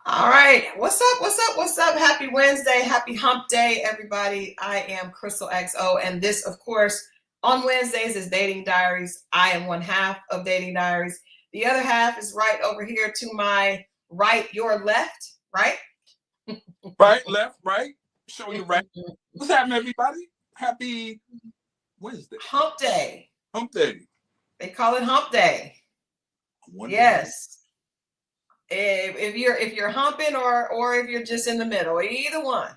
All right. What's up? What's up? What's up? Happy Wednesday. Happy hump day, everybody. I am Christal XO. And this, of course, on Wednesdays is Dating Diaries. I am one half of Dating Diaries. The other half is right over here to my right, your left, right? Right, left, right. Show you right. What's happening, everybody? Happy Wednesday. Hump day. Hump day. They call it hump day. Yes. If you're humping or if you're just in the middle, either one.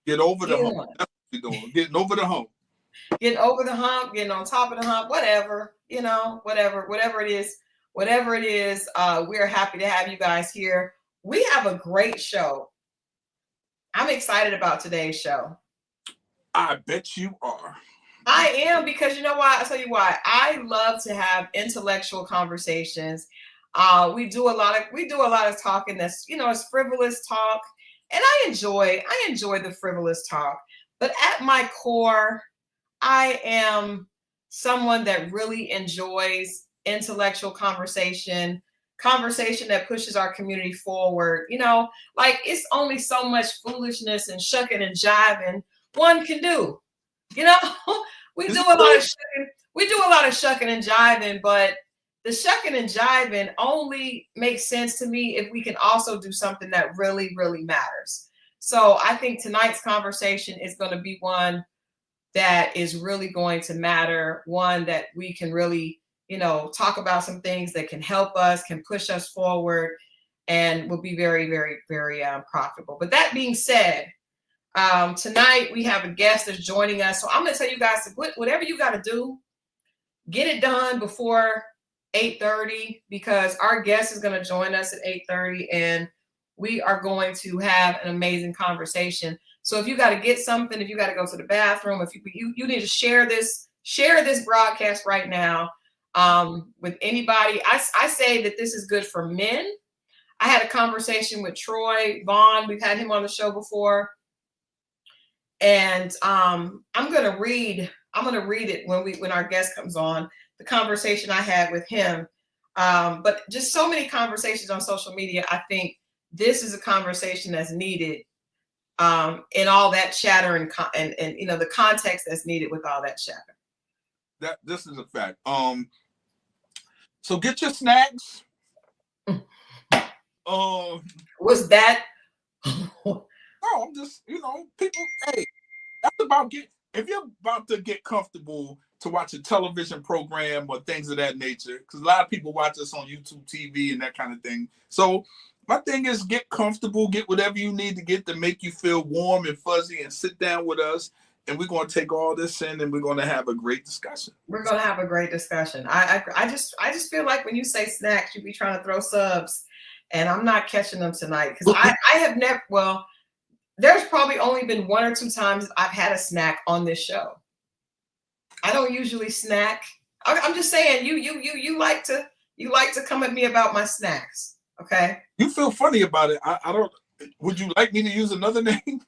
Get over the Either hump. one. That's what we're doing. Getting over the hump. Getting over the hump, getting on top of the hump, whatever, whatever it is, we're happy to have you guys here. We have a great show. I'm excited about today's show. I bet you are. I am, because you know why? I'll tell you why. I love to have intellectual conversations. We do a lot of talking that's, it's frivolous talk, and I enjoy the frivolous talk. But at my core, I am someone that really enjoys intellectual conversation that pushes our community forward. Like, it's only so much foolishness and shucking and jiving one can do. We do a lot of shucking and jiving, but the shucking and jiving only makes sense to me if we can also do something that really, really matters. So I think tonight's conversation is going to be one that is really going to matter, one that we can really, talk about some things that can help us, can push us forward, and will be very, very, very profitable. But that being said, tonight we have a guest that's joining us. So I'm going to tell you guys, whatever you got to do, get it done before 8:30, because our guest is going to join us at 8:30, and we are going to have an amazing conversation. So if you got to get something, if you got to go to the bathroom, if you need to share this broadcast right now with anybody. I say that this is good for men. I had a conversation with Troy Vaughn. We've had him on the show before. And I'm gonna read it when our guest comes on, the conversation I had with him. But just so many conversations on social media. I think this is a conversation that's needed in all that chatter and the context that's needed with all that chatter. This is a fact. So get your snacks. Was that? No, I'm just, people, hey, that's about if you're about to get comfortable to watch a television program or things of that nature, because a lot of people watch us on YouTube TV and that kind of thing. So my thing is, get comfortable, get whatever you need to get to make you feel warm and fuzzy, and sit down with us. And we're going to take all this in, and we're going to have a great discussion. We're going to have a great discussion. I just feel like when you say snacks, you be trying to throw subs, and I'm not catching them tonight, because I have never, well, there's probably only been one or two times I've had a snack on this show. I don't usually snack. I'm just saying, you like to come at me about my snacks, okay? You feel funny about it. I don't. Would you like me to use another name?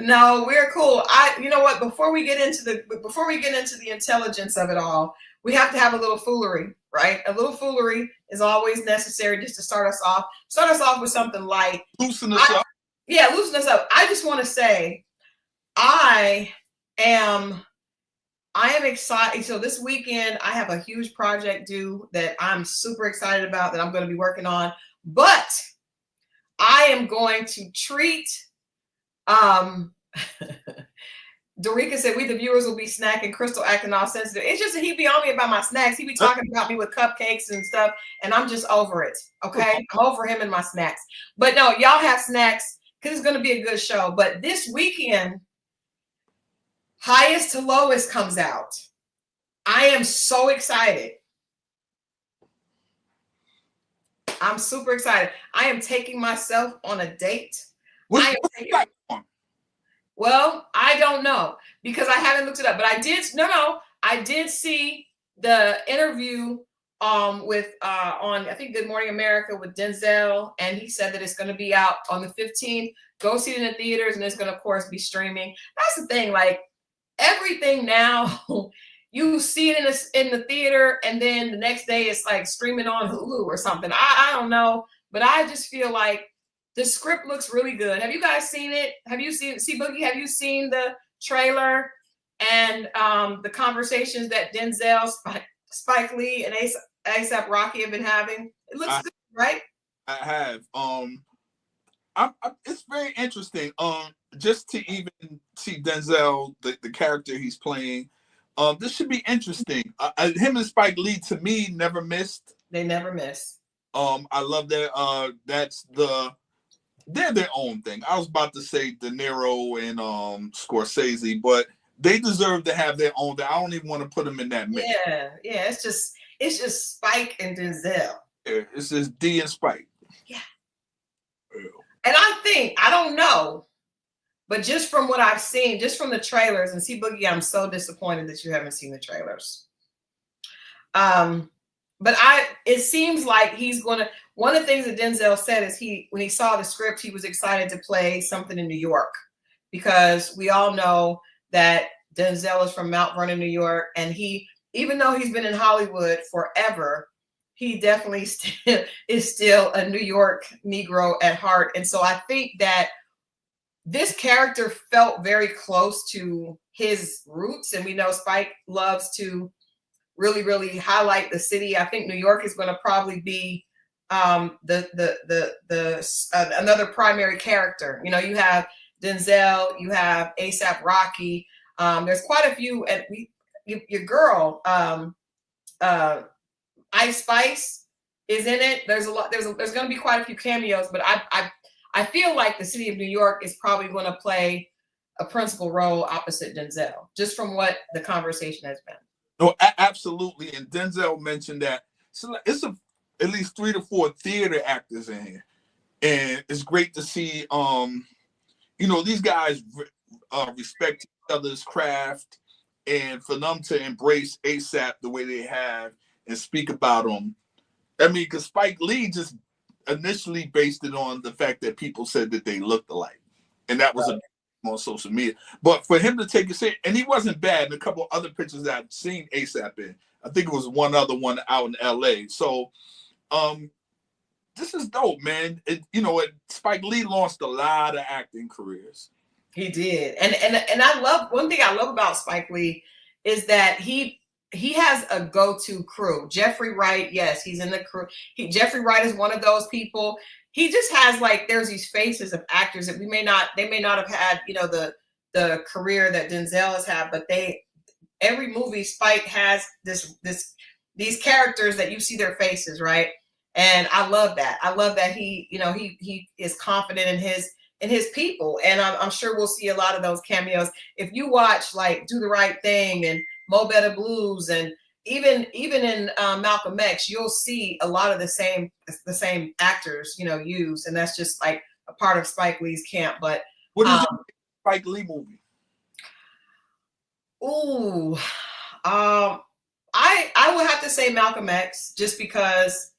No, we're cool. You know what? Before we get into the intelligence of it all, we have to have a little foolery, right? A little foolery is always necessary, just to start us off with something light. Loosen us up. Yeah, loosen us up. I just want to say, I am excited. So this weekend, I have a huge project due that I'm super excited about, that I'm going to be working on. But I am going to treat. Dorica said, we the viewers will be snacking. Christal acting all sensitive. It's just that he be on me about my snacks. He be talking about me with cupcakes and stuff, and I'm just over it. Okay, I'm over him and my snacks. But no, y'all have snacks, because it's going to be a good show. But this weekend, Highest to Lowest comes out. I am so excited. I'm super excited. I am taking myself on a date. Well, I don't know, because I haven't looked it up, but I did see the interview with on, I think, Good Morning America with Denzel, and he said that it's going to be out on the 15th. Go see it in the theaters, and it's going to, of course, be streaming. That's the thing, like, everything now, you see it in the theater, and then the next day it's like streaming on Hulu or something. I don't know, but I just feel like the script looks really good. Have you guys seen it? Have you seen See Boogie? Have you seen the trailer and the conversations that Denzel, Spike Lee, and ASAP Rocky have been having? It looks good, right? I have. It's very interesting. Just to even see Denzel, the character he's playing. This should be interesting. Him and Spike Lee, to me, never missed. They never miss. I love that. They're their own thing. I was about to say De Niro and Scorsese, but they deserve to have their own thing. I don't even want to put them in that mix. Yeah. It's just Spike and Denzel. Yeah, it's just D and Spike. Yeah. And I don't know, but just from what I've seen, just from the trailers, and See Boogie, I'm so disappointed that you haven't seen the trailers. But it seems like he's gonna. One of the things that Denzel said is when he saw the script, he was excited to play something in New York, because we all know that Denzel is from Mount Vernon, New York, and even though he's been in Hollywood forever, he definitely is still a New York Negro at heart. And so I think that this character felt very close to his roots, and we know Spike loves to really, really highlight the city. I think New York is going to probably be another primary character. You know, you have Denzel, you have ASAP Rocky. There's quite a few, and your girl, Ice Spice is in it. There's a lot. There's going to be quite a few cameos, but I feel like the city of New York is probably going to play a principal role opposite Denzel, just from what the conversation has been. No, absolutely. And Denzel mentioned that it's at least 3 to 4 theater actors in here, and it's great to see. These guys respect each other's craft, and for them to embrace ASAP the way they have and speak about him. I mean, because Spike Lee just initially based it on the fact that people said that they looked alike, and that was on social media. But for him to take it serious, and he wasn't bad in a couple other pictures that I've seen ASAP in. I think it was one other one out in LA. So this is dope, man. Spike Lee lost a lot of acting careers. He did. And I love, one thing I love about Spike Lee is that he has a go-to crew. Jeffrey Wright, yes, he's in the crew. Jeffrey Wright is one of those people. He just has, like, there's these faces of actors that they may not have had, the career that Denzel has had, but every movie Spike has these characters that you see their faces, right? And I love that. I love that he is confident in his people, and I'm sure we'll see a lot of those cameos. If you watch, like, Do the Right Thing and Mo Better Blues, and even in Malcolm X, you'll see a lot of the same actors, used, and that's just like a part of Spike Lee's camp. But what is your Spike Lee movie? Ooh, I would have to say Malcolm X, just because,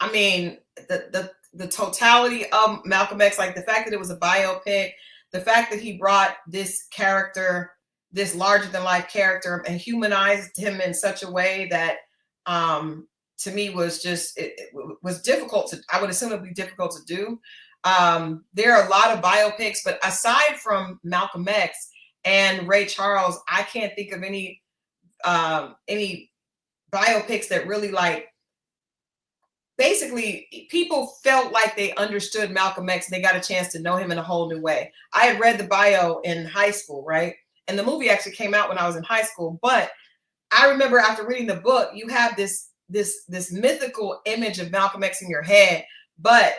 I mean, the totality of Malcolm X, like the fact that it was a biopic, the fact that he brought this character, this larger than life character, and humanized him in such a way that to me was just, it was difficult to, I would assume it would be difficult to do. There are a lot of biopics, but aside from Malcolm X and Ray Charles, I can't think of any biopics that really, like, basically people felt like they understood Malcolm X and they got a chance to know him in a whole new way. I had read the bio in high school, right? And the movie actually came out when I was in high school. But I remember after reading the book, you have this mythical image of Malcolm X in your head, but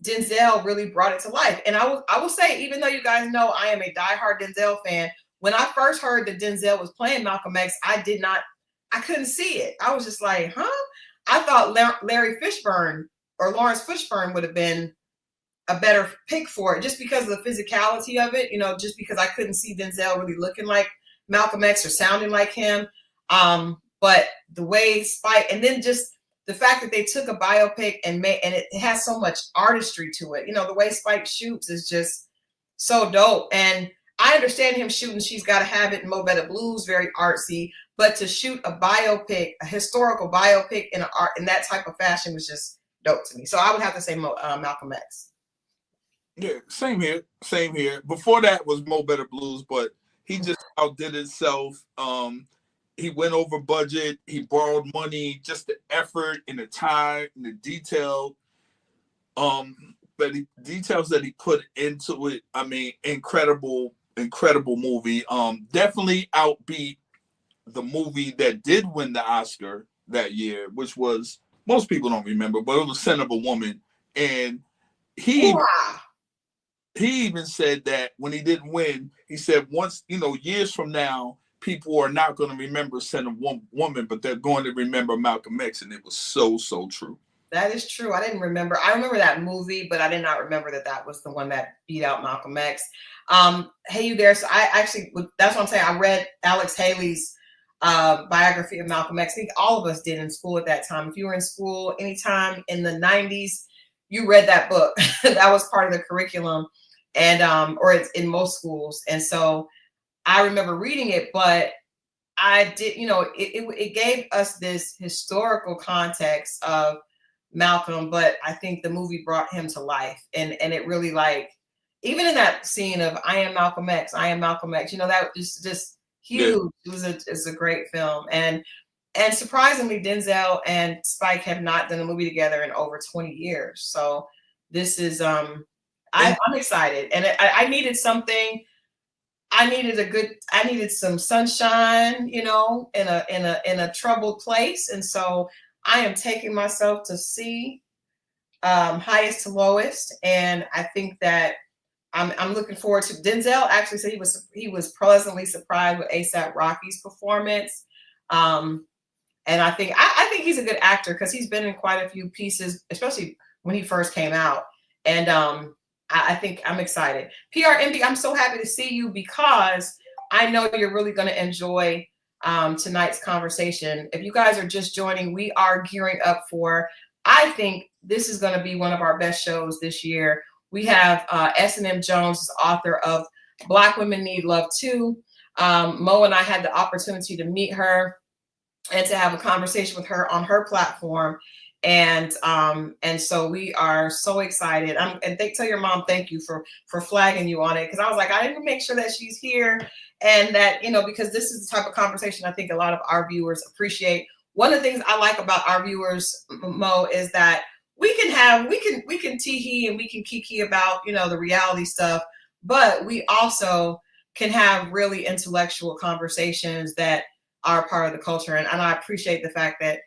Denzel really brought it to life. And I will say, even though you guys know I am a diehard Denzel fan, when I first heard that Denzel was playing Malcolm X, I couldn't see it. I was just like, huh? I thought Larry Fishburne or Lawrence Fishburne would have been a better pick for it, just because of the physicality of it, just because I couldn't see Denzel really looking like Malcolm X or sounding like him. But the way Spike, and then just the fact that they took a biopic and it has so much artistry to it. The way Spike shoots is just so dope. And I understand him shooting She's Gotta Have It and Mo Better Blues, very artsy, but to shoot a biopic, a historical biopic in that type of fashion was just dope to me. So I would have to say Malcolm X. Yeah, same here. Same here. Before that was Mo Better Blues, but he just outdid himself. He went over budget. He borrowed money. Just the effort and the time and the detail. But the details that he put into it. I mean, incredible movie. Definitely outbeat the movie that did win the Oscar that year, which was, most people don't remember, but it was Scent of a Woman. And he even said that when he didn't win, he said, once, years from now, people are not going to remember Scent of Woman, but they're going to remember Malcolm X. And it was so true. That is true. I didn't remember. I remember that movie, but I did not remember that was the one that beat out Malcolm X. Hey, you there? So I actually, that's what I'm saying. I read Alex Haley's biography of Malcolm X. I think all of us did in school at that time. If you were in school anytime in the 90s, you read that book. That was part of the curriculum, and or it's in most schools. And so I remember reading it, but I did, it gave us this historical context of Malcolm, but I think the movie brought him to life, and it really, like, even in that scene of I am Malcolm X, that was just huge. Yeah. It's a great film, and surprisingly, Denzel and Spike have not done a movie together in over 20 years. So this is I'm excited, and I needed something. I needed some sunshine, in a troubled place, and so I am taking myself to see Highest to Lowest, and I think that I'm looking forward to. Denzel actually said he was pleasantly surprised with A$AP Rocky's performance, and I think he's a good actor because he's been in quite a few pieces, especially when he first came out, and I think I'm excited. PRMD, I'm so happy to see you because I know you're really going to enjoy tonight's conversation. If you guys are just joining, we are gearing up for, I think this is going to be one of our best shows this year. We have SNM Jones, author of Black Women Need Love Too. Mo and I had the opportunity to meet her and to have a conversation with her on her platform. And so we are so excited. Tell your mom thank you for flagging you on it, because I was like, I didn't make sure that she's here, and that, because this is the type of conversation I think a lot of our viewers appreciate. One of the things I like about our viewers, Mo, is that we can tee-hee and we can kiki about, the reality stuff, but we also can have really intellectual conversations that are part of the culture. And I appreciate the fact that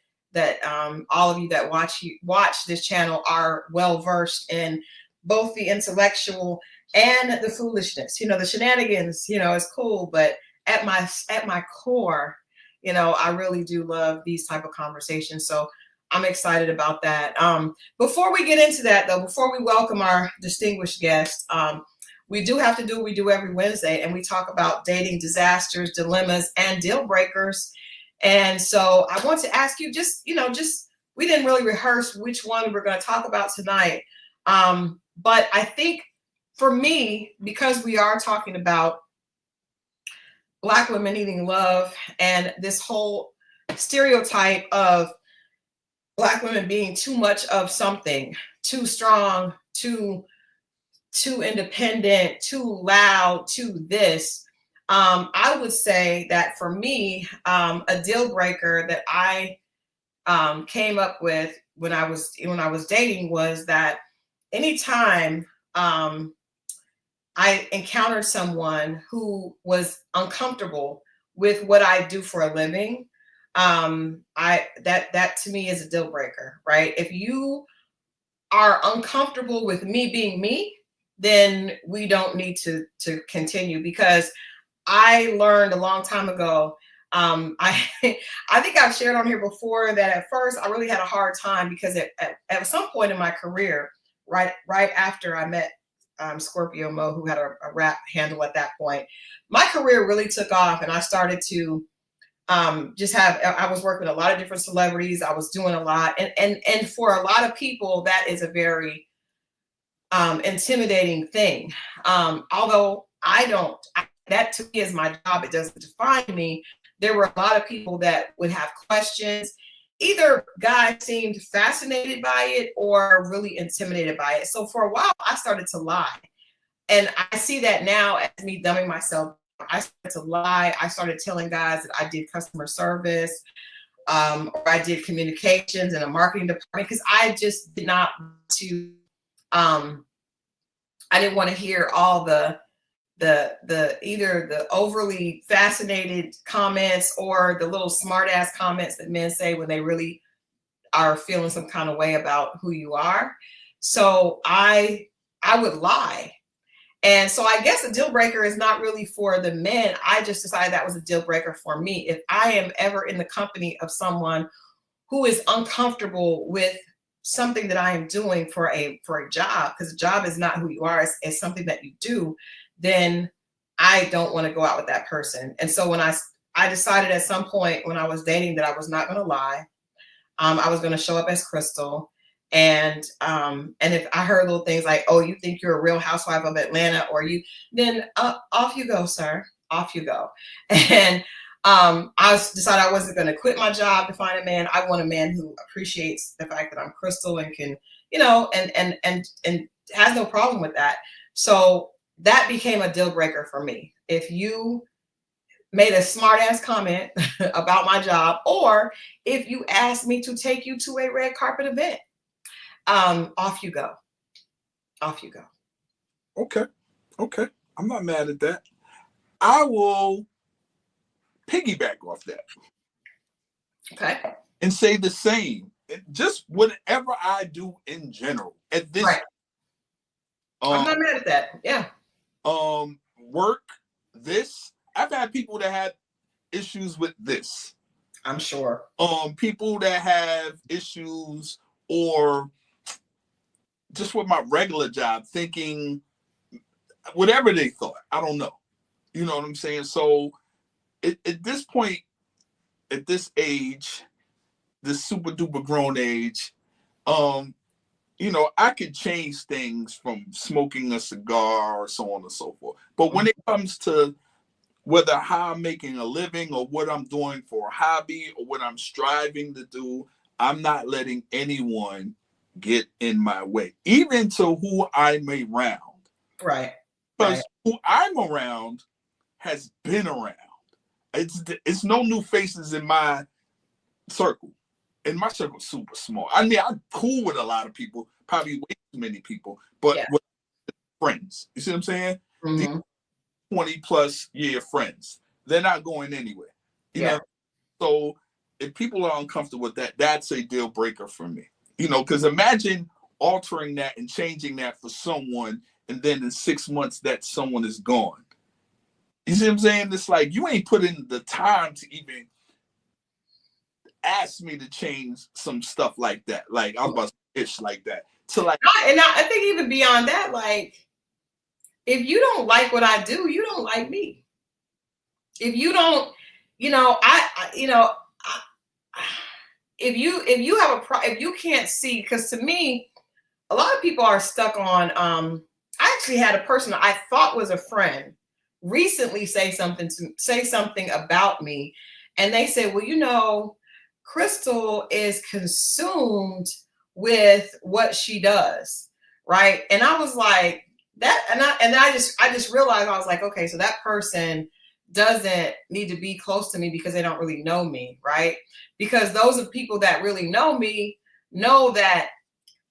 all of you that watch this channel are well versed in both the intellectual and the foolishness. The shenanigans, is cool, but at my core, I really do love these type of conversations. So I'm excited about that. Before we get into that, though, before we welcome our distinguished guest, we do have to do what we do every Wednesday, and we talk about dating disasters, dilemmas, and deal breakers. And so I want to ask you, we didn't really rehearse which one we're going to talk about tonight. But I think for me, because we are talking about Black women needing love and this whole stereotype of Black women being too much of something, too strong, too independent, too loud, too this, I would say that for me, a deal breaker that I came up with when I was dating was that anytime I encountered someone who was uncomfortable with what I do for a living, that to me is a deal breaker, right? If you are uncomfortable with me being me, then we don't need to continue, because I learned a long time ago. I think I've shared on here before that at first I really had a hard time, because at some point in my career, right after I met Scorpio Moe, who had a rap handle at that point, my career really took off, and I started to I was working with a lot of different celebrities. I was doing a lot, and for a lot of people that is a very intimidating thing. Although that to me is my job. It doesn't define me. There were a lot of people that would have questions, either guys seemed fascinated by it or really intimidated by it. So for a while, I started to lie. And I see that now as me dumbing myself. I started to lie. I started telling guys that I did customer service, or I did communications in a marketing department, because I just did not want to. I didn't want to hear all the either the overly fascinated comments or the little smart ass comments that men say when they really are feeling some kind of way about who you are. So I would lie. And so I guess a deal breaker is not really for the men. I just decided that was a deal breaker for me. If I am ever in the company of someone who is uncomfortable with something that I am doing for a job, because a job is not who you are, it's something that you do, then I don't want to go out with that person. And so when I decided at some point when I was dating that I was not going to lie, I was going to show up as Christal. And if I heard little things like, oh, you think you're a real housewife of Atlanta, or then off you go, sir, off you go. And I decided I wasn't going to quit my job to find a man. I want a man who appreciates the fact that I'm Christal and can, and has no problem with that. So that became a deal breaker for me. If you made a smart ass comment about my job, or if you asked me to take you to a red carpet event, off you go. Off you go. Okay. I'm not mad at that. I will piggyback off that. Okay. And say the same. Just whatever I do in general at this. Right. I'm not mad at that. Yeah. Work, this. I've had people that had issues with this. I'm sure. People that have issues or just with my regular job, thinking whatever they thought. I don't know. You know what I'm saying? So at this point, at this age, this super duper grown age, I could change things from smoking a cigar or so on and so forth. But when it comes to whether how I'm making a living or what I'm doing for a hobby or what I'm striving to do, I'm not letting anyone get in my way, even to who I'm around. Right. Because who I'm around has been around. It's no new faces in my circle. And my circle's super small. I mean, I'm cool with a lot of people, probably way too many people, but with friends. You see what I'm saying? Mm-hmm. These 20 plus year friends. They're not going anywhere. You know? So if people are uncomfortable with that, that's a deal breaker for me. Because imagine altering that and changing that for someone, and then in 6 months that someone is gone. You see what I'm saying? It's like you ain't put in the time to even ask me to change some stuff like that. Like I'm about to ish like that. To like, and I think even beyond that, like if you don't like what I do, you don't like me. If you don't, if you have if you can't see, because to me, a lot of people are stuck on. I actually had a person I thought was a friend recently say something about me, and they said, "Well, Christal is consumed with what she does, right?" And I was like, that, and I just realized, I was like, okay, so that person doesn't need to be close to me because they don't really know me, right? Because those are people that really know me, know that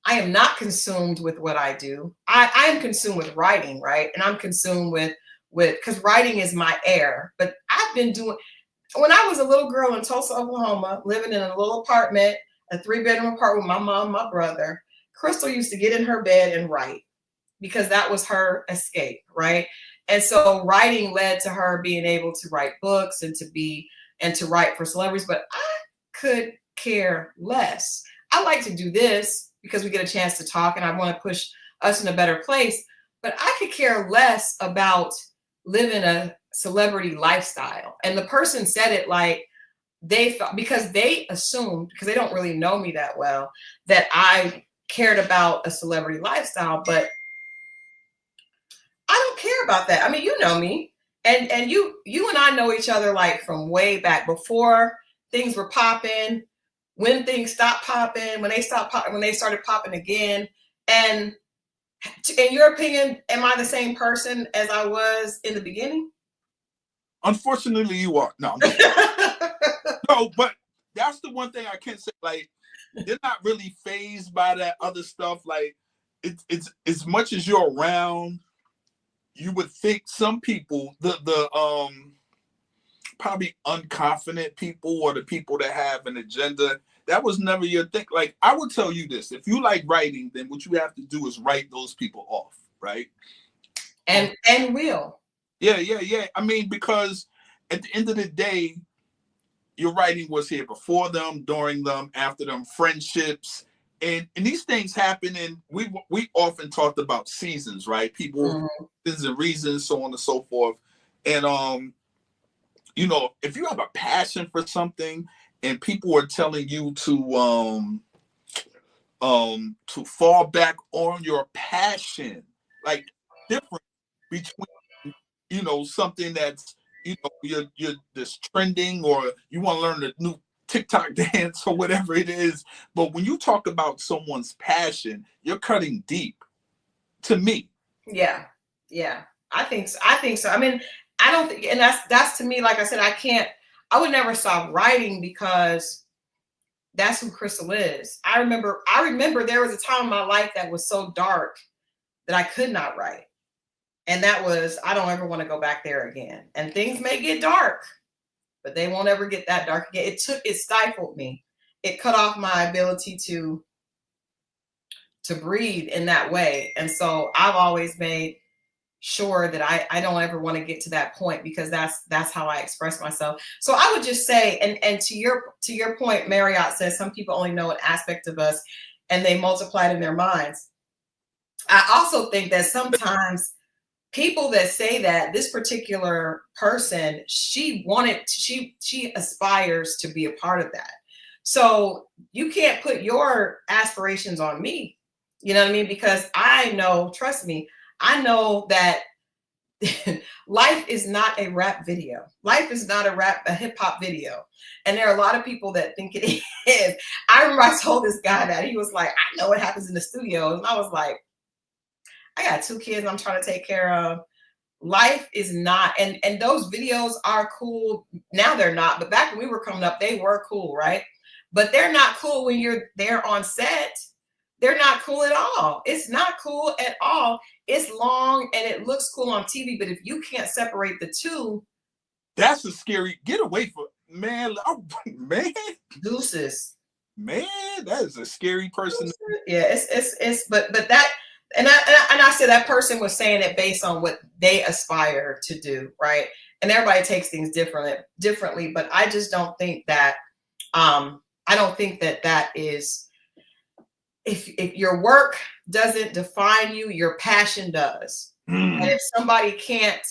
I am not consumed with what I do. I am consumed with writing, right? And I'm consumed with because writing is my air. But I've been doing, when I was a little girl in Tulsa, Oklahoma, living in a little apartment, a 3-bedroom apartment with my mom and my brother, Christal used to get in her bed and write because that was her escape, right? And so writing led to her being able to write books and to write for celebrities. But I could care less. I like to do this because we get a chance to talk and I want to push us in a better place. But I could care less about living a celebrity lifestyle. And the person said it like they thought, because they assumed, because they don't really know me that well, that I cared about a celebrity lifestyle. But I don't care about that. I mean, you know me, and you and I know each other like from way back before things were popping. when things stopped popping, when they stopped popping, when they started popping again. And in your opinion, am I the same person as I was in the beginning? Unfortunately, you are. No, I'm just no, but that's the one thing I can say. Like, they're not really phased by that other stuff. Like, it's as much as you're around, you would think some people, the probably unconfident people or the people that have an agenda, that was never your thing. Like, I would tell you this: if you like writing, then what you have to do is write those people off, right? And will. Yeah. I mean, because at the end of the day, your writing was here before them, during them, after them, friendships, and these things happen. And we often talked about seasons, right? People, seasons and reasons, so on and so forth. And you know, if you have a passion for something, and people are telling you to fall back on your passion, like different between, you know, something that's, you know, you're this trending, or you want to learn the new TikTok dance or whatever it is. But when you talk about someone's passion, you're cutting deep, to me. Yeah. I think so. I mean, I don't think, and that's to me, like I said, I would never stop writing because that's who Christal is. I remember there was a time in my life that was so dark that I could not write. And that was, I don't ever want to go back there again. And things may get dark, but they won't ever get that dark again. It stifled me. It cut off my ability to breathe in that way. And so I've always made sure that I don't ever want to get to that point, because that's how I express myself. So I would just say, and to your point, Marriott says some people only know an aspect of us and they multiply it in their minds. I also think that sometimes people that say that, this particular person, she aspires to be a part of that. So you can't put your aspirations on me. You know what I mean? Because I know, trust me, I know that life is not a rap video. Life is not a hip hop video. And there are a lot of people that think it is. I remember I told this guy that. He was like, I know what happens in the studio. And I was like, I got 2 kids I'm trying to take care of. Life is not, and those videos are cool. Now they're not, but back when we were coming up, they were cool, right? But they're not cool when you're there on set. They're not cool at all. It's not cool at all. It's long and it looks cool on TV, but if you can't separate the two, that's a scary, get away from, man. Oh, man, deuces. Man, that is a scary person. Yeah, it's but that, and I said that person was saying it based on what they aspire to do, right? And everybody takes things differently, but I just don't think that I don't think that is, if your work doesn't define you, your passion does. And if somebody can't,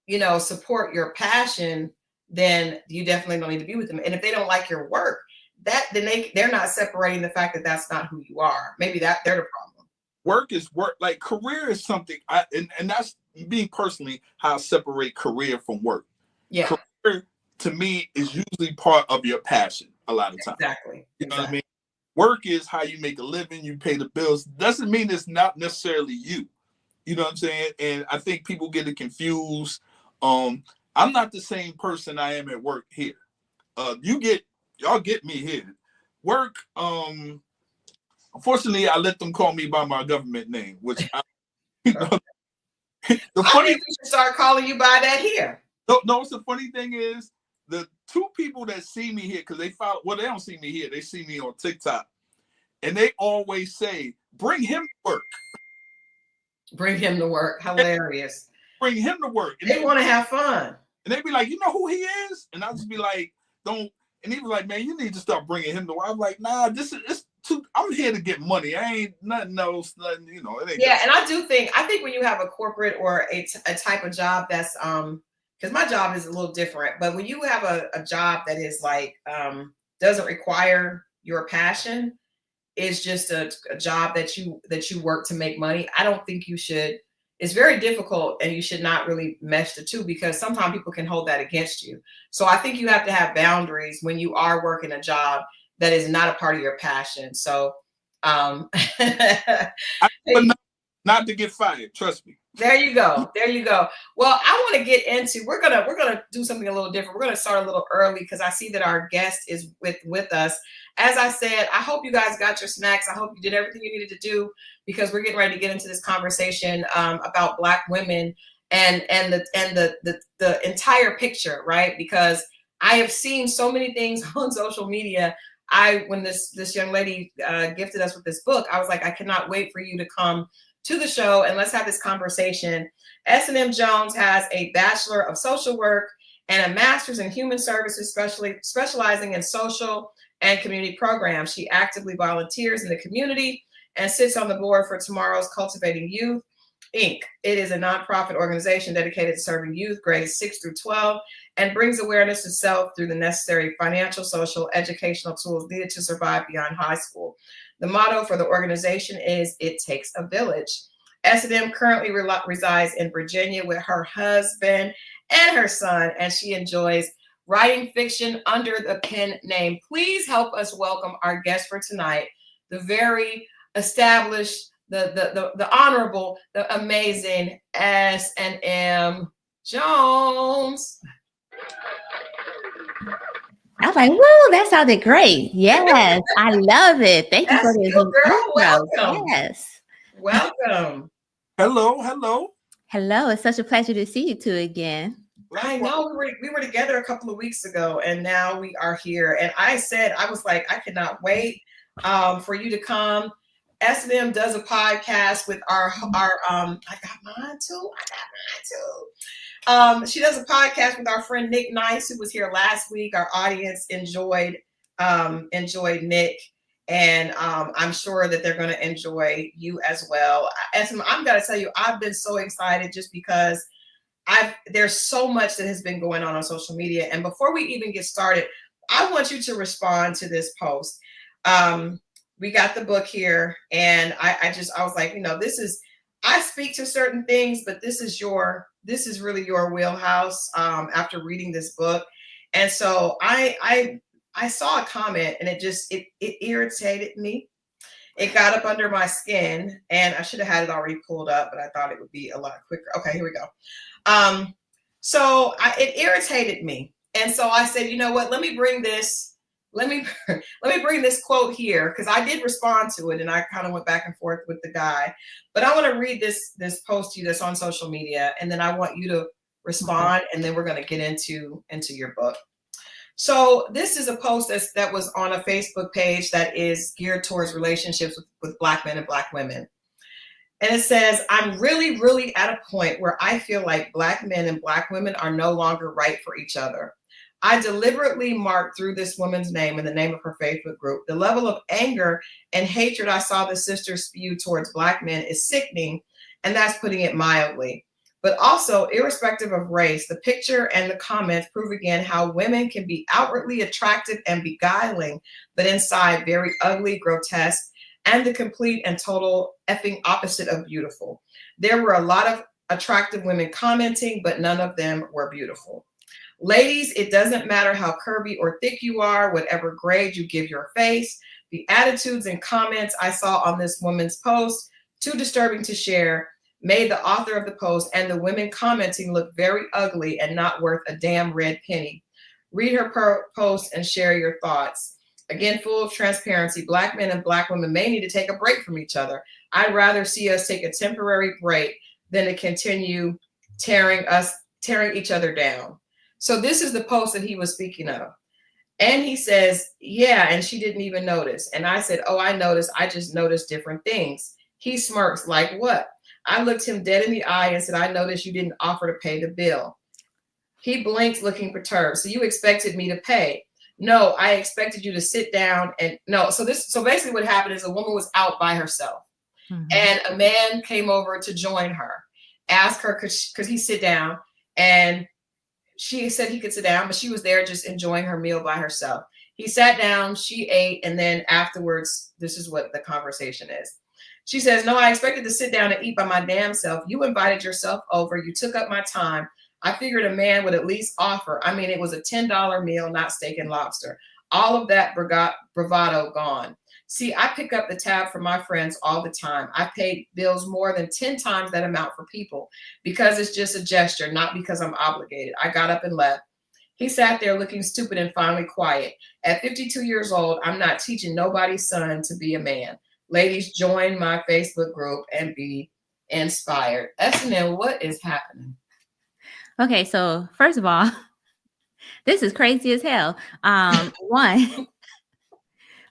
you know, support your passion, then you definitely don't need to be with them. And if they don't like your work, then they're not separating the fact that that's not who you are. Maybe they're the problem. Work is work. Like, career is something, and that's me personally, how I separate career from work. Yeah. Career to me is usually part of your passion a lot of times. Exactly. You know what I mean? Work is how you make a living, you pay the bills. Doesn't mean it's not necessarily you. You know what I'm saying? And I think people get it confused. I'm not the same person I am at work here. Y'all get me here. Work, unfortunately, I let them call me by my government name, which you know, I think we should start calling you by that here. No, it's the funny thing is, the 2 people that see me here, because they don't see me here, they see me on TikTok, and they always say, bring him to work. Bring him to work. Hilarious. Bring him to work. And they want to have fun. And they be like, you know who he is? And I'll just be like, don't. And he was like, man, you need to start bringing him to work. I'm like, nah, I'm here to get money. I ain't nothing else, you know. It ain't yeah, and I think when you have a corporate or a type of job that's because my job is a little different, but when you have a job that is like doesn't require your passion, it's just a job that you work to make money, I don't think you should. It's very difficult, and you should not really mesh the two, because sometimes people can hold that against you. So I think you have to have boundaries when you are working a job that is not a part of your passion. So not to get fired, trust me. There you go. There you go. Well, I want to get into, we're gonna do something a little different. We're gonna start a little early because I see that our guest is with us. As I said, I hope you guys got your snacks. I hope you did everything you needed to do because we're getting ready to get into this conversation about Black women and the entire picture, right? Because I have seen so many things on social media. When this young lady gifted us with this book, I was like, I cannot wait for you to come to the show and let's have this conversation. SNM Jones has a Bachelor of Social Work and a Master's in Human Services, specializing in social and community programs. She actively volunteers in the community and sits on the board for Tomorrow's Cultivating Youth, Inc. It is a nonprofit organization dedicated to serving youth grades 6 through 12 and brings awareness to self through the necessary financial, social, educational tools needed to survive beyond high school. The motto for the organization is "It Takes a Village." SNM currently resides in Virginia with her husband and her son, and she enjoys writing fiction under the pen name. Please help us welcome our guest for tonight, the very established, the honorable, the amazing SNM Jones. I was like, whoa, that sounded great. Yes, I love it. Thank you for this girl. Welcome. Yes. Welcome. Hello, hello. Hello. It's such a pleasure to see you two again. I know we were together a couple of weeks ago and now we are here. And I was like, I cannot wait for you to come. SNM does a podcast with our I got mine too. She does a podcast with our friend Nick Nice, who was here last week. Our audience enjoyed Nick, and I'm sure that they're going to enjoy you as well. I'm going to tell you, I've been so excited just because there's so much that has been going on social media. And before we even get started, I want you to respond to this post. We got the book here, and I was like, I speak to certain things, but this is really your wheelhouse after reading this book. And so I saw a comment and it irritated me. It got up under my skin and I should have had it already pulled up, but I thought it would be a lot quicker. Okay, here we go. It irritated me. And so I said, you know what, let me bring this quote here, because I did respond to it and I kind of went back and forth with the guy. But I want to read this post to you that's on social media, and then I want you to respond, and then we're going to get into your book. So this is a post that was on a Facebook page that is geared towards relationships with Black men and Black women. And it says, I'm really, really at a point where I feel like Black men and Black women are no longer right for each other. I deliberately marked through this woman's name in the name of her Facebook group. The level of anger and hatred I saw the sisters spew towards Black men is sickening, and that's putting it mildly. But also, irrespective of race, the picture and the comments prove again how women can be outwardly attractive and beguiling, but inside very ugly, grotesque, and the complete and total effing opposite of beautiful. There were a lot of attractive women commenting, but none of them were beautiful. Ladies, it doesn't matter how curvy or thick you are, whatever grade you give your face. The attitudes and comments I saw on this woman's post, too disturbing to share, made the author of the post and the women commenting look very ugly and not worth a damn red penny. Read her post and share your thoughts. Again, full of transparency, Black men and Black women may need to take a break from each other. I'd rather see us take a temporary break than to continue tearing each other down. So this is the post that he was speaking of. And he says, yeah, and she didn't even notice. And I said, oh, I noticed. I just noticed different things. He smirks, like what? I looked him dead in the eye and said, I noticed you didn't offer to pay the bill. He blinked, looking perturbed. So you expected me to pay? No, I expected you to sit down and no. So basically what happened is a woman was out by herself. Mm-hmm. And a man came over to join her, asked her, could he sit down? And she said he could sit down, but she was there just enjoying her meal by herself. He sat down, she ate, and then afterwards, this is what the conversation is. She says, no, I expected to sit down and eat by my damn self. You invited yourself over. You took up my time. I figured a man would at least offer. I mean, it was a $10 meal, not steak and lobster. All of that bravado gone. See, I pick up the tab for my friends all the time. I pay bills more than 10 times that amount for people because it's just a gesture, not because I'm obligated. I got up and left. He sat there looking stupid and finally quiet. At 52 years old, I'm not teaching nobody's son to be a man. Ladies, join my Facebook group and be inspired. SNL, what is happening? Okay, so first of all, this is crazy as hell. One,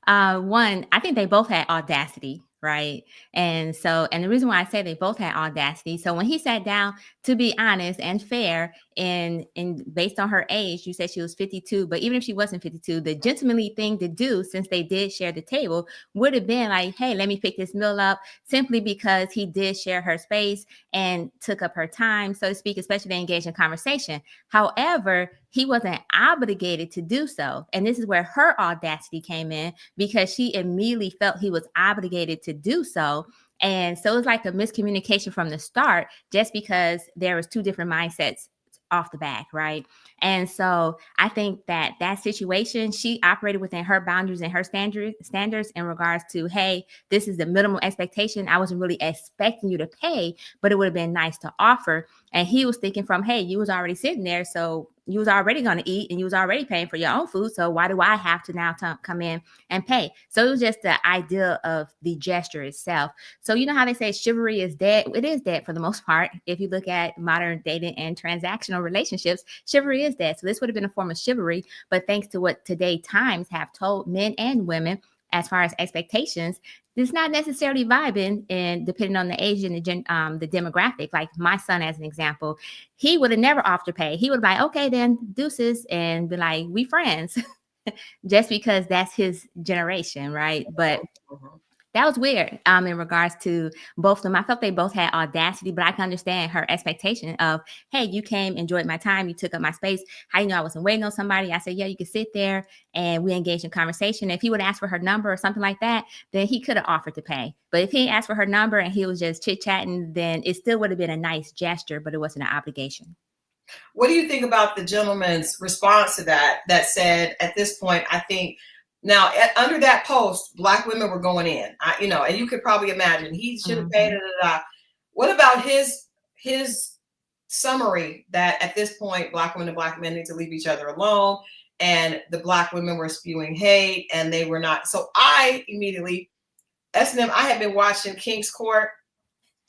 I think they both had audacity, right? And the reason why I say they both had audacity. So when he sat down, to be honest and fair, and based on her age, you said she was 52, but even if she wasn't 52, the gentlemanly thing to do, since they did share the table, would have been like, hey, let me pick this meal up, simply because he did share her space and took up her time, so to speak, especially they engaged in conversation. However, he wasn't obligated to do so. And this is where her audacity came in, because she immediately felt he was obligated to do so. And so it's like a miscommunication from the start, just because there was two different mindsets off the back, right? And so I think that situation, she operated within her boundaries and her standards in regards to, hey, this is the minimum expectation. I wasn't really expecting you to pay, but it would have been nice to offer. And he was thinking from, hey, you was already sitting there, so you was already going to eat and you was already paying for your own food. So why do I have to now come in and pay? So it was just the idea of the gesture itself. So you know how they say chivalry is dead? It is dead for the most part. If you look at modern dating and transactional relationships, chivalry is dead. So this would have been a form of chivalry. But thanks to what today times have told men and women, as far as expectations, it's not necessarily vibing, and depending on the age and the demographic. Like my son, as an example, he would have never offered to pay. He would be like, okay, then deuces, and be like, we friends, just because that's his generation, right? But that was weird in regards to both of them. I felt they both had audacity, but I can understand her expectation of, hey, you came, enjoyed my time, you took up my space. How you know I wasn't waiting on somebody? I said, yeah, you could sit there, and we engaged in conversation. If he would ask for her number or something like that, then he could have offered to pay. But if he asked for her number and he was just chit-chatting, then it still would have been a nice gesture, but it wasn't an obligation. What do you think about the gentleman's response to that said, at this point, I think, now, under that post, Black women were going in, and you could probably imagine he should have paid. What about his summary that at this point, Black women and Black men need to leave each other alone, and the Black women were spewing hate, and they were not. So I immediately, SNM, I had been watching King's Court.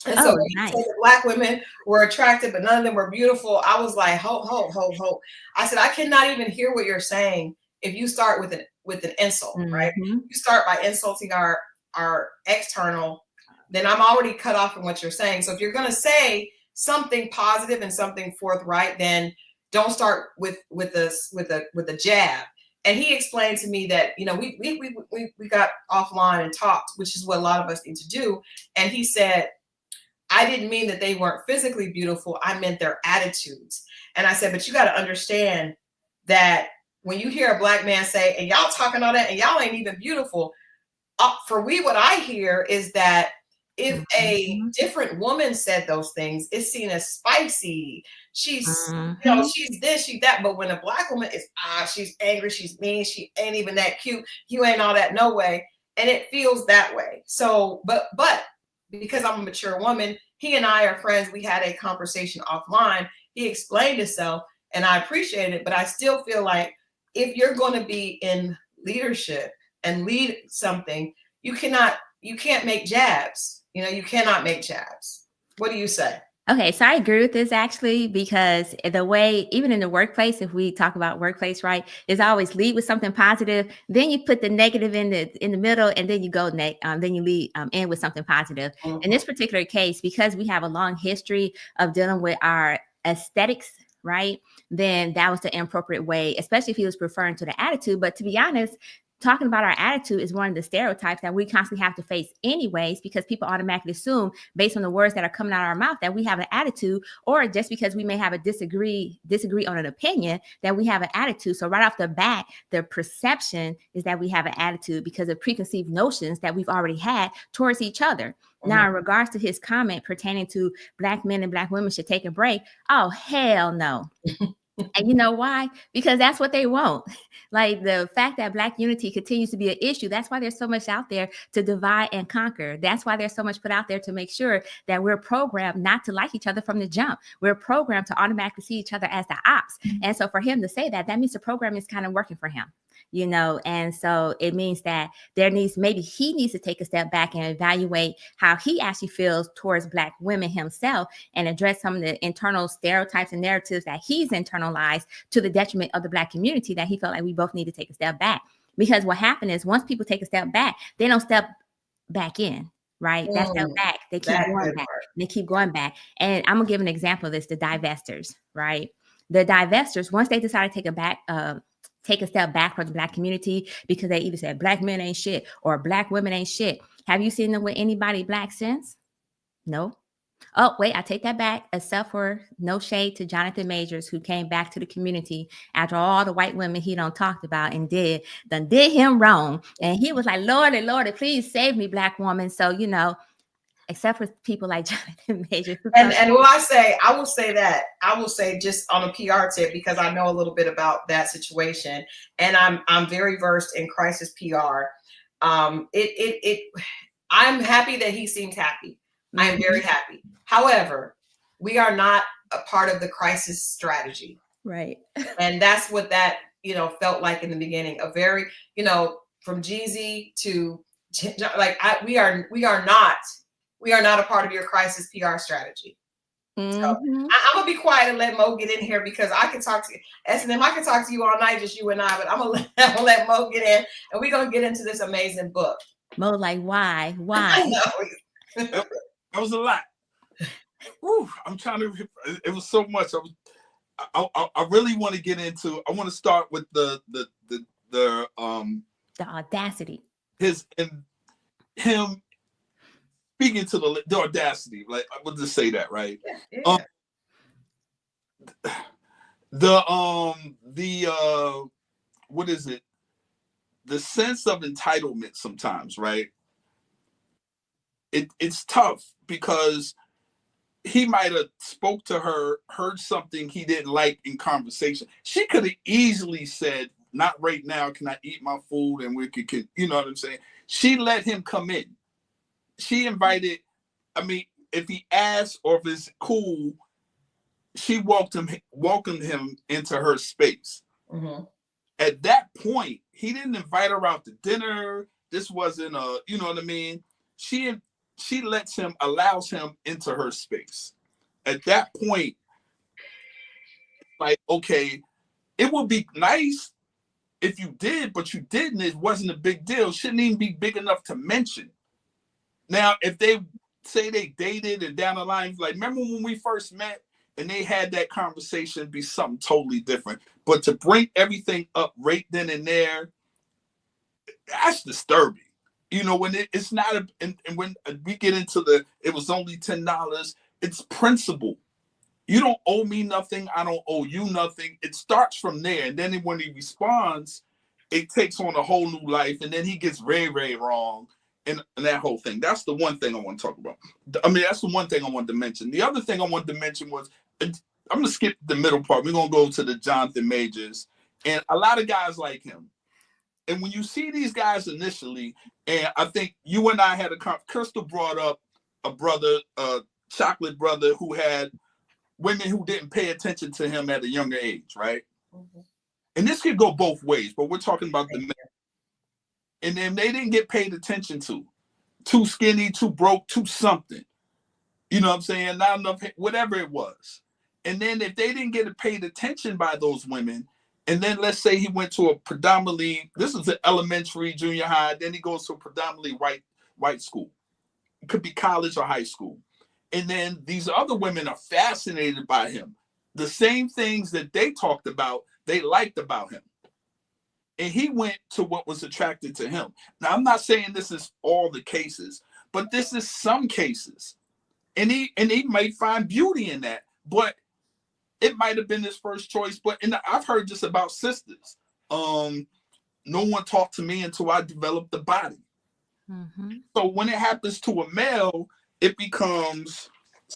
And so nice. The Black women were attractive, but none of them were beautiful. I was like, ho. I said, I cannot even hear what you're saying if you start with an insult, right? You start by insulting our external, then I'm already cut off from what you're saying. So if you're going to say something positive and something forthright, then don't start with a jab. And he explained to me that, we got offline and talked, which is what a lot of us need to do. And he said, I didn't mean that they weren't physically beautiful. I meant their attitudes. And I said, but you got to understand that when you hear a Black man say, and y'all talking all that, and y'all ain't even beautiful, what I hear is that if a different woman said those things, it's seen as spicy. She's, she's this, she's that. But when a Black woman is, she's angry, she's mean, she ain't even that cute, you ain't all that, no way. And it feels that way. So, but because I'm a mature woman, he and I are friends. We had a conversation offline. He explained himself, and I appreciate it. But I still feel like if you're going to be in leadership and lead something, you can't make jabs. You cannot make jabs. What do you say? Okay, so I agree with this actually, because the way, even in the workplace, if we talk about workplace, right, is always lead with something positive, then you put the negative in the middle, and then you go then you lead in with something positive. In this particular case, because we have a long history of dealing with our aesthetics, right, then that was the inappropriate way, especially if he was referring to the attitude. But to be honest, talking about our attitude is one of the stereotypes that we constantly have to face anyways, because people automatically assume, based on the words that are coming out of our mouth, that we have an attitude, or just because we may have a disagree on an opinion, that we have an attitude. So right off the bat, the perception is that we have an attitude because of preconceived notions that we've already had towards each other. Now, in regards to his comment pertaining to Black men and Black women should take a break, oh, hell no. And you know why? Because that's what they want. Like the fact that Black unity continues to be an issue. That's why there's so much out there to divide and conquer. That's why there's so much put out there to make sure that we're programmed not to like each other from the jump. We're programmed to automatically see each other as the ops. And so for him to say that, that means the program is kind of working for him. You know, and so it means that maybe he needs to take a step back and evaluate how he actually feels towards Black women himself and address some of the internal stereotypes and narratives that he's internalized to the detriment of the Black community, that he felt like we both need to take a step back. Because what happened is once people take a step back, they don't step back in. Right. That step back. They keep going back. They keep going back. And I'm gonna give an example of this, the divestors, right? The divestors, once they decide to take a step back from the Black community because they either said Black men ain't shit or Black women ain't shit. Have you seen them with anybody Black since? No. Oh, wait, I take that back, except for no shade to Jonathan Majors, who came back to the community after all the white women he done talked about and did him wrong. And he was like, Lordy, Lordy, please save me, Black woman. So, you know, except for people like Jonathan Majors. And I will say just on a PR tip, because I know a little bit about that situation, and I'm very versed in crisis PR. I'm happy that he seems happy. I am very happy. However, we are not a part of the crisis strategy. Right. And that's what that, felt like in the beginning. A very, from Jeezy to we are not a part of your crisis PR strategy. Mm-hmm. So I'm gonna be quiet and let Mo get in here, because I can talk to you, SNM. I can talk to you all night, just you and I. But I'm gonna let Mo get in, and we're gonna get into this amazing book. Mo, like, why? I know. That was a lot. Whew, I'm trying to. It was so much. I really want to get into. I want to start with the audacity. Him speaking to the audacity. Like, I would just say that, right? Yeah. What is it? The sense of entitlement sometimes, right? It's tough, because he might have spoke to her, heard something he didn't like in conversation. She could have easily said, not right now, can I eat my food and we could, you know what I'm saying? She let him come in. She invited, if he asked or if it's cool, she welcomed him into her space. Mm-hmm. At that point, he didn't invite her out to dinner. This wasn't you know what I mean? She allows him into her space. At that point, like, okay, it would be nice if you did, but you didn't. It wasn't a big deal. Shouldn't even be big enough to mention. Now, if they say they dated and down the line, like, remember when we first met and they had that conversation, it'd be something totally different. But to bring everything up right then and there, that's disturbing. When it's not, and when we get into it was only $10, it's principle. You don't owe me nothing. I don't owe you nothing. It starts from there. And then when he responds, it takes on a whole new life. And then he gets very, very wrong. And that whole thing. That's the one thing I want to talk about. That's the one thing I wanted to mention. The other thing I wanted to mention was, I'm going to skip the middle part. We're going to go to the Jonathan Majors. And a lot of guys like him. And when you see these guys initially, and I think you and I had Christal brought up a brother, chocolate brother, who had women who didn't pay attention to him at a younger age, right? Mm-hmm. And this could go both ways, but we're talking about the men. And then they didn't get paid attention to. Too skinny, too broke, too something. You know what I'm saying? Not enough, whatever it was. And then if they didn't get paid attention by those women, and then let's say he went to a predominantly, this is an elementary, junior high, then he goes to a predominantly white school. It could be college or high school. And then these other women are fascinated by him. The same things that they talked about, they liked about him. And he went to what was attracted to him. Now, I'm not saying this is all the cases, but this is some cases. And he might find beauty in that, but it might have been his first choice. But I've heard this about sisters. No one talked to me until I developed the body. Mm-hmm. So when it happens to a male, it becomes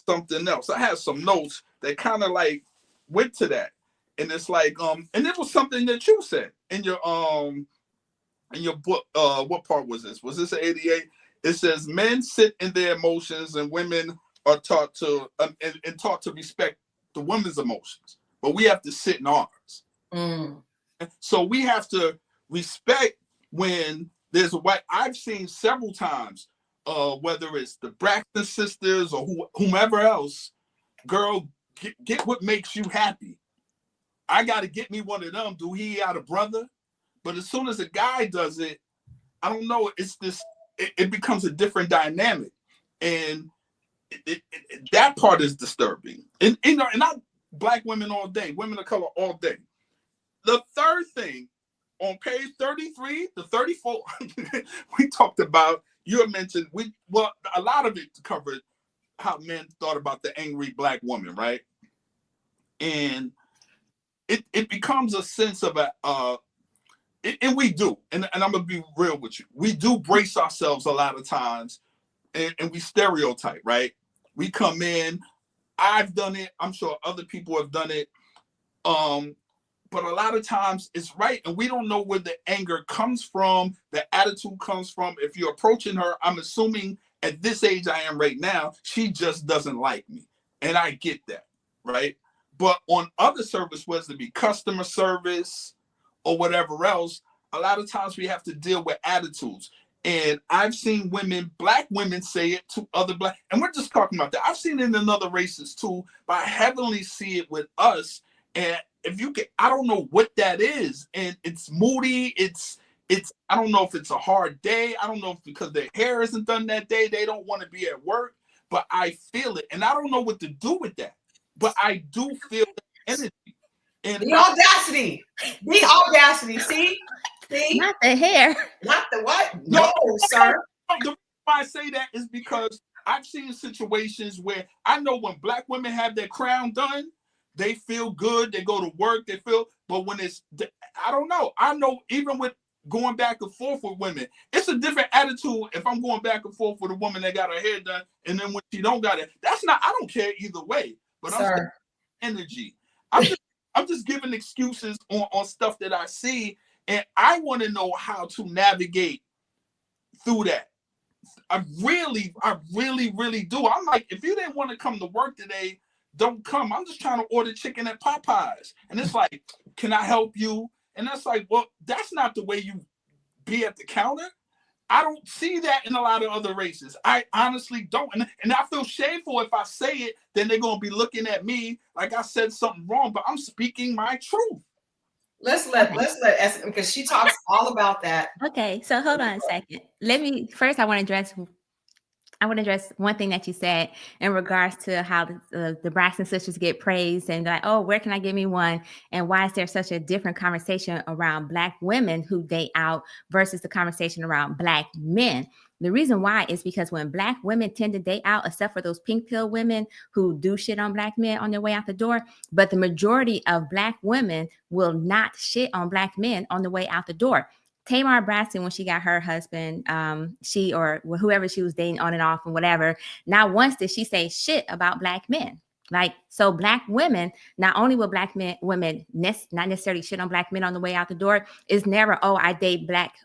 something else. I have some notes that kind of like went to that. And it's like, and it was something that you said in your book. What part was this? Was this 88? It says men sit in their emotions and women are taught to and taught to respect the women's emotions, but we have to sit in ours. So we have to respect when there's a white. I've seen several times, whether it's the Braxton sisters or whomever else, girl, get what makes you happy. I got to get me one of them. Do he got a brother? But as soon as a guy does it, I don't know. It's this. It becomes a different dynamic, and that part is disturbing. And not black women all day, women of color all day. The third thing on page 33 to 34, we talked about. You had mentioned a lot of it covered how men thought about the angry black woman, right? And it becomes a sense of and we do, and I'm gonna be real with you. We do brace ourselves a lot of times, and we stereotype, right? We come in. I've done it. I'm sure other people have done it. But a lot of times it's right, and we don't know where the anger comes from, the attitude comes from. If you're approaching her, I'm assuming at this age I am right now, she just doesn't like me, and I get that, right? But on other service, whether it be customer service or whatever else, a lot of times we have to deal with attitudes. And I've seen black women say it to other black, and we're just talking about that. I've seen it in other races too, but I heavily see it with us. And if you can, I don't know what that is. And it's moody. It's, I don't know if it's a hard day. I don't know if because their hair isn't done that day, they don't want to be at work, but I feel it. And I don't know what to do with that, but I do feel the energy. And the audacity. See? Not the hair. Not the what? No, sir. The reason why I say that is because I've seen situations where I know when black women have their crown done, they feel good. They go to work. They feel, but when I don't know. I know even with going back and forth with women, it's a different attitude if I'm going back and forth with a woman that got her hair done, and then when she don't got it, I don't care either way. But I'm saying energy. I'm just giving excuses on stuff that I see, and I want to know how to navigate through that. I really do. I'm like, if you didn't want to come to work today, don't come. I'm just trying to order chicken at Popeyes. And it's like, can I help you? And that's like, well, that's not the way you be at the counter. I don't see that in a lot of other races. I honestly don't. And I feel shameful if I say it, then they're going to be looking at me like I said something wrong, but I'm speaking my truth. Let's let because she talks all about that. Okay, so hold on a second. I want to address one thing that you said in regards to how the Braxton sisters get praised and like, oh, where can I get me one? And why is there such a different conversation around black women who date out versus the conversation around black men? The reason why is because when black women tend to date out, except for those pink pill women who do shit on black men on their way out the door, but the majority of black women will not shit on black men on the way out the door. Tamar Braxton, when she got her husband, she or whoever she was dating on and off and whatever, not once did she say shit about black men. Like, so black women, not only will women not necessarily shit on black men on the way out the door, is never, oh, I date black,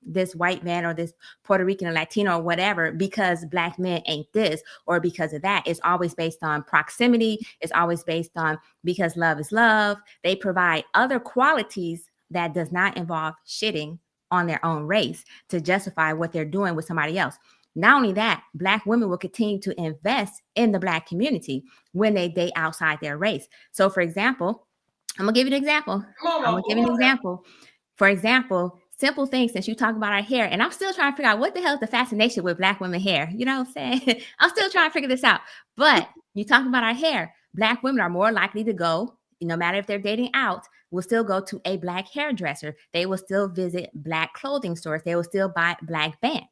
this white man or this Puerto Rican or Latino or whatever, because black men ain't this or because of that. It's always based on proximity. It's always based on because love is love. They provide other qualities that does not involve shitting on their own race to justify what they're doing with somebody else. Not only that, black women will continue to invest in the black community when they date outside their race. So for example, I'm gonna give you an example. For example, simple things, since you talk about our hair, and I'm still trying to figure out what the hell is the fascination with black women hair. You know what I'm saying? I'm still trying to figure this out. But you talk about our hair, black women are more likely to go, no matter if they're dating out, will still go to a black hairdresser. They will still visit black clothing stores. They will still buy black brands.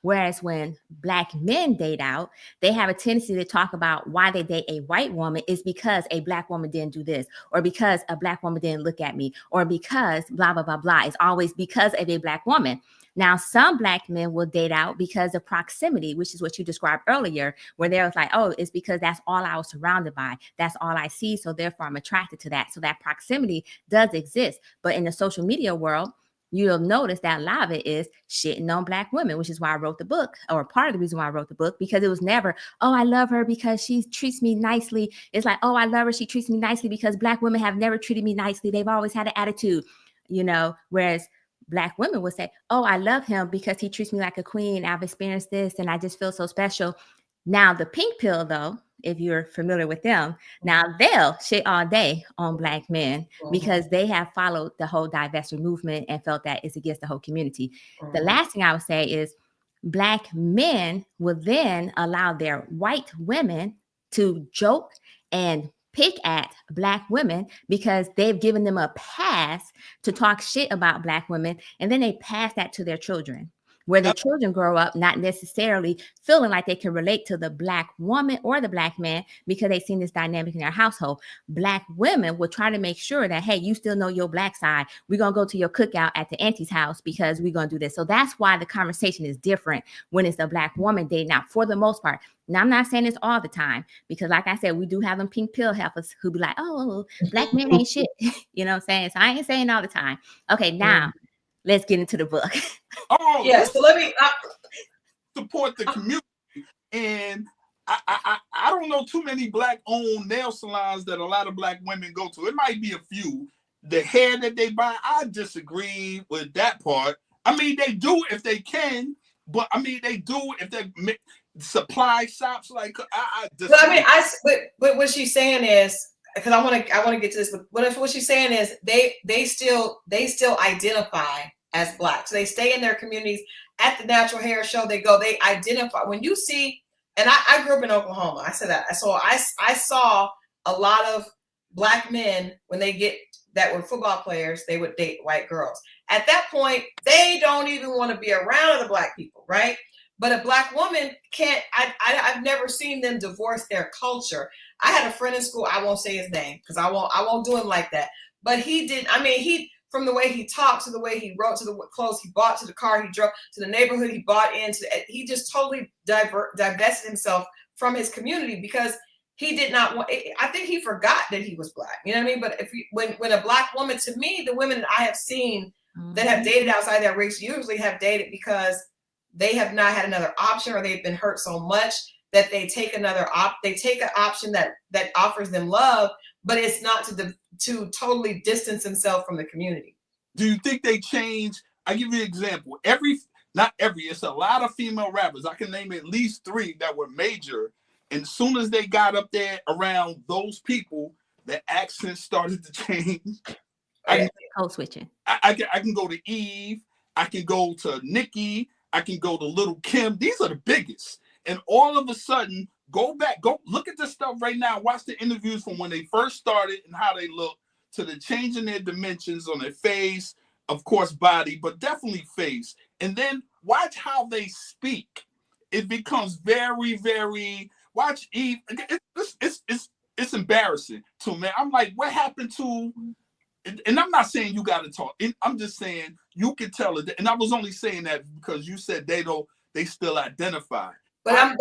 Whereas when black men date out, they have a tendency to talk about why they date a white woman is because a black woman didn't do this, or because a black woman didn't look at me, or because blah, blah, blah, blah. It's always because of a black woman. Now, some Black men will date out because of proximity, which is what you described earlier, where they was like, oh, it's because that's all I was surrounded by. That's all I see. So therefore, I'm attracted to that. So that proximity does exist. But in the social media world, you'll notice that a lot of it is shitting on Black women, which is why I wrote the book, or part of the reason why I wrote the book, because it was never, oh, I love her because she treats me nicely. It's like, oh, I love her, she treats me nicely, because Black women have never treated me nicely. They've always had an attitude, you know, whereas Black women would say, oh, I love him because he treats me like a queen. I've experienced this and I just feel so special. Now, the pink pill, though, if you're familiar with them, now they'll shit all day on Black men because they have followed the whole divestiture movement and felt that it's against the whole community. The last thing I would say is Black men will then allow their white women to joke and pick at Black women because they've given them a pass to talk shit about Black women, and then they pass that to their children, where the children grow up not necessarily feeling like they can relate to the Black woman or the Black man because they've seen this dynamic in their household. Black women will try to make sure that, hey, you still know your Black side. We're going to go to your cookout at the auntie's house because we're going to do this. So that's why the conversation is different when it's a Black woman dating out, for the most part. Now, I'm not saying this all the time because, like I said, we do have them pink pill heifers who be like, oh, Black men ain't shit. You know what I'm saying? So I ain't saying all the time. Okay, now let's get into the book. Oh, yeah. So let me support the community. And I don't know too many Black-owned nail salons that a lot of Black women go to. It might be a few. The hair that they buy, I disagree with that part. I mean, they do if they can, but I mean, they do if they supply shops. Like I disagree. But I mean, but what she's saying is, because I want to get to this. But what she's saying is they still identify as Black, so they stay in their communities. At the natural hair show, they identify. When you see, and I grew up in Oklahoma. I said that. So I saw a lot of Black men when that were football players, they would date white girls. At that point, they don't even want to be around the Black people, right? But a Black woman can't. I've never seen them divorce their culture. I had a friend in school. I won't say his name because I won't do him like that. But he did. I mean, from the way he talked to the way he wrote to the clothes he bought to the car he drove to the neighborhood he bought into, he just totally divested himself from his community because he did not want. I think he forgot that he was Black. You know what I mean? But when a Black woman, to me, the women that I have seen that have dated outside that race usually have dated because they have not had another option or they've been hurt so much that they take an option that offers them love, but it's not to totally distance themselves from the community. Do you think they change? I give you an example. It's a lot of female rappers. I can name at least 3 that were major. And as soon as they got up there around those people, the accents started to change. Code switching. I can go to Eve. I can go to Nicki. I can go to Little Kim. These are the biggest. And all of a sudden, go look at this stuff right now. Watch the interviews from when they first started and how they look to the change in their dimensions on their face, of course, body, but definitely face. And then watch how they speak. It becomes very, very. Watch Eve. It's embarrassing to me. I'm like, what happened to? And I'm not saying you got to talk. I'm just saying you can tell it. And I was only saying that because you said they still identify. But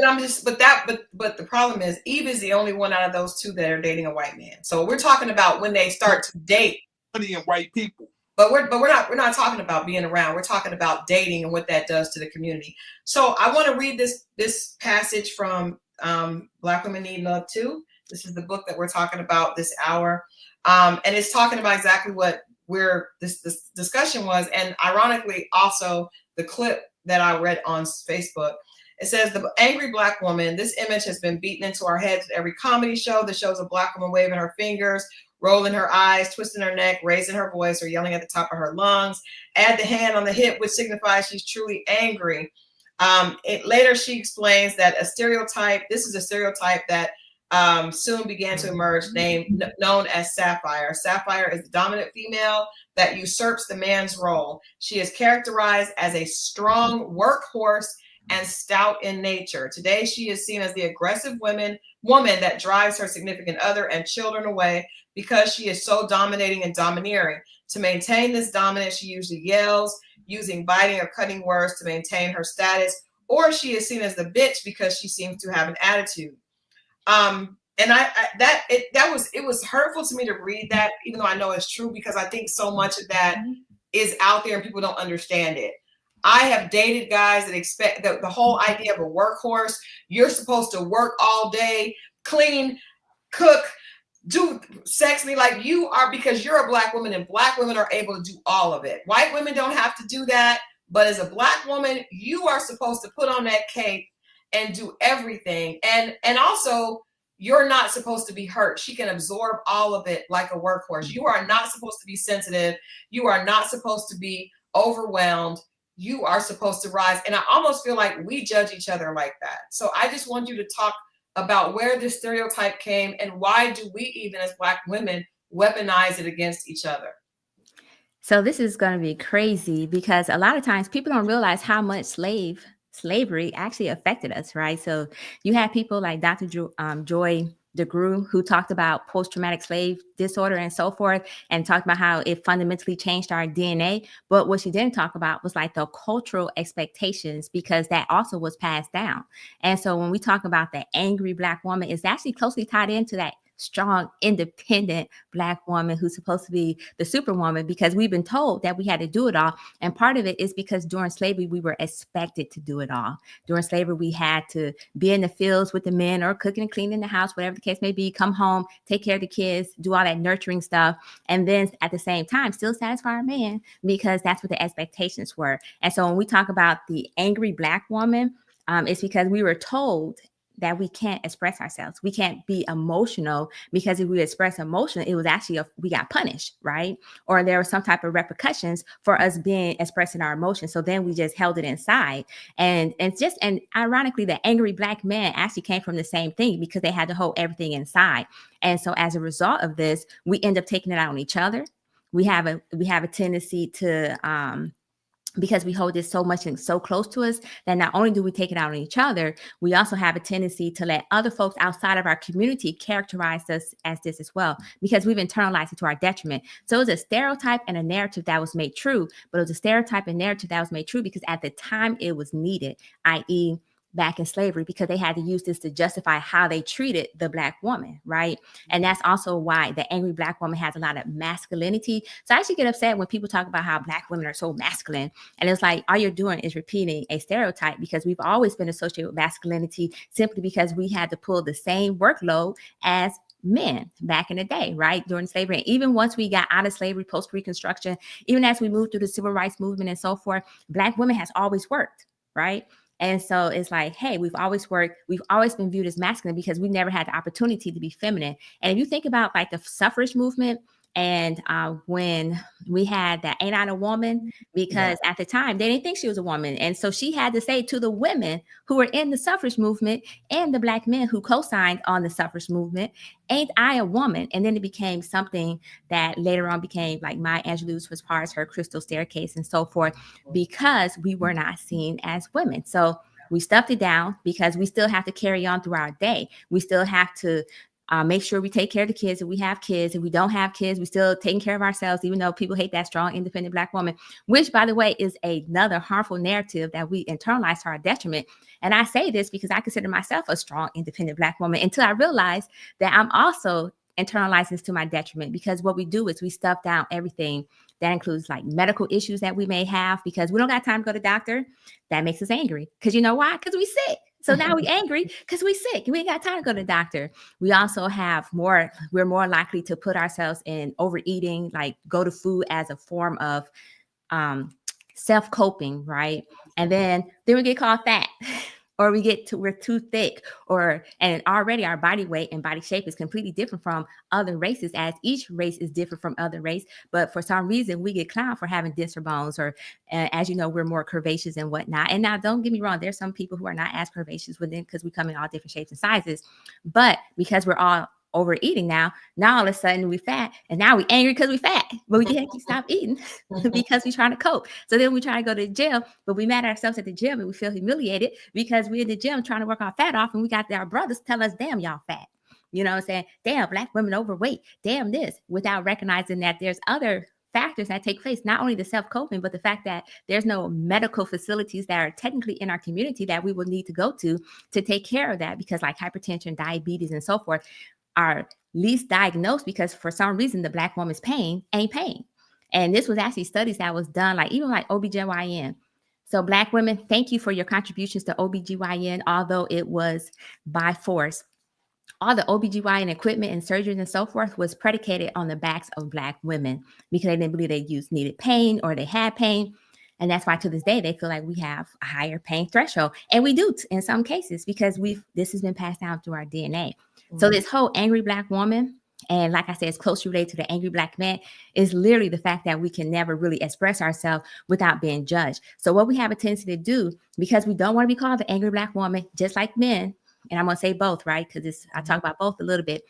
the problem is Eve is the only one out of those 2 that are dating a white man. So we're talking about when they start to date money and white people. But we're not talking about being around. We're talking about dating and what that does to the community. So I want to read this passage from Black Women Need Love Too. This is the book that we're talking about this hour. And it's talking about exactly what this discussion was. And ironically, also the clip that I read on Facebook. It says, the angry Black woman, this image has been beaten into our heads at every comedy show that shows a Black woman waving her fingers, rolling her eyes, twisting her neck, raising her voice, or yelling at the top of her lungs. Add the hand on the hip, which signifies she's truly angry. Later, she explains that this is a stereotype that soon began to emerge, known as Sapphire. Sapphire is the dominant female that usurps the man's role. She is characterized as a strong workhorse and stout in nature. Today, she is seen as the aggressive woman that drives her significant other and children away because she is so dominating and domineering. To maintain this dominance, she usually yells, using biting or cutting words to maintain her status, or she is seen as the bitch because she seems to have an attitude. And it was hurtful to me to read that, even though I know it's true, because I think so much of that is out there and people don't understand it. I have dated guys that expect the whole idea of a workhorse. You're supposed to work all day, clean, cook, do sex me like you are, because you're a Black woman, and Black women are able to do all of it. White women don't have to do that. But as a Black woman, you are supposed to put on that cape and do everything. And also, you're not supposed to be hurt. She can absorb all of it like a workhorse. You are not supposed to be sensitive. You are not supposed to be overwhelmed. You are supposed to rise. And I almost feel like we judge each other like that. So I just want you to talk about where this stereotype came and why do we, even as Black women, weaponize it against each other. So this is going to be crazy, because a lot of times people don't realize how much slavery actually affected us, right? So you have people like Dr. Joy DeGruy, who talked about post-traumatic slave disorder and so forth, and talked about how it fundamentally changed our DNA. But what she didn't talk about was like the cultural expectations, because that also was passed down. And so when we talk about the angry Black woman, it's actually closely tied into that strong, independent Black woman who's supposed to be the superwoman, because we've been told that we had to do it all. And part of it is because during slavery, we were expected to do it all. During slavery, we had to be in the fields with the men, or cooking and cleaning the house, whatever the case may be, come home, take care of the kids, do all that nurturing stuff. And then at the same time, still satisfy our man, because that's what the expectations were. And so when we talk about the angry Black woman, it's because we were told that we can't express ourselves. We can't be emotional, because if we express emotion, it was actually we got punished, right? Or there was some type of repercussions for us expressing our emotions. So then we just held it inside. And ironically, the angry Black man actually came from the same thing, because they had to hold everything inside. And so as a result of this, we end up taking it out on each other. We have a tendency to because we hold this so much and so close to us, that not only do we take it out on each other, we also have a tendency to let other folks outside of our community characterize us as this as well, because we've internalized it to our detriment. So it was a stereotype and a narrative that was made true, but it was a stereotype and narrative that was made true because at the time it was needed, i.e., back in slavery, because they had to use this to justify how they treated the Black woman, right? And that's also why the angry Black woman has a lot of masculinity. So I actually get upset when people talk about how Black women are so masculine. And it's like, all you're doing is repeating a stereotype, because we've always been associated with masculinity simply because we had to pull the same workload as men back in the day, right? During slavery. And even once we got out of slavery, post-Reconstruction, even as we moved through the civil rights movement and so forth, Black women has always worked, right? And so it's like, hey, we've always worked. We've always been viewed as masculine because we never had the opportunity to be feminine. And if you think about like the suffrage movement, and when we had that Ain't I a Woman, because at the time they didn't think she was a woman. And so she had to say to the women who were in the suffrage movement and the Black men who co-signed on the suffrage movement, ain't I a woman? And then it became something that later on became like Maya Angelou's was part of her Crystal Staircase and so forth, because we were not seen as women. So we stuffed it down because we still have to carry on through our day. We still have to make sure we take care of the kids. If we have kids, if we don't have kids, we still taking care of ourselves, even though people hate that strong, independent Black woman, which, by the way, is another harmful narrative that we internalize to our detriment. And I say this because I consider myself a strong, independent Black woman until I realize that I'm also internalizing this to my detriment, because what we do is we stuff down everything. That includes like medical issues that we may have because we don't got time to go to the doctor. That makes us angry. Because you know why? Because we sick. So now we angry because we sick. We ain't got time to go to the doctor. We also we're more likely to put ourselves in overeating, like go to food as a form of self-coping, right? And then we get called fat. Or we're too thick, and already our body weight and body shape is completely different from other races, as each race is different from other race. But for some reason, we get clowned for having denser bones, or as you know, we're more curvaceous and whatnot. And now, don't get me wrong, there's some people who are not as curvaceous within because we come in all different shapes and sizes. But because we're all overeating now. Now all of a sudden we fat, and now we angry because we fat, but we can't stop eating because we're trying to cope. So then we try to go to the gym, but we mad at ourselves at the gym and we feel humiliated because we're in the gym trying to work our fat off, and we got our brothers tell us, damn, y'all fat. You know what I'm saying? Damn, Black women overweight. Damn this, without recognizing that there's other factors that take place, not only the self-coping, but the fact that there's no medical facilities that are technically in our community that we will need to go to take care of that, because like hypertension, diabetes, and so forth are least diagnosed because for some reason the Black woman's pain ain't pain. And this was actually studies that was done, like even like OBGYN. So Black women, thank you for your contributions to OBGYN, although it was by force. All the OBGYN equipment and surgeries and so forth was predicated on the backs of Black women because they didn't believe they needed pain or they had pain. And that's why to this day, they feel like we have a higher pain threshold. And we do in some cases because this has been passed down through our DNA. Mm-hmm. So this whole angry Black woman, and like I said, it's closely related to the angry Black man, is literally the fact that we can never really express ourselves without being judged. So what we have a tendency to do, because we don't want to be called the angry Black woman, just like men, and I'm going to say both, right? Because I talk about both a little bit,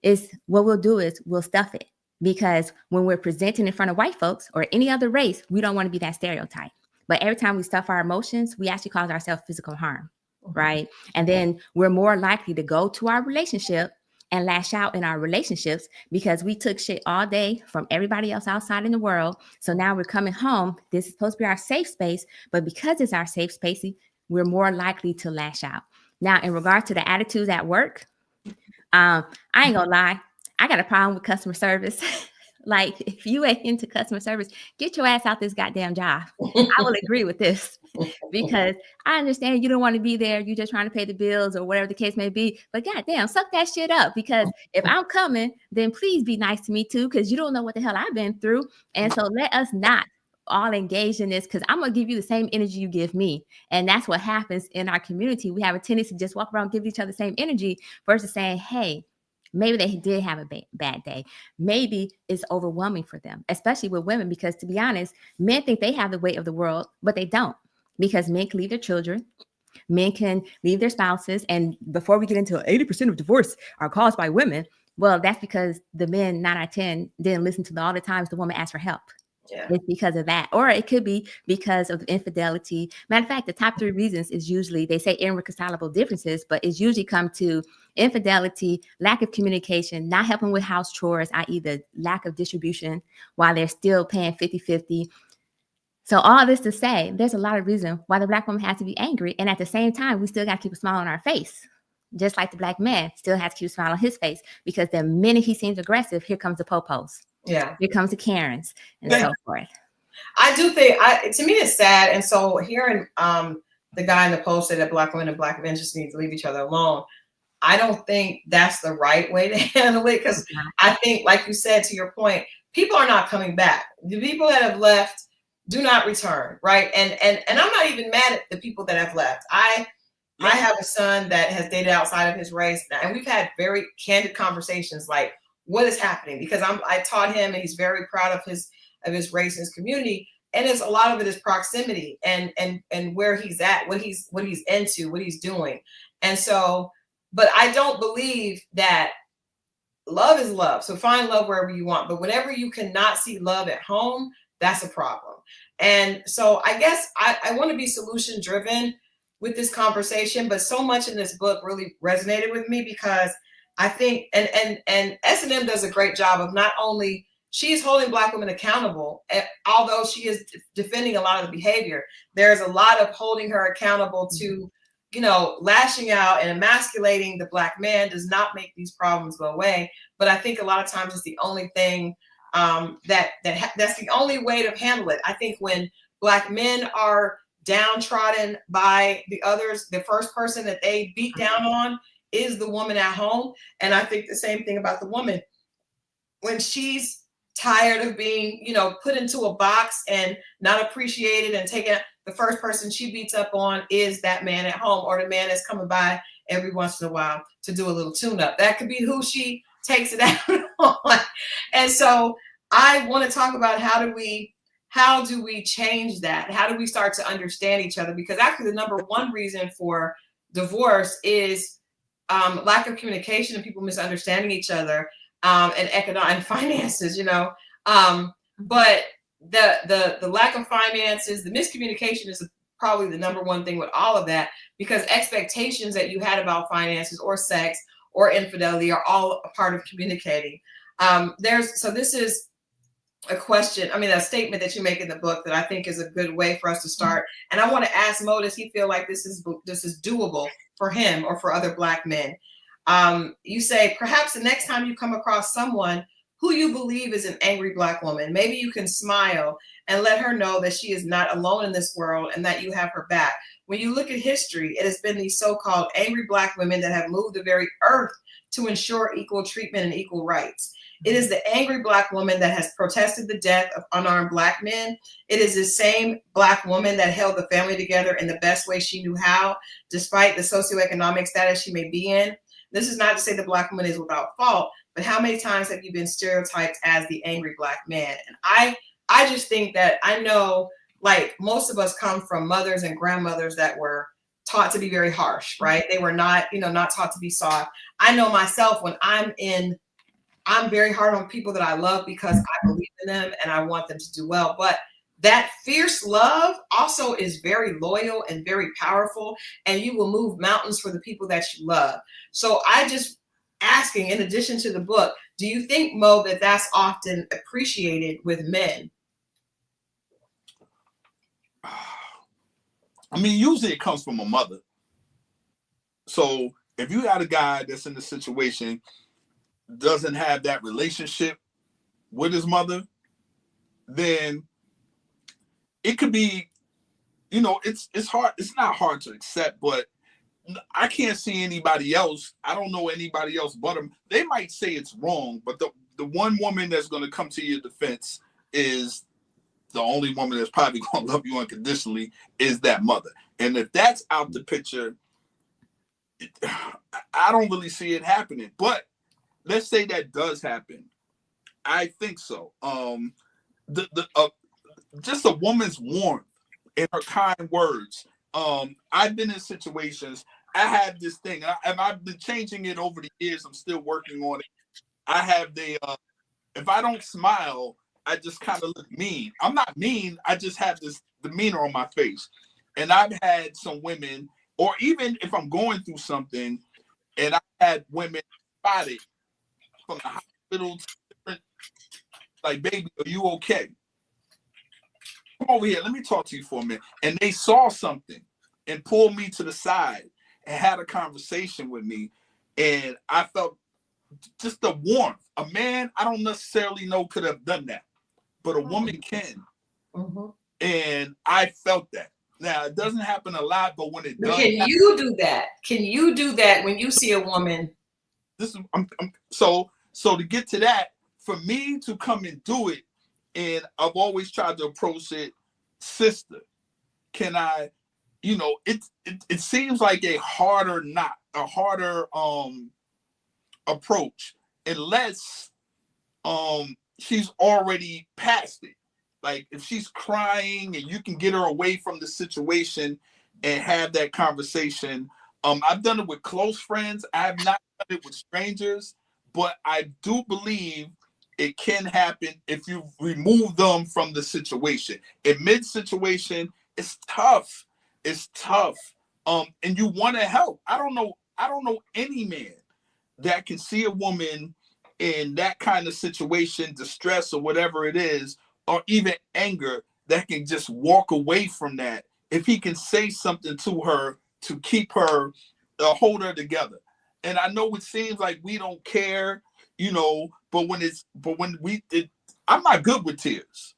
is what we'll do is we'll stuff it. Because when we're presenting in front of white folks or any other race, we don't want to be that stereotype. But every time we stuff our emotions, we actually cause ourselves physical harm, right? And then we're more likely to go to our relationship and lash out in our relationships because we took shit all day from everybody else outside in the world. So now we're coming home. This is supposed to be our safe space, but because it's our safe space, we're more likely to lash out. Now, in regard to the attitudes at work, I ain't gonna lie, I got a problem with customer service. Like, if you ain't into customer service, get your ass out this goddamn job. I will agree with this because I understand you don't want to be there. You're just trying to pay the bills or whatever the case may be. But goddamn, suck that shit up, because if I'm coming, then please be nice to me too, because you don't know what the hell I've been through. And so let us not all engaged in this, because I'm going to give you the same energy you give me. And that's what happens in our community. We have a tendency to just walk around and give each other the same energy versus saying, hey, maybe they did have a bad day. Maybe it's overwhelming for them, especially with women, because to be honest, men think they have the weight of the world, but they don't, because men can leave their children. Men can leave their spouses. And before we get into 80% of divorce are caused by women, well, that's because the men 9 out of 10 didn't listen to all the times the woman asked for help. Yeah. It's because of that. Or it could be because of infidelity. Matter of fact, the top 3 reasons is usually, they say irreconcilable differences, but it's usually come to infidelity, lack of communication, not helping with house chores, i.e. the lack of distribution while they're still paying 50-50. So all this to say, there's a lot of reasons why the Black woman has to be angry. And at the same time, we still got to keep a smile on our face. Just like the Black man still has to keep a smile on his face, because the minute he seems aggressive, here comes the popos. Yeah. Here comes the Karens and so forth. I do think, to me, it's sad. And so hearing the guy in the post say that Black women and Black men just need to leave each other alone, I don't think that's the right way to handle it. Because I think, like you said, to your point, people are not coming back. The people that have left do not return, right? And I'm not even mad at the people that have left. I have a son that has dated outside of his race, and we've had very candid conversations like, what is happening? Because I taught him, and he's very proud of his race and his community. And it's a lot of it is proximity and where he's at, what he's into, what he's doing. And so, but I don't believe that love is love. So find love wherever you want. But whenever you cannot see love at home, that's a problem. And so I guess I want to be solution driven with this conversation, but so much in this book really resonated with me, because I think, and SNM does a great job of not only, she's holding Black women accountable, although she is defending a lot of the behavior. There's a lot of holding her accountable to, lashing out and emasculating the Black man does not make these problems go away. But I think a lot of times it's the only thing that's the only way to handle it. I think when Black men are downtrodden by the others, the first person that they beat down on is the woman at home. And I think the same thing about the woman. When she's tired of being, put into a box and not appreciated and taken, the first person she beats up on is that man at home, or the man that's coming by every once in a while to do a little tune-up. That could be who she takes it out on. And so I want to talk about how do we change that? How do we start to understand each other? Because actually the number one reason for divorce is lack of communication and people misunderstanding each other, and economic and finances, but the lack of finances, the miscommunication is probably the number one thing with all of that, because expectations that you had about finances or sex or infidelity are all a part of communicating. This is a question, a statement that you make in the book that I think is a good way for us to start. And I want to ask Moe, does he feel like this is doable for him or for other Black men? You say, perhaps the next time you come across someone who you believe is an angry Black woman, maybe you can smile and let her know that she is not alone in this world and that you have her back. When you look at history, it has been these so-called angry Black women that have moved the very earth to ensure equal treatment and equal rights. It is the angry Black woman that has protested the death of unarmed Black men. It is the same Black woman that held the family together in the best way she knew how, despite the socioeconomic status she may be in. This is not to say the Black woman is without fault, but how many times have you been stereotyped as the angry Black man? And I just think that, I know, like, most of us come from mothers and grandmothers that were taught to be very harsh, right? They were not, not taught to be soft. I know myself, when I'm very hard on people that I love because I believe in them and I want them to do well. But that fierce love also is very loyal and very powerful, and you will move mountains for the people that you love. So I just asking, in addition to the book, do you think, Moe, that that's often appreciated with men? Usually it comes from a mother. So if you got a guy that's in the situation, doesn't have that relationship with his mother, then it could be, it's hard. It's not hard to accept, but I can't see anybody else. I don't know anybody else but them. They might say it's wrong, but the one woman that's going to come to your defense is the only woman that's probably going to love you unconditionally, is that mother. And if that's out the picture, I don't really see it happening. But let's say that does happen. I think so. Just a woman's warmth and her kind words. I've been in situations. I have this thing, and I've been changing it over the years. I'm still working on it. I have if I don't smile, I just kind of look mean. I'm not mean. I just have this demeanor on my face. And I've had some women, or even if I'm going through something, and I've had women spotted from the hospital to different, like, baby, are you okay? Come over here, let me talk to you for a minute. And they saw something and pulled me to the side and had a conversation with me. And I felt just the warmth. A man, I don't necessarily know, could have done that, but a woman can. Mm-hmm. And I felt that. Now, it doesn't happen a lot, but when it does, you do that? Can you do that when you see a woman? So to get to that, for me to come and do it, and I've always tried to approach it, sister, can I, it seems like a harder approach, unless she's already past it. Like, if she's crying and you can get her away from the situation and have that conversation. I've done it with close friends. I have not done it with strangers, but I do believe it can happen if you remove them from the situation. In mid-situation, it's tough. It's tough. And you want to help. I don't know any man that can see a woman in that kind of situation, distress or whatever it is, or even anger, that can just walk away from that if he can say something to her to keep her, hold her together. And I know it seems like we don't care, but I'm not good with tears.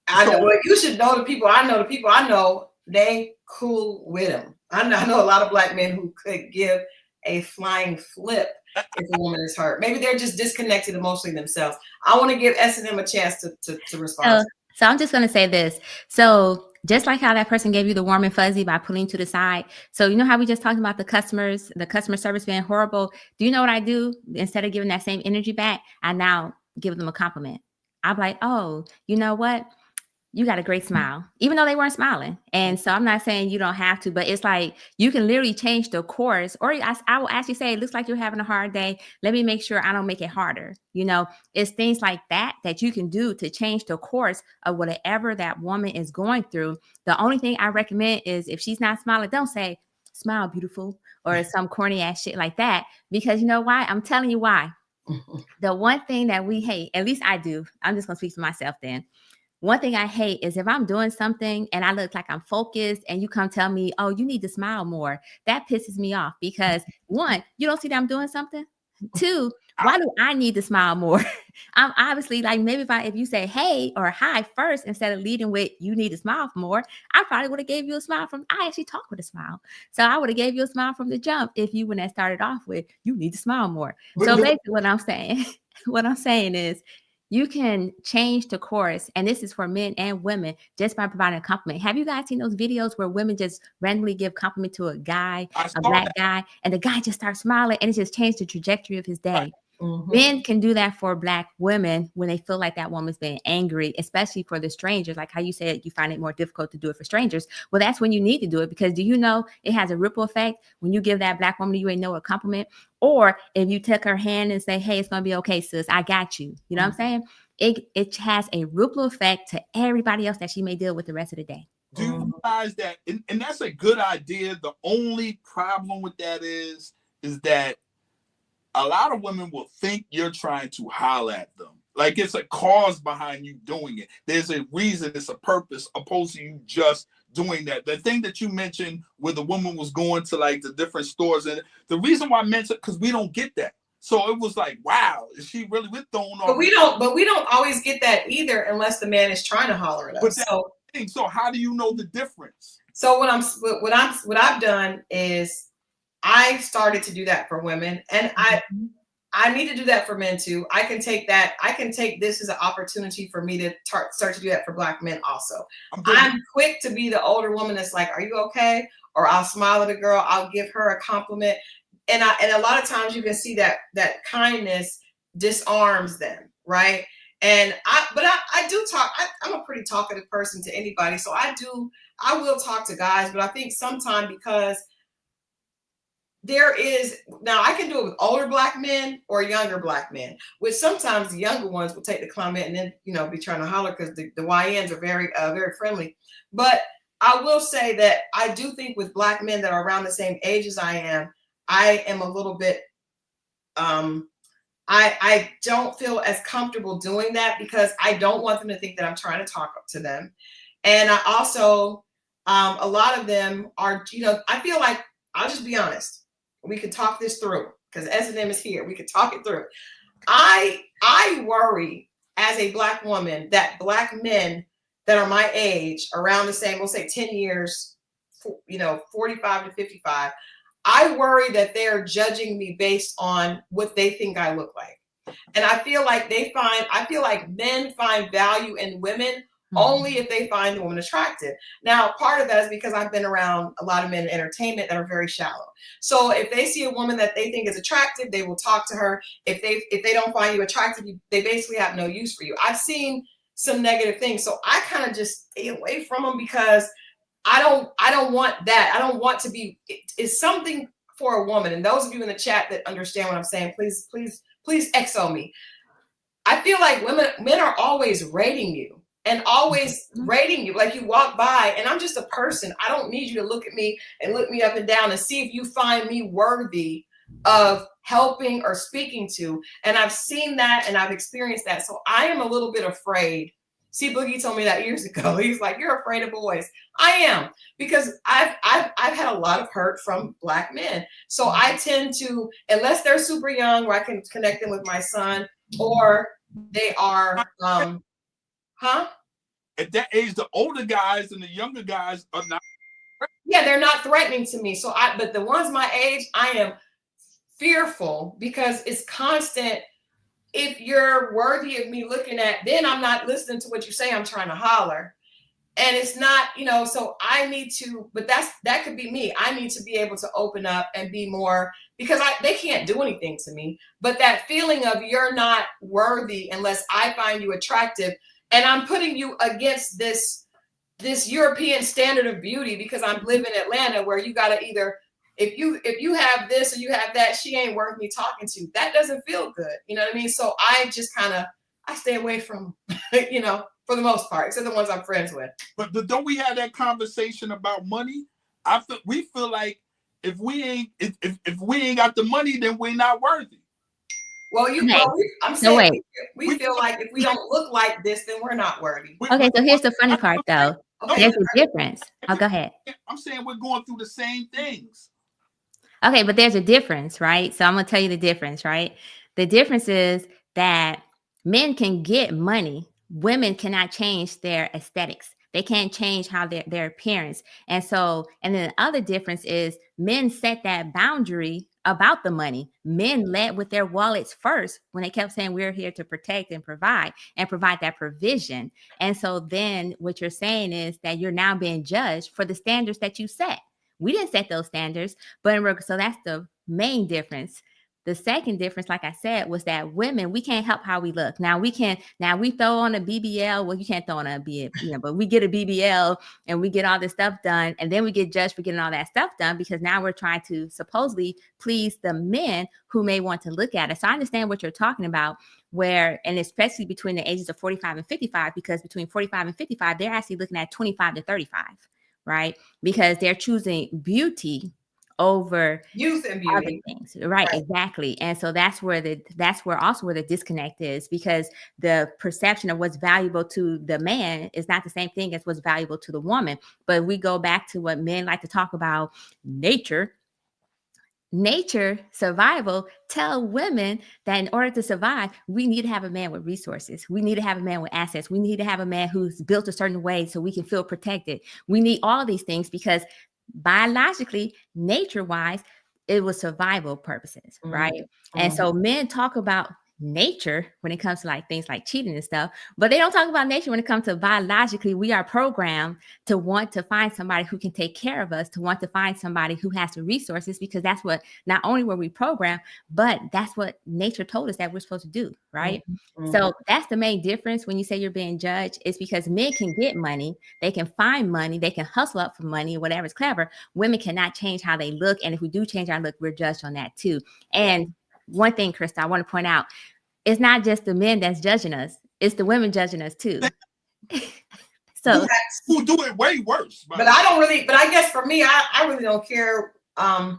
I know. Well, you should know the people I know. The people I know, they cool with them. I know a lot of Black men who could give a flying flip if a woman is hurt. Maybe they're just disconnected emotionally themselves. I want to give SNM a chance to respond. So I'm just going to say this. So just like how that person gave you the warm and fuzzy by pulling to the side. So you know how we just talked about the customer service being horrible? Do you know what I do? Instead of giving that same energy back, I now give them a compliment. I'm like, oh, you know what? you got a great smile, even though they weren't smiling. And so I'm not saying you don't have to, but it's like you can literally change the course. Or I will actually say, it looks like you're having a hard day. Let me make sure I don't make it harder. You know, it's things like that that you can do to change the course of whatever that woman is going through. The only thing I recommend is if she's not smiling, don't say, smile, beautiful, or some corny ass shit like that. Because you know why? I'm telling you why. The one thing that we hate, at least I do, I'm just going to speak for myself then. One thing I hate is if I'm doing something and I look like I'm focused and you come tell me, oh, you need to smile more. That pisses me off because one, you don't see that I'm doing something. Two, why do I need to smile more? I'm obviously like, maybe if you say hey or hi first instead of leading with you need to smile more, I probably would have gave you a smile I actually talk with a smile. So I would have gave you a smile from the jump if you wouldn't have started off with you need to smile more. So basically what I'm saying is you can change the course, and this is for men and women, just by providing a compliment. Have you guys seen those videos where women just randomly give compliment to a guy, a black guy, and the guy just starts smiling and it just changed the trajectory of his day? Right. Mm-hmm. Men can do that for black women when they feel like that woman's being angry, especially for the strangers, like how you said you find it more difficult to do it for strangers. Well, that's when you need to do it, because do you know it has a ripple effect when you give that black woman you ain't know a compliment, or if you take her hand and say, hey, it's gonna be okay, sis, I got you. You know what I'm saying? It has a ripple effect to everybody else that she may deal with the rest of the day. Do you realize that? And that's a good idea. The only problem with that is that a lot of women will think you're trying to holler at them. Like it's a cause behind you doing it. There's a reason, it's a purpose, opposed to you just doing that. The thing that you mentioned where the woman was going to like the different stores, and the reason why I mentioned, because we don't get that. So it was like, wow, is she really with throwing off? But we don't always get that either unless the man is trying to holler at us. So how do you know the difference? So what I've done is I started to do that for women, and I need to do that for men too. I can take this as an opportunity for me to start to do that for black men also. I'm quick to be the older woman that's like, are you okay? Or I'll smile at a girl, I'll give her a compliment. And a lot of times you can see that kindness disarms them, right? And I do talk. I'm a pretty talkative person to anybody, so I will talk to guys, but I think sometimes because now I can do it with older black men or younger black men, which sometimes the younger ones will take the comment and then, be trying to holler because the YNs are very, very friendly. But I will say that I do think with black men that are around the same age as I am a little bit, I don't feel as comfortable doing that because I don't want them to think that I'm trying to talk up to them. And I also, a lot of them are, I feel like, I'll just be honest. We could talk this through because SNM is here. We could talk it through. I worry as a black woman that black men that are my age, around the same, we'll say 10 years, 45 to 55, I worry that they're judging me based on what they think I look like. And I feel like men find value in women only if they find the woman attractive. Now, part of that is because I've been around a lot of men in entertainment that are very shallow. So if they see a woman that they think is attractive, they will talk to her. If they don't find you attractive, they basically have no use for you. I've seen some negative things. So I kind of just stay away from them because I don't want that. I don't want to be, it's something for a woman. And those of you in the chat that understand what I'm saying, please XO me. I feel like men are always rating you. And always rating you, like you walk by and I'm just a person. I don't need you to look at me and look me up and down and see if you find me worthy of helping or speaking to. And I've seen that and I've experienced that. So I am a little bit afraid. See, Boogie told me that years ago. He's like, you're afraid of boys. I am, because I've had a lot of hurt from black men. So I tend to, unless they're super young where I can connect them with my son, or they are at that age, the older guys and the younger guys are not. Yeah, they're not threatening to me. But the ones my age, I am fearful because it's constant. If you're worthy of me looking at, then I'm not listening to what you say. I'm trying to holler. And it's not, so I need to, but that could be me. I need to be able to open up and be more, because they can't do anything to me. But that feeling of you're not worthy unless I find you attractive, and I'm putting you against this European standard of beauty because I'm living in Atlanta, where you gotta either, if you have this or you have that, she ain't worth me talking to. That doesn't feel good. You know what I mean? So I just I stay away from, for the most part, except the ones I'm friends with. But don't we have that conversation about money? We feel like if we ain't got the money, then we're not worthy. Well, I'm saying we feel like if we don't look like this, then we're not worthy. Okay, so here's the funny part, though. There's a difference. Oh, go ahead. I'm saying we're going through the same things. Okay, but there's a difference, right? So I'm going to tell you the difference, right? The difference is that men can get money. Women cannot change their aesthetics. They can't change how their appearance. And then the other difference is men set that boundary about the money. Men led with their wallets first when they kept saying we're here to protect and provide that provision. And so then what you're saying is that you're now being judged for the standards that you set. We didn't set those standards, so that's the main difference. The second difference, like I said, was that women, we can't help how we look. Now we throw on a BBL. Well, you can't throw on a BBL, but we get a BBL and we get all this stuff done. And then we get judged for getting all that stuff done because now we're trying to supposedly please the men who may want to look at us. So I understand what you're talking about, and especially between the ages of 45 and 55, because between 45 and 55, they're actually looking at 25 to 35, right? Because they're choosing beauty over youth and beauty, other things, right? Exactly. And so that's where also the disconnect is, because the perception of what's valuable to the man is not the same thing as what's valuable to the woman. But we go back to what men like to talk about: nature, survival. Tell women that in order to survive, we need to have a man with resources. We need to have a man with assets. We need to have a man who's built a certain way so we can feel protected. We need all these things because biologically, nature-wise, it was survival purposes, right? Mm-hmm. And so men talk about nature when it comes to like things like cheating and stuff, but they don't talk about nature when it comes to biologically. We are programmed to want to find somebody who can take care of us, to want to find somebody who has the resources, because that's what, not only were we programmed, but that's what nature told us that we're supposed to do, right? Mm-hmm. So that's the main difference when you say you're being judged, is because men can get money, they can find money, they can hustle up for money, whatever is clever. Women cannot change how they look, and if we do change our look, we're judged on that too. And one thing, Christal, I want to point out, it's not just the men that's judging us, it's the women judging us too. So who do it way worse. But I guess for me, I really don't care. I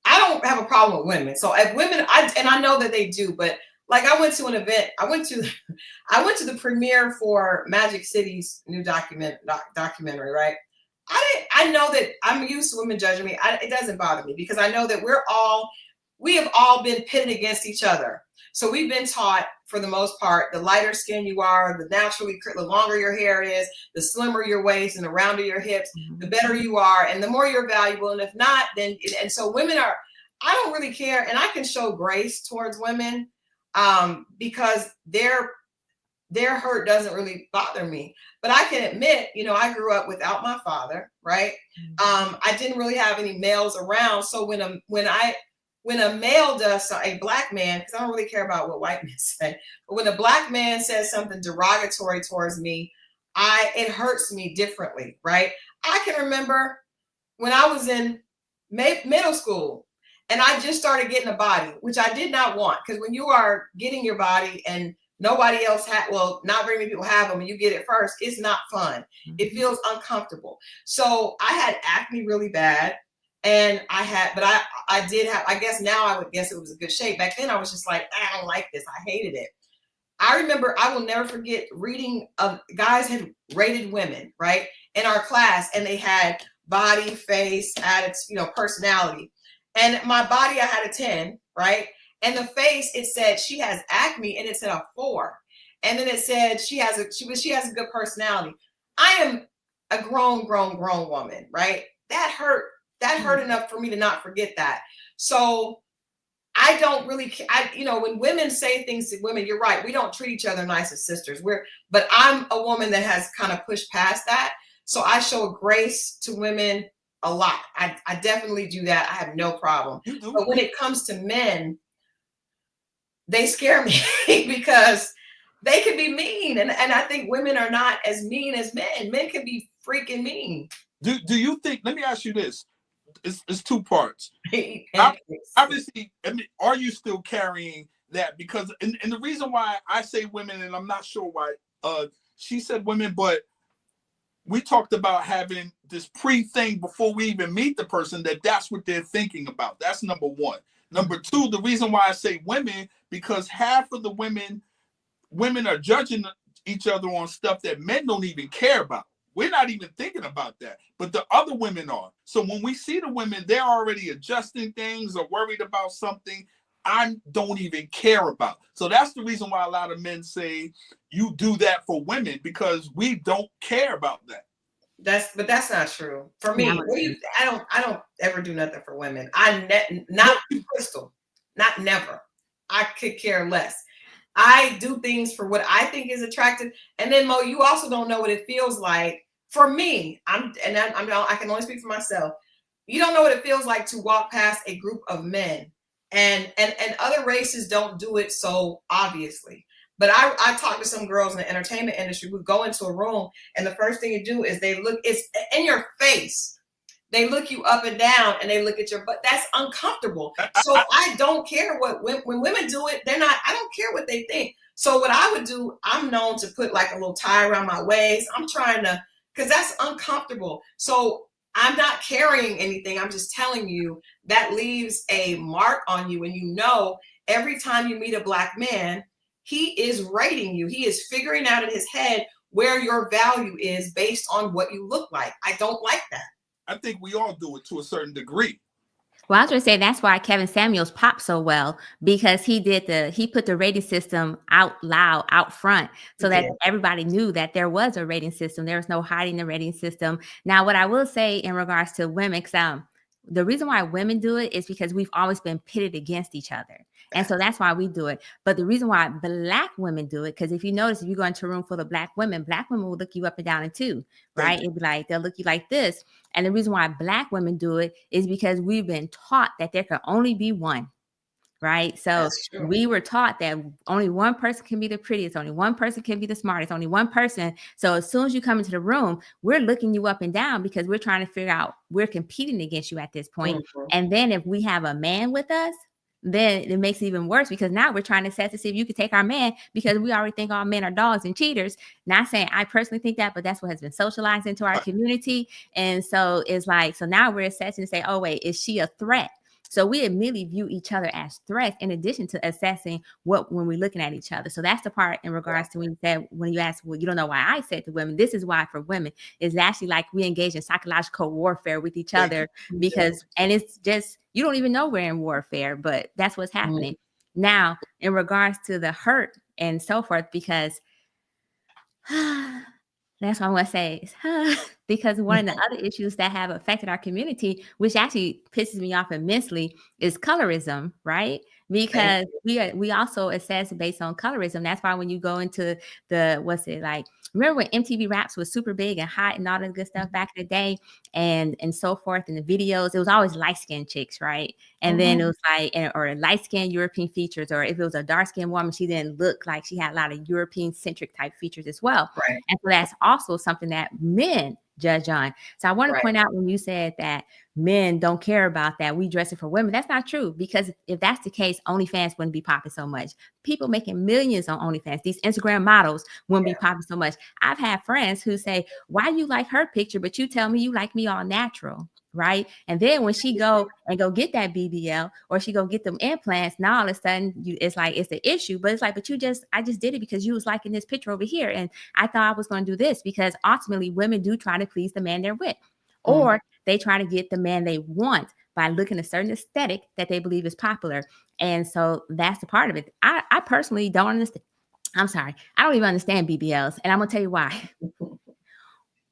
don't have a problem with women. So if women, I know that they do, but like I went to an event, I went to the premiere for Magic City's new documentary, right? I know that I'm used to women judging me. It doesn't bother me because I know that we have all been pitted against each other. So we've been taught, for the most part, the lighter skin you are, the longer your hair is, the slimmer your waist and the rounder your hips, the better you are, and the more you're valuable. And if not, then, and so women I don't really care. And I can show grace towards women because their hurt doesn't really bother me. But I can admit, I grew up without my father, right? I didn't really have any males around. So when a male does, a black man, because I don't really care about what white men say, but when a black man says something derogatory towards me, it hurts me differently, right? I can remember when I was in middle school and I just started getting a body, which I did not want, because when you are getting your body and nobody else not very many people have them, and you get it first, it's not fun. It feels uncomfortable. So I had acne really bad. And I did have, I guess now I would guess it was a good shape. Back then I was just like, I don't like this. I hated it. I remember, I will never forget reading, guys had rated women, right? In our class, and they had body, face, attitude, personality. And my body, I had a 10, right? And the face, it said she has acne, and it said a 4. And then it said she has a good personality. I am a grown woman, right? That hurt enough for me to not forget that. So I don't really, when women say things to women, you're right. We don't treat each other nice as sisters. But I'm a woman that has kind of pushed past that. So I show grace to women a lot. I definitely do that. I have no problem. But when it comes to men, they scare me because they can be mean. And I think women are not as mean as men. Men can be freaking mean. Do you think, let me ask you this. It's two parts. Obviously, I mean, are you still carrying that? Because and the reason why I say women, and I'm not sure why she said women, but we talked about having this pre-thing before we even meet the person, that's what they're thinking about. That's number one. Number two, the reason why I say women, because half of the women are judging each other on stuff that men don't even care about. We're not even thinking about that, but the other women are. So when we see the women, they're already adjusting things or worried about something I don't even care about. So that's the reason why a lot of men say you do that for women, because we don't care about that. But that's not true for me. I don't ever do nothing for women. Not Christal, not never. I could care less. I do things for what I think is attractive. And then Mo, you also don't know what it feels like for me. I can only speak for myself. You don't know what it feels like to walk past a group of men, and other races don't do it so obviously. But I talk to some girls in the entertainment industry who go into a room, and the first thing you do is it's in your face. They look you up and down, and they look at your butt. That's uncomfortable. So I don't care when women do it. I don't care what they think. So what I would do, I'm known to put like a little tie around my waist. I'm trying to, because that's uncomfortable. So I'm not carrying anything. I'm just telling you that leaves a mark on you. And every time you meet a Black man, he is rating you. He is figuring out in his head where your value is based on what you look like. I don't like that. I think we all do it to a certain degree. Well, I was going to say that's why Kevin Samuels popped so well, because he put the rating system out loud, out front, so that everybody knew that there was a rating system. There was no hiding the rating system. Now, what I will say in regards to women, because the reason why women do it is because we've always been pitted against each other. And so that's why we do it. But the reason why Black women do it, because if you notice, if you go into a room full of Black women will look you up and down and two, right? It'd be like, they'll look you like this. And the reason why Black women do it is because we've been taught that there can only be one, right? So we were taught that only one person can be the prettiest, only one person can be the smartest, only one person. So as soon as you come into the room, we're looking you up and down because we're trying to figure out, we're competing against you at this point. Mm-hmm. And then if we have a man with us, then it makes it even worse, because now we're trying to assess to see if you could take our man, because we already think all men are dogs and cheaters. Not saying I personally think that, but that's what has been socialized into our community. And so it's like, so now we're assessing to say, oh wait, is she a threat? So we immediately view each other as threats, in addition to assessing when we're looking at each other. So that's the part in regards to when you ask, well, you don't know why I said to women, this is why for women, it's actually like we engage in psychological warfare with each other, because, and it's just, you don't even know we're in warfare, but that's what's happening. Mm-hmm. Now, in regards to the hurt and so forth, because that's what I want to say. Because one of the other issues that have affected our community, which actually pisses me off immensely, is colorism, right? Because we also assess based on colorism. That's why when you go into remember when MTV Raps was super big and hot and all that good stuff back in the day, and so forth, in the videos, it was always light-skinned chicks, right? And then it was like, or light-skinned European features, or if it was a dark-skinned woman, she didn't look like she had a lot of European-centric type features as well. Right. And so that's also something that men judge on. So I want to point out, when you said that men don't care about that, we dress it for women, that's not true, because if that's the case, OnlyFans wouldn't be popping so much. People making millions on OnlyFans, these Instagram models wouldn't be popping so much. I've had friends who say, why you like her picture, but you tell me you like me all natural, right? And then when she go get that BBL, or she go get them implants, now all of a sudden it's like it's the issue. But it's like, but I just did it because you was liking this picture over here, and I thought I was going to do this, because ultimately women do try to please the man they're with, or they try to get the man they want by looking a certain aesthetic that they believe is popular. And so that's the part of it. I personally don't understand. I'm sorry, I don't even understand BBLs, and I'm gonna tell you why.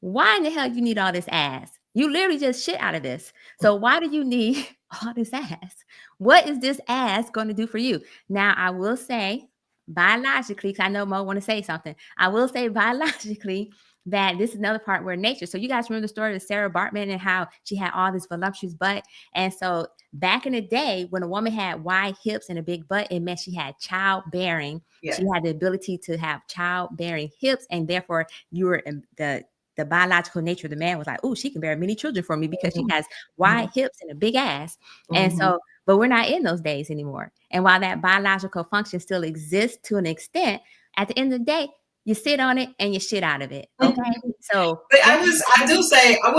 Why in the hell you need all this ass? You literally just shit out of this. So why do you need all this ass? What is this ass going to do for you? Now, I will say biologically, because I know Mo want to say something. I will say biologically that this is another part where nature. So you guys remember the story of Sarah Bartman and how she had all this voluptuous butt. And so back in the day, when a woman had wide hips and a big butt, it meant she had childbearing. Yeah. She had the ability to have childbearing hips, and therefore you were the biological nature of the man was like, oh, she can bear many children for me because she has wide hips and a big ass. And so, but we're not in those days anymore. And while that biological function still exists to an extent, at the end of the day, you sit on it and you shit out of it. Okay. So, but I will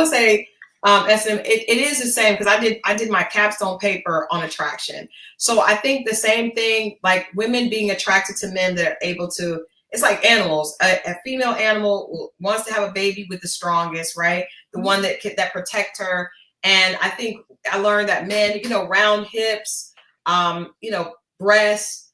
say, SM, it is the same, because I did my capstone paper on attraction. So I think the same thing, like women being attracted to men that are able to, it's like animals. A female animal wants to have a baby with the strongest, right? The one that protect her. And I think I learned that men, round hips, breasts,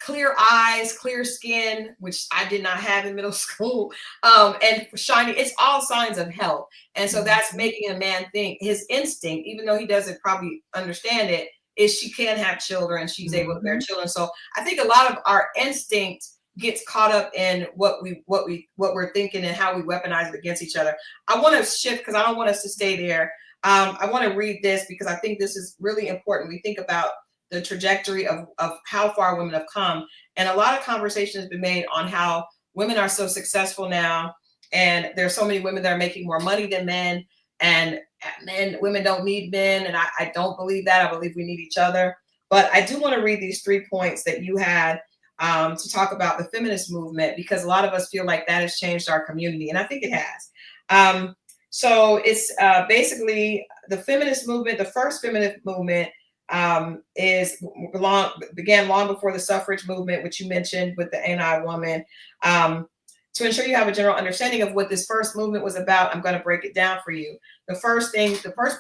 clear eyes, clear skin, which I did not have in middle school, and shiny, it's all signs of health. And so that's making a man think his instinct, even though he doesn't probably understand it, is she can have children, she's able to bear children. So I think a lot of our instinct gets caught up in what we're thinking and how we weaponize it against each other. I want to shift, because I don't want us to stay there. I want to read this because I think this is really important. We think about the trajectory of how far women have come. And a lot of conversation has been made on how women are so successful now. And there's so many women that are making more money than men, and women don't need men. And I don't believe that. I believe we need each other. But I do want to read these 3 points that you had to talk about the feminist movement, because a lot of us feel like that has changed our community. And I think it has. So it's basically the feminist movement. The first feminist movement began long before the suffrage movement, which you mentioned with the Ain't woman. To ensure you have a general understanding of what this first movement was about, I'm going to break it down for you. The first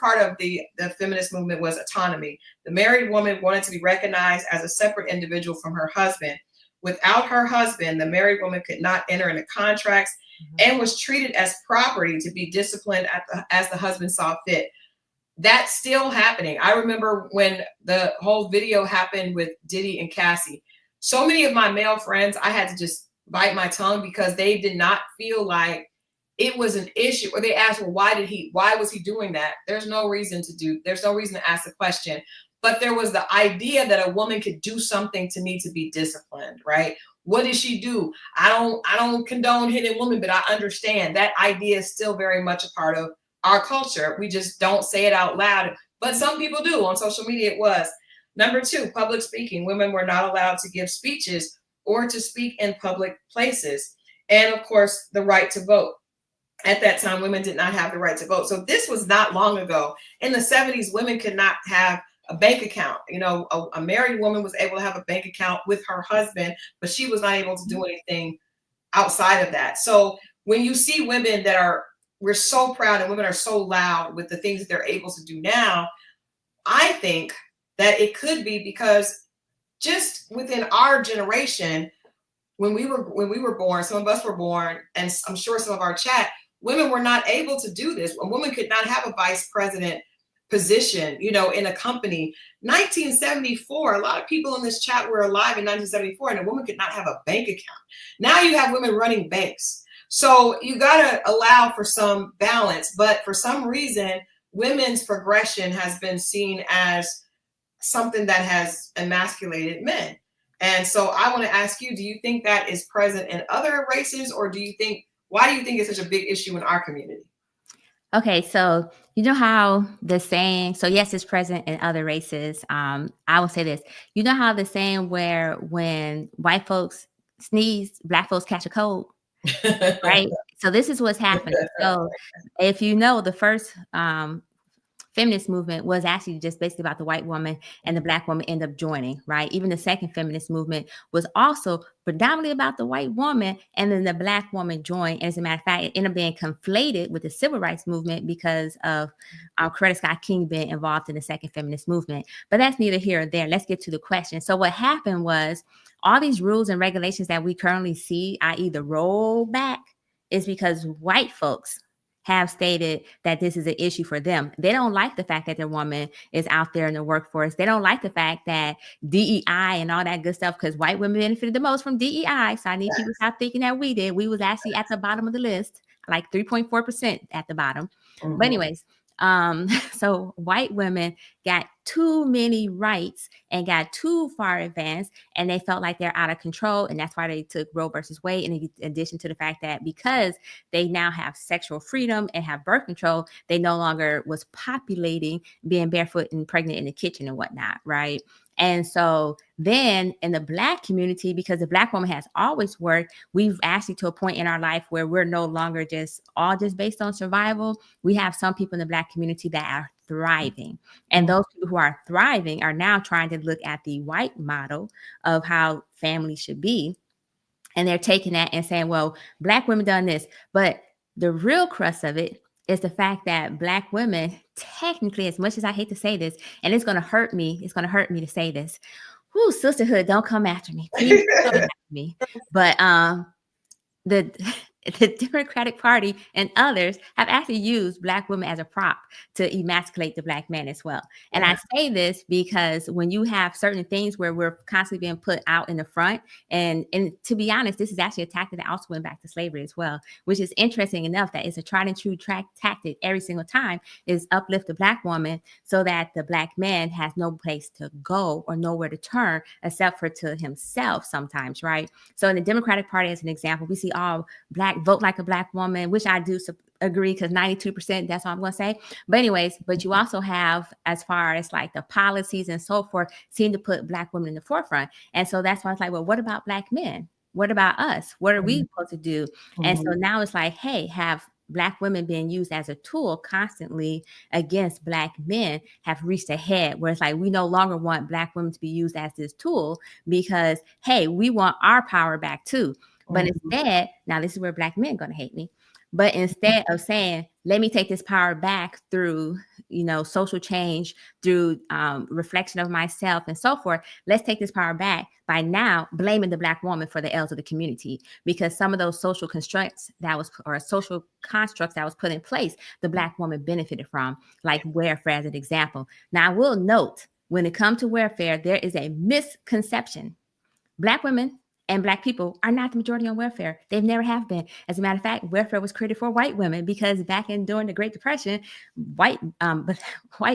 part of the feminist movement was autonomy. The married woman wanted to be recognized as a separate individual from her husband. Without her husband, the married woman could not enter into contracts and was treated as property to be disciplined as the husband saw fit. That's still happening. I remember when the whole video happened with Diddy and Cassie. So many of my male friends, I had to just bite my tongue because they did not feel like it was an issue. Or they asked, well, why was he doing that? There's no reason to ask the question. But there was the idea that a woman could do something to need to be disciplined, right? What did she do? I don't condone hitting women, but I understand that idea is still very much a part of our culture. We just don't say it out loud, but some people do. On social media, it was. Number 2, public speaking. Women were not allowed to give speeches or to speak in public places. And of course, the right to vote. At that time, women did not have the right to vote. So this was not long ago. In the 70s, women could not have a bank account. A married woman was able to have a bank account with her husband, but she was not able to do anything outside of that. So when you see women we're so proud, and women are so loud with the things that they're able to do now, I think that it could be because just within our generation, when we were born, some of us were born, and I'm sure some of our chat, women were not able to do this. A woman could not have a vice president position, in a company. 1974, a lot of people in this chat were alive in 1974, and a woman could not have a bank account. Now you have women running banks. So you got to allow for some balance. But for some reason, women's progression has been seen as something that has emasculated men. And so I want to ask you, do you think that is present in other races, or why do you think it's such a big issue in our community? Okay, so you know how the saying, so yes, it's present in other races. I will say this, you know how the saying where when white folks sneeze, black folks catch a cold, right? So this is what's happening. So if you know, the first feminist movement was actually just basically about the white woman, and the black woman end up joining, right? Even the second feminist movement was also predominantly about the white woman, and then the black woman joined. As a matter of fact, it ended up being conflated with the civil rights movement because of Coretta Scott King being involved in the second feminist movement. But that's neither here or there. Let's get to the question. So what happened was all these rules and regulations that we currently see, i.e. the rollback, is because white folks have stated that this is an issue for them. They don't like the fact that their woman is out there in the workforce. They don't like the fact that DEI and all that good stuff, because white women benefited the most from DEI. So I need people to stop thinking that we did. We was actually at the bottom of the list, like 3.4% at the bottom. But anyways, So white women got too many rights and got too far advanced, and they felt like they're out of control. And that's why they took Roe versus Wade, in addition to the fact that because they now have sexual freedom and have birth control, they no longer was populating being barefoot and pregnant in the kitchen and whatnot, right? And so then in the Black community, because the Black woman has always worked, we've actually to a point in our life where we're no longer just based on survival. We have some people in the Black community that are thriving. And those people who are thriving are now trying to look at the white model of how families should be. And they're taking that and saying, well, Black women done this. But the real crux of it is the fact that Black women, technically, as much as I hate to say this, and it's going to hurt me to say this. Whoo, sisterhood, don't come after me. Please don't come after me. But the Democratic Party and others have actually used Black women as a prop to emasculate the Black man as well. And I say this because when you have certain things where we're constantly being put out in the front, and to be honest, this is actually a tactic that also went back to slavery as well, which is interesting enough that it's a tried and true tactic every single time, is uplift the Black woman so that the Black man has no place to go or nowhere to turn except for to himself sometimes, right? So in the Democratic Party, as an example, we see all Black vote like a Black woman, which I do agree, because 92%, that's all I'm going to say. But anyways, but you also have, as far as like the policies and so forth, seem to put Black women in the forefront. And so that's why it's like, well, what about Black men? What about us? What are we supposed to do? And so now it's like, hey, have Black women being used as a tool constantly against Black men have reached a head where it's like, we no longer want Black women to be used as this tool because, hey, we want our power back too. But instead, now this is where Black men going to hate me. But instead of saying, let me take this power back through, social change, through reflection of myself and so forth, let's take this power back by now blaming the Black woman for the ills of the community, because some of those social constructs social constructs that was put in place, the Black woman benefited from, like welfare as an example. Now, I will note, when it comes to welfare, there is a misconception. Black women and Black people are not the majority on welfare. They've never have been. As a matter of fact, welfare was created for white women because during the Great Depression, white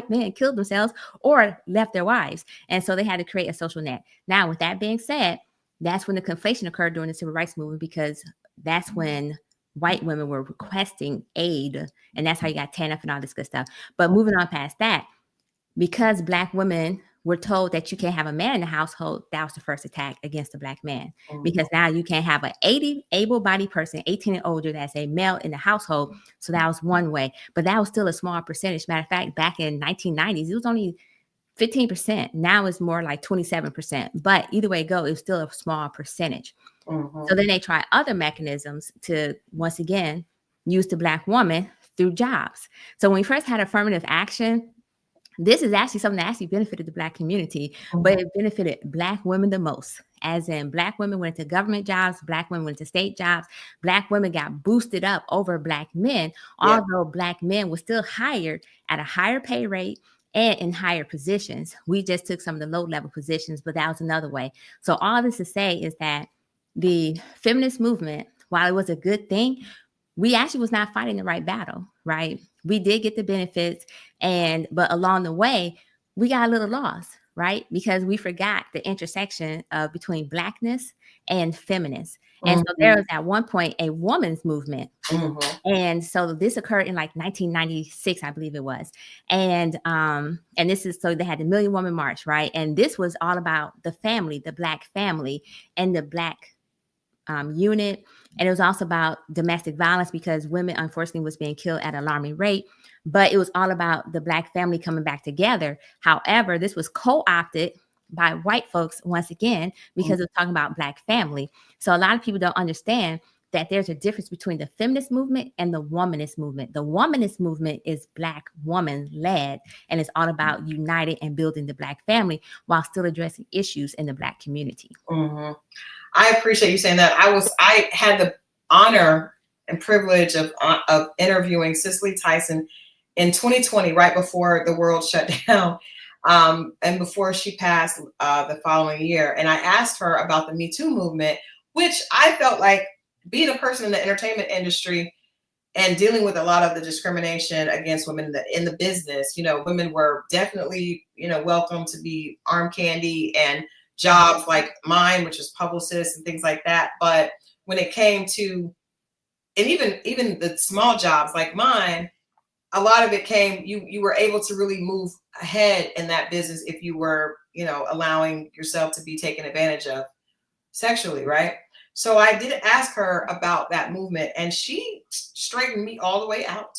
men killed themselves or left their wives. And so they had to create a social net. Now, with that being said, that's when the conflation occurred during the Civil Rights Movement, because that's when white women were requesting aid. And that's how you got TANF and all this good stuff. But moving on past that, because Black women were told that you can't have a man in the household, that was the first attack against the Black man. Because now you can't have an able-bodied person, 18 and older, that's a male in the household. So that was one way. But that was still a small percentage. Matter of fact, back in 1990s, it was only 15%. Now it's more like 27%. But either way it goes, it was still a small percentage. So then they try other mechanisms to, once again, use the Black woman through jobs. So when we first had affirmative action, this is actually something that actually benefited the Black community, but it benefited Black women the most. As in, Black women went into government jobs, Black women went to state jobs, Black women got boosted up over Black men, although Black men were still hired at a higher pay rate and in higher positions. We just took some of the low-level positions, but that was another way. So all this to say is that the feminist movement, while it was a good thing, we actually was not fighting the right battle, right? We did get the benefits, but along the way, we got a little lost, right? Because we forgot the intersection between Blackness and feminists. And so there was at one point a woman's movement. And so this occurred in like 1996, I believe it was. And this is, so they had the Million Woman March, right? And this was all about the family, the Black family and the Black unit. And it was also about domestic violence, because women, unfortunately, was being killed at an alarming rate. But it was all about the Black family coming back together. However, this was co-opted by white folks once again, because it was talking about Black family. So a lot of people don't understand that there's a difference between the feminist movement and the womanist movement. The womanist movement is Black woman led, and it's all about uniting and building the Black family while still addressing issues in the Black community. I appreciate you saying that. I had the honor and privilege of interviewing Cicely Tyson in 2020, right before the world shut down, and before she passed the following year. And I asked her about the Me Too movement, which I felt like, being a person in the entertainment industry, and dealing with a lot of the discrimination against women in the business. Women were definitely, welcome to be arm candy and jobs like mine, which is publicist and things like that. But when it came to, and even the small jobs like mine, a lot of it came, you were able to really move ahead in that business if you were, allowing yourself to be taken advantage of sexually, right? So I did ask her about that movement, and she straightened me all the way out.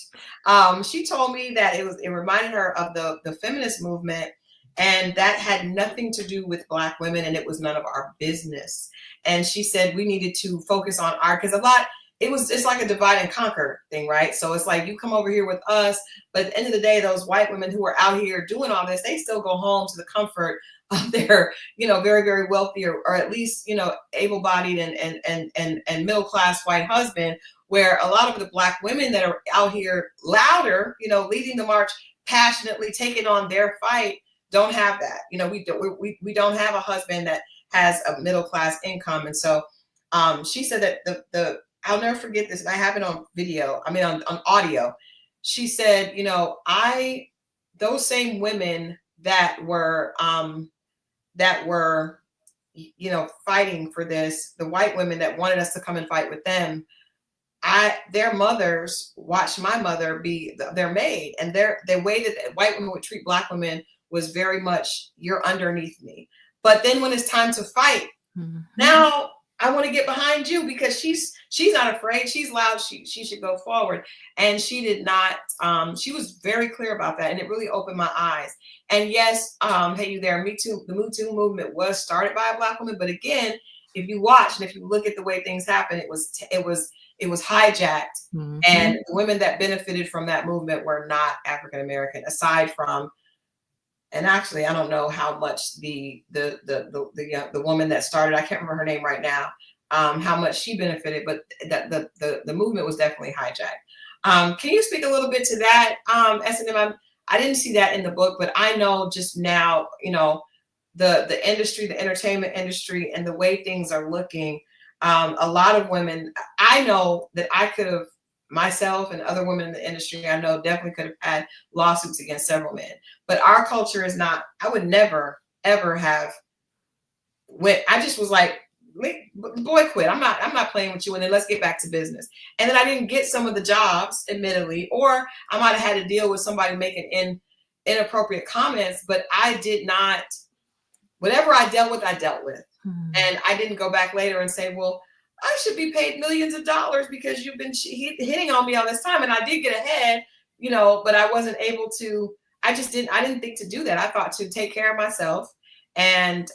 She told me that it reminded her of the feminist movement, and that had nothing to do with Black women, and it was none of our business. And she said we needed to focus on because it's like a divide and conquer thing, right? So it's like you come over here with us, but at the end of the day, those white women who are out here doing all this, they still go home to the comfort of their, very, very wealthy or at least, able-bodied and middle-class white husband, where a lot of the Black women that are out here louder, leading the march passionately, taking on their fight, don't have that. We don't have a husband that has a middle-class income. And so she said that I'll never forget this. I have it on video. On audio. She said, those same women that were fighting for this, the white women that wanted us to come and fight with them, their mothers watched my mother be their maid, and the way that white women would treat Black women was very much, you're underneath me. But then when it's time to fight, now I want to get behind you because she's not afraid. She's loud. She should go forward. And she did not. She was very clear about that. And it really opened my eyes. And yes, hey, you there, Me Too. The Me Too movement was started by a Black woman. But again, if you watch and if you look at the way things happen, it was hijacked. And the women that benefited from that movement were not African American, aside from, and actually, I don't know how much the woman that started, I can't remember her name right now, how much she benefited, but the movement was definitely hijacked. Can you speak a little bit to that, SNM? I didn't see that in the book, but I know just now, the industry, the entertainment industry, and the way things are looking. A lot of women, I know that I could have, myself and other women in the industry, I know definitely could have had lawsuits against several men. But our culture is not, I would never, ever have I just was like, boy, quit. I'm not playing with you. And then let's get back to business. And then I didn't get some of the jobs, admittedly, or I might have had to deal with somebody making inappropriate comments, but I did not, whatever I dealt with. And I didn't go back later and say, well, I should be paid millions of dollars because you've been hitting on me all this time. And I did get ahead, but I wasn't able to, I didn't think to do that. I thought to take care of myself. And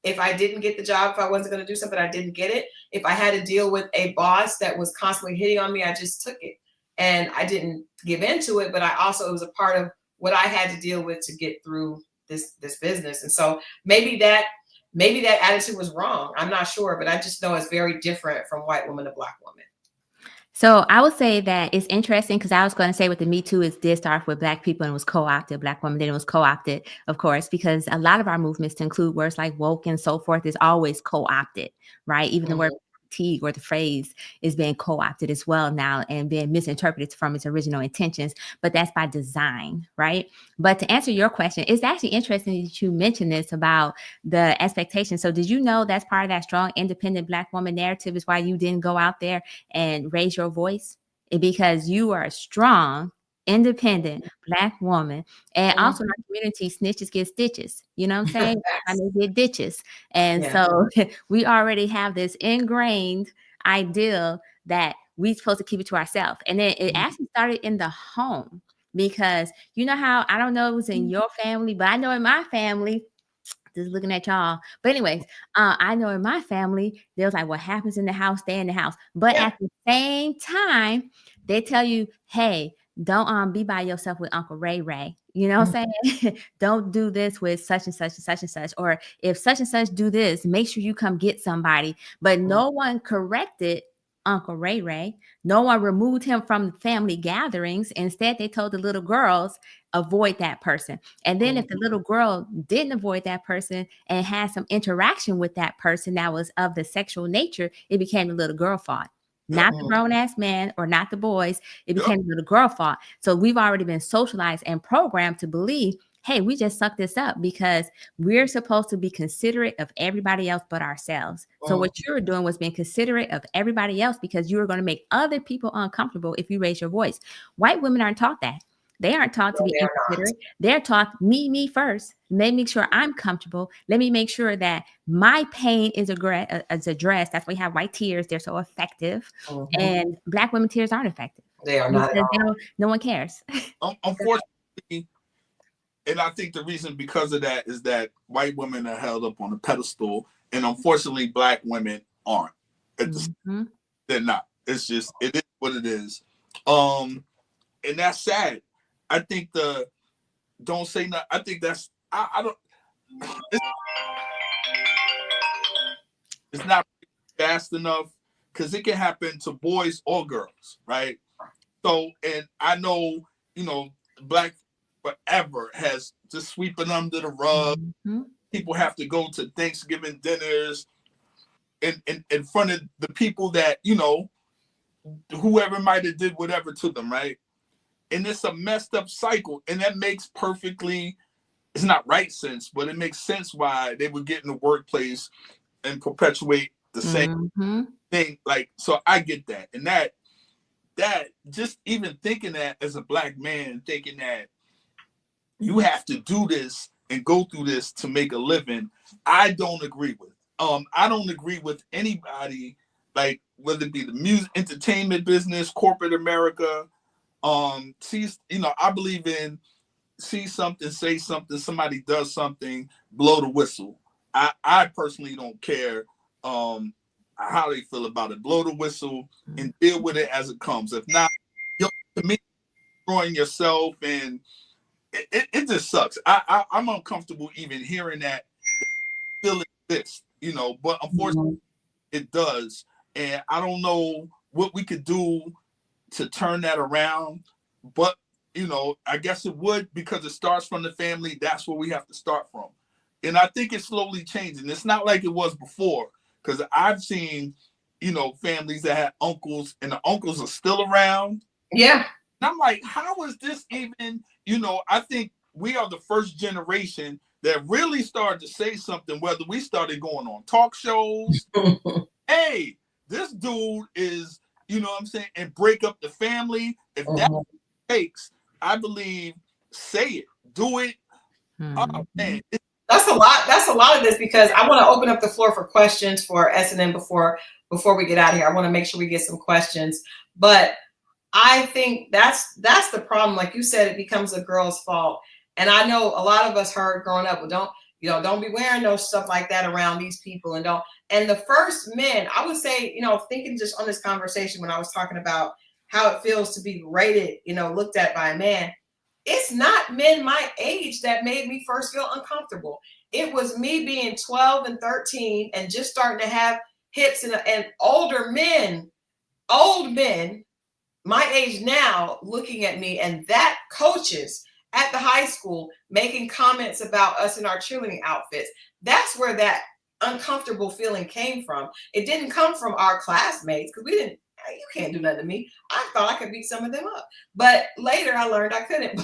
if I didn't get the job, if I wasn't going to do something, I didn't get it. If I had to deal with a boss that was constantly hitting on me, I just took it. And I didn't give into it, but it was a part of what I had to deal with to get through this business. And so maybe that attitude was wrong. I'm not sure, but I just know it's very different from white woman to Black woman. So I would say that it's interesting because I was going to say with the Me Too, it did start with Black people and it was co-opted, Black women, then it was co-opted, of course, because a lot of our movements to include words like woke and so forth is always co-opted, right? Even the word fatigue or the phrase is being co-opted as well now and being misinterpreted from its original intentions, but that's by design, right? But to answer your question, it's actually interesting that you mentioned this about the expectation. So did you know that's part of that strong, independent Black woman narrative is why you didn't go out there and raise your voice? Because you are a strong, independent Black woman. And also in our community, snitches get stitches. You know what I'm saying? And they get ditches. And so we already have this ingrained ideal that we're supposed to keep it to ourselves. And then it actually started in the home because you know how, I don't know if it was in your family, but I know in my family, just looking at y'all. But anyways, I know in my family, there was like, what happens in the house, stay in the house. But at the same time, they tell you, hey, don't be by yourself with Uncle Ray Ray. You know what I'm saying? Don't do this with such and such and such and such. Or if such and such do this, make sure you come get somebody. But no one corrected Uncle Ray Ray. No one removed him from family gatherings. Instead, they told the little girls, avoid that person. And then if the little girl didn't avoid that person and had some interaction with that person that was of the sexual nature, it became the little girl fault. not the grown ass men or not the boys. It Yep. became the little girl fault. So we've already been socialized and programmed to believe, hey, we just suck this up because we're supposed to be considerate of everybody else but ourselves. So what you were doing was being considerate of everybody else because you were going to make other people uncomfortable if you raise your voice. White women aren't taught that. They aren't taught to be inconsiderate. They're taught me first. Let me make sure I'm comfortable. Let me make sure that my pain is addressed. That's why we have white tears. They're so effective. And Black women tears aren't effective. They are not. No one cares. Unfortunately, and I think the reason because of that is that white women are held up on a pedestal, and unfortunately, Black women aren't. They're not. It's just, it is what it is. And that's sad. I think don't say nothing. I think that's, I don't, it's not fast enough because it can happen to boys or girls, right? So, and I know, Black forever has just sweeping under the rug. People have to go to Thanksgiving dinners in front of the people that, whoever might have did whatever to them, right? And it's a messed up cycle. And that makes it's not right sense, but it makes sense why they would get in the workplace and perpetuate the same thing. Like, so I get that. And that just even thinking that as a Black man, thinking that you have to do this and go through this to make a living, I don't agree with. I don't agree with anybody, like whether it be the music, entertainment business, corporate America. I believe in see something, say something, somebody does something, blow the whistle. I personally don't care how they feel about it. Blow the whistle and deal with it as it comes. If not, to me, destroying yourself, and it just sucks. I'm uncomfortable even hearing that still exists, but unfortunately it does. And I don't know what we could do to turn that around, but I guess it would, because it starts from the family. That's where we have to start from. And I think it's slowly changing. It's not like it was before, because I've seen, families that had uncles, and the uncles are still around. Yeah. And I'm like, how is this even, I think we are the first generation that really started to say something, whether we started going on talk shows. Hey, this dude is, what I'm saying, and break up the family. If that takes, I believe, say it, do it. Oh, man. That's a lot. That's a lot of this, because I want to open up the floor for questions for SNM before we get out of here. I want to make sure we get some questions, but I think that's the problem. Like you said, it becomes a girl's fault. And I know a lot of us heard growing up, well, don't be wearing no stuff like that around these people, and the first men, I would say, thinking just on this conversation when I was talking about how it feels to be rated, looked at by a man, it's not men my age that made me first feel uncomfortable. It was me being 12 and 13 and just starting to have hips, and older men, old men, my age now, looking at me, and that coaches at the high school making comments about us in our cheerleading outfits. That's where that uncomfortable feeling came from. It didn't come from our classmates, because you can't do nothing to me. I thought I could beat some of them up, but later I learned I couldn't.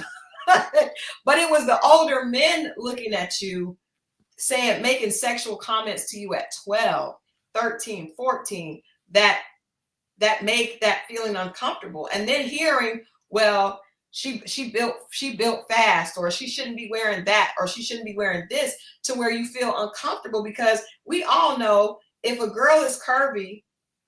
But it was the older men looking at you, making sexual comments to you at 12, 13, 14, that make that feeling uncomfortable. And then hearing, well, she built fast, or she shouldn't be wearing that, or she shouldn't be wearing this, to where you feel uncomfortable, because we all know if a girl is curvy,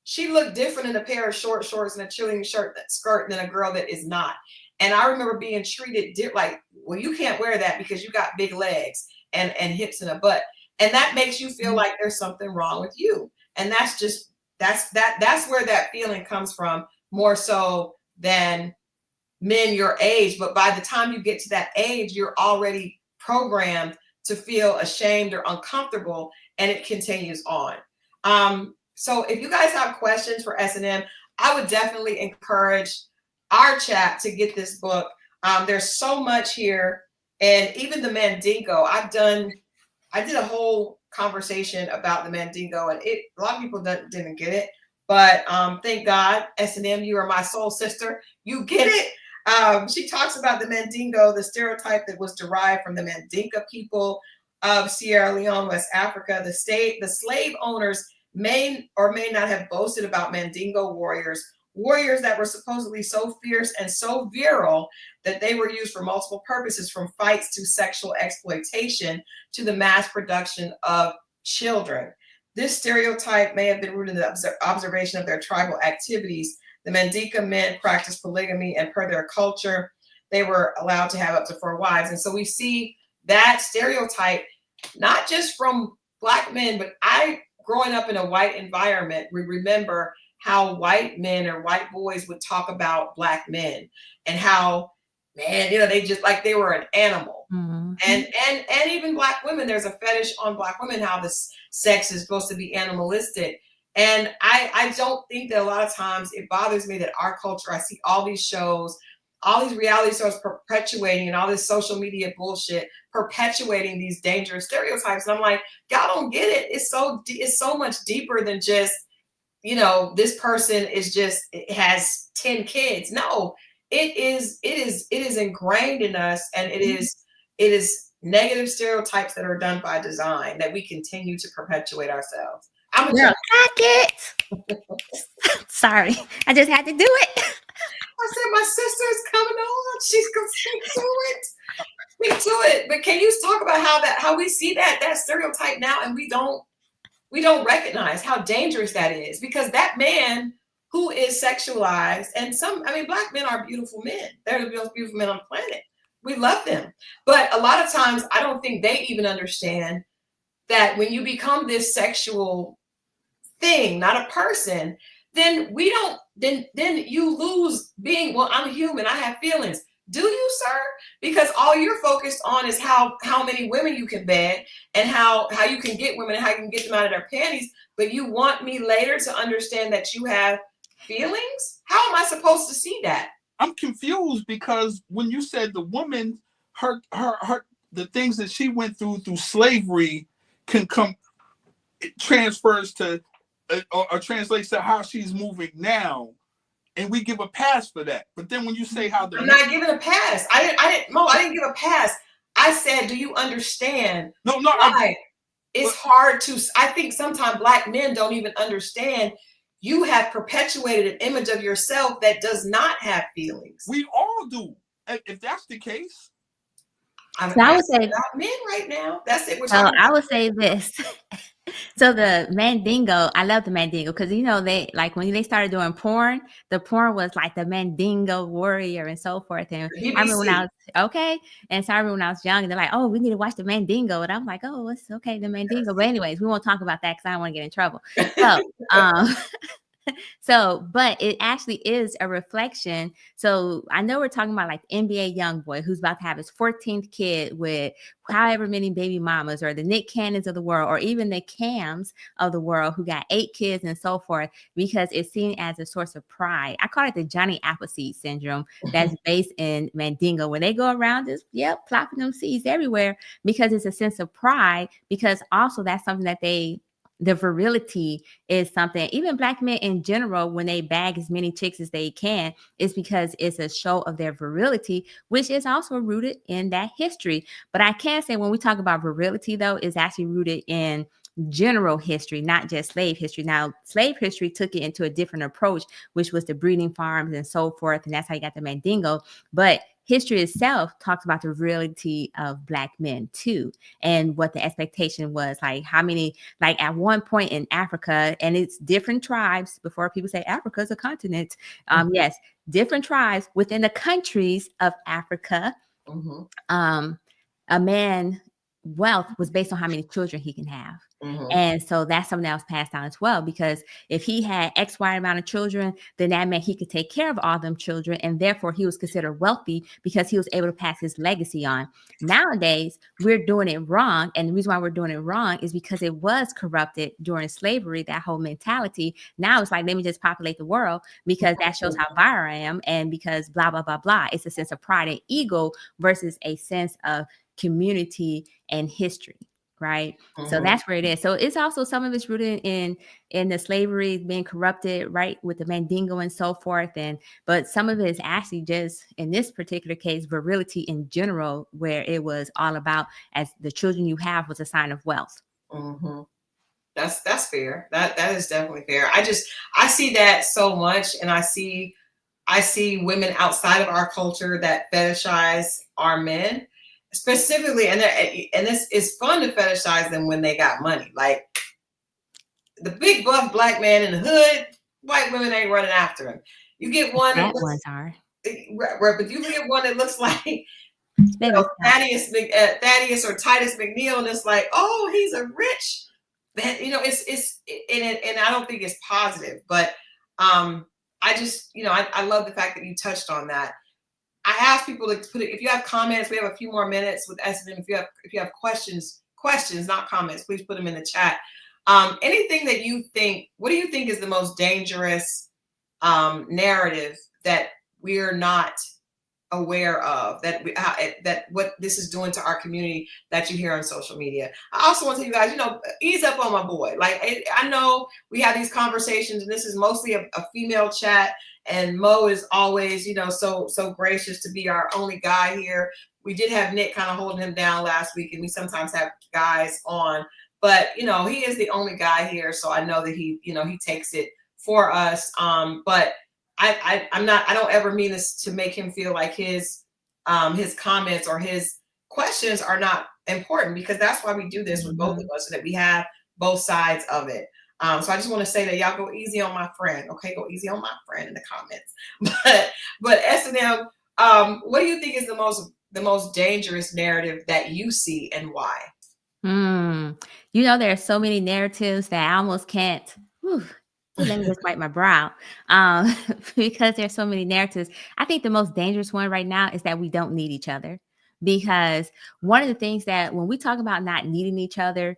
she look different in a pair of short shorts and a cheerleading skirt than a girl that is not. And I remember being treated like, well, you can't wear that because you got big legs and hips and a butt. And that makes you feel like there's something wrong with you. And that's where that feeling comes from, more so than men your age. But by the time you get to that age, you're already programmed to feel ashamed or uncomfortable, and it continues on. So if you guys have questions for SNM, I would definitely encourage our chat to get this book. There's so much here, and even the Mandingo. I did a whole conversation about the Mandingo, and a lot of people didn't get it, But thank God, SNM, you are my soul sister. You get it. She talks about the Mandingo, the stereotype that was derived from the Mandinka people of Sierra Leone, West Africa. The slave owners may or may not have boasted about Mandingo warriors that were supposedly so fierce and so virile that they were used for multiple purposes, from fights to sexual exploitation to the mass production of children. This stereotype may have been rooted in the observation of their tribal activities. The Mandinka men practiced polygamy, and per their culture, they were allowed to have up to 4 wives. And so we see that stereotype, not just from Black men, but growing up in a white environment, we remember how white men or white boys would talk about Black men and how, man, they just like they were an animal. Mm-hmm. And even Black women, there's a fetish on Black women, how this sex is supposed to be animalistic. And I don't think that a lot of times it bothers me that our culture, I see all these shows, all these reality shows perpetuating, and all this social media bullshit perpetuating these dangerous stereotypes. And I'm like, y'all don't get it. It's so much deeper than just, this person has 10 kids. No, it is ingrained in us, and it is negative stereotypes that are done by design that we continue to perpetuate ourselves. I'm a Sorry, I just had to do it. I said my sister's coming on. She's gonna speak to it. But can you talk about how we see that stereotype now, and we don't recognize how dangerous that is, because that man who is sexualized, and Black men are beautiful men. They're the most beautiful men on the planet. We love them. But a lot of times I don't think they even understand that when you become this sexual thing, not a person, then you lose being, well, I'm human, I have feelings. Do you, sir? Because all you're focused on is how many women you can beg, and how you can get women and how you can get them out of their panties. But you want me later to understand that you have feelings? How am I supposed to see that? I'm confused, because when you said the woman, her the things that she went through slavery it transfers to or translates to how she's moving now, and we give a pass for that. But then when you say how I'm not giving a pass. I didn't give a pass. I said, do you understand? No, it's hard to. I think sometimes Black men don't even understand. You have perpetuated an image of yourself that does not have feelings. We all do. If that's the case, I would say about men right now. That's it. I would say this. So the Mandingo, I love the Mandingo, because they, like, when they started doing porn, the porn was like the Mandingo warrior and so forth. And I remember when I was young, and they're like, oh, we need to watch the Mandingo, and I'm like, oh, it's okay, the Mandingo. But anyways, we won't talk about that because I don't want to get in trouble. But it actually is a reflection. So I know we're talking about like NBA YoungBoy, who's about to have his 14th kid with however many baby mamas, or the Nick Cannons of the world, or even the Cams of the world who got 8 kids and so forth, because it's seen as a source of pride. I call it the Johnny Appleseed syndrome, that's based in Mandingo, where they go around just, plopping them seeds everywhere, because it's a sense of pride, because also that's something that the virility is something, even Black men in general, when they bag as many chicks as they can, is because it's a show of their virility, which is also rooted in that history. But I can say when we talk about virility, though, is actually rooted in general history, not just slave history. Now, slave history took it into a different approach, which was the breeding farms and so forth. And that's how you got the Mandingo. But history itself talks about the virility of Black men too, and what the expectation was, like how many, like at one point in Africa, and it's different tribes, before people say Africa is a continent. Yes, different tribes within the countries of Africa. A man wealth was based on how many children he can have. And so that's something that was passed down as well, because if he had X, Y amount of children, then that meant he could take care of all them children. And therefore he was considered wealthy because he was able to pass his legacy on. Nowadays, we're doing it wrong. And the reason why we're doing it wrong is because it was corrupted during slavery, that whole mentality. Now it's like, let me just populate the world because that shows how viral I am. And because blah, blah, blah, blah. It's a sense of pride and ego versus a sense of community and history. right? So Mhm. that's where it is. So it's also, some of it's rooted in the slavery being corrupted, right, with the Mandingo and so forth. But some of it is actually just, in this particular case, virility in general, where it was all about, as the children you have was a sign of wealth. Mhm. That's fair. That is definitely fair. I see that so much, and I see women outside of our culture that fetishize our men specifically, and this is fun to fetishize them when they got money. Like the big buff black man in the hood, white women ain't running after him. You get one that Fat looks, ones are. but you get one that looks like Maybe stop. Thaddeus or Titus McNeil, and it's like, oh, he's a rich. And I don't think it's positive, but I just, I love the fact that you touched on that. I ask people to put it, if you have comments, we have a few more minutes with SNM. If you have questions, not comments, please put them in the chat. Anything that you think, what do you think is the most dangerous narrative that we're not aware of, that what this is doing to our community that you hear on social media? I also want to tell you guys, ease up on my boy. Like, I know we have these conversations, and this is mostly a female chat, and Mo is always, so gracious to be our only guy here. We did have Nick kind of holding him down last week, and we sometimes have guys on, but he is the only guy here, so I know that he takes it for us. But I don't ever mean this to make him feel like his comments or his questions are not important, because that's why we do this with both of us, so that we have both sides of it. So I just want to say that y'all go easy on my friend. Okay, go easy on my friend in the comments. But SNM, what do you think is the most dangerous narrative that you see, and why? There are so many narratives that I almost can't. Let me just wipe my brow, because there's so many narratives. I think the most dangerous one right now is that we don't need each other. Because one of the things that, when we talk about not needing each other,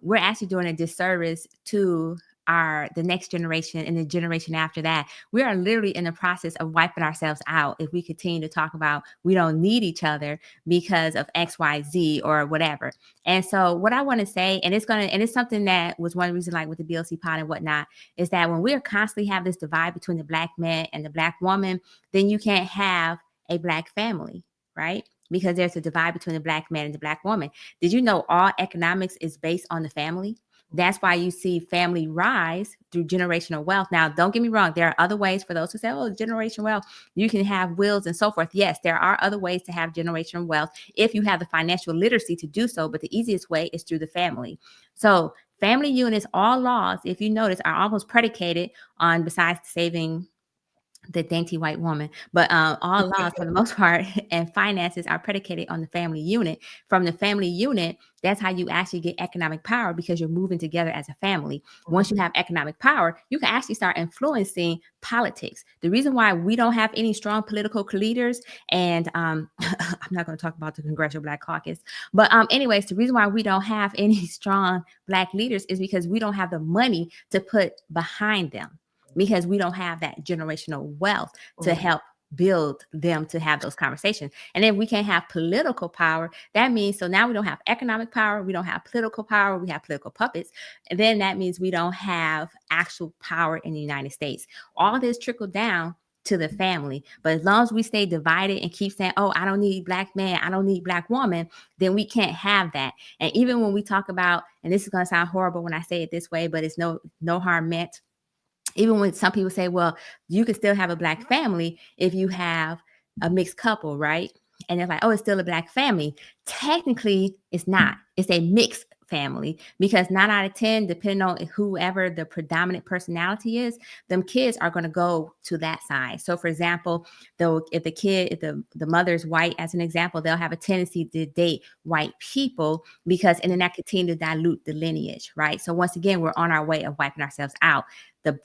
we're actually doing a disservice to the next generation and the generation after that. We are literally in the process of wiping ourselves out if we continue to talk about we don't need each other because of X, Y, Z or whatever. And so what I want to say, and it's something that was one reason, like with the BLC pod and whatnot, is that when we're constantly have this divide between the black man and the black woman, then you can't have a black family, right? Because there's a divide between the black man and the black woman. Did you know all economics is based on the family? That's why you see family rise through generational wealth. Now, don't get me wrong. There are other ways for those who say, oh, generational wealth, you can have wills and so forth. Yes, there are other ways to have generational wealth if you have the financial literacy to do so. But the easiest way is through the family. So family units, all laws, if you notice, are almost predicated on, besides saving the dainty white woman, but all laws for the most part and finances are predicated on the family unit. From the family unit, that's how you actually get economic power, because you're moving together as a family. Once you have economic power, you can actually start influencing politics. The reason why we don't have any strong political leaders, and I'm not going to talk about the Congressional Black Caucus, but anyways, the reason why we don't have any strong black leaders is because we don't have the money to put behind them, because we don't have that generational wealth to help build them to have those conversations. And if we can't have political power, that means, so now we don't have economic power, we don't have political power, we have political puppets. And then that means we don't have actual power in the United States. All this trickled down to the family. But as long as we stay divided and keep saying, oh, I don't need black man, I don't need black woman, then we can't have that. And even when we talk about, and this is going to sound horrible when I say it this way, but it's no harm meant. Even when some people say, well, you can still have a black family if you have a mixed couple, right? And they're like, oh, it's still a black family. Technically, it's not. It's a mixed family, because 9 out of 10, depending on whoever the predominant personality is, them kids are going to go to that side. So for example, though, if the mother's white, as an example, they'll have a tendency to date white people, and then that continue to dilute the lineage, right? So once again, we're on our way of wiping ourselves out.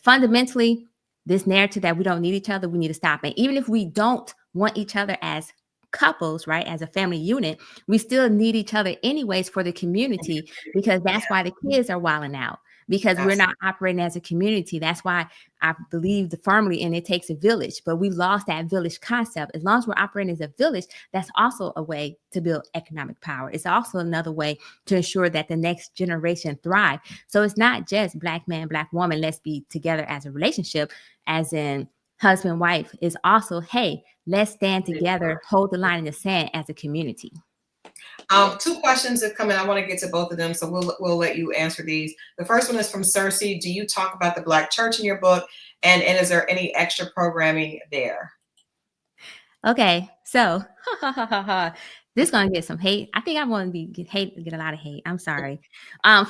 Fundamentally, this narrative that we don't need each other, we need to stop. And even if we don't want each other as couples, right, as a family unit, we still need each other anyways for the community, because that's why the kids are wilding out, because we're not operating as a community. That's why I believe firmly in it takes a village, but we lost that village concept. As long as we're operating as a village, that's also a way to build economic power. It's also another way to ensure that the next generation thrive. So it's not just Black man, Black woman, let's be together as a relationship, as in husband, wife. Is also, hey, let's stand together, hold the line in the sand as a community. 2 questions have come in. I want to get to both of them, so we'll let you answer these. The first one is from Cersei. Do you talk about the Black church in your book, and is there any extra programming there? Okay, so this is gonna get some hate. I think I'm gonna get a lot of hate. I'm sorry.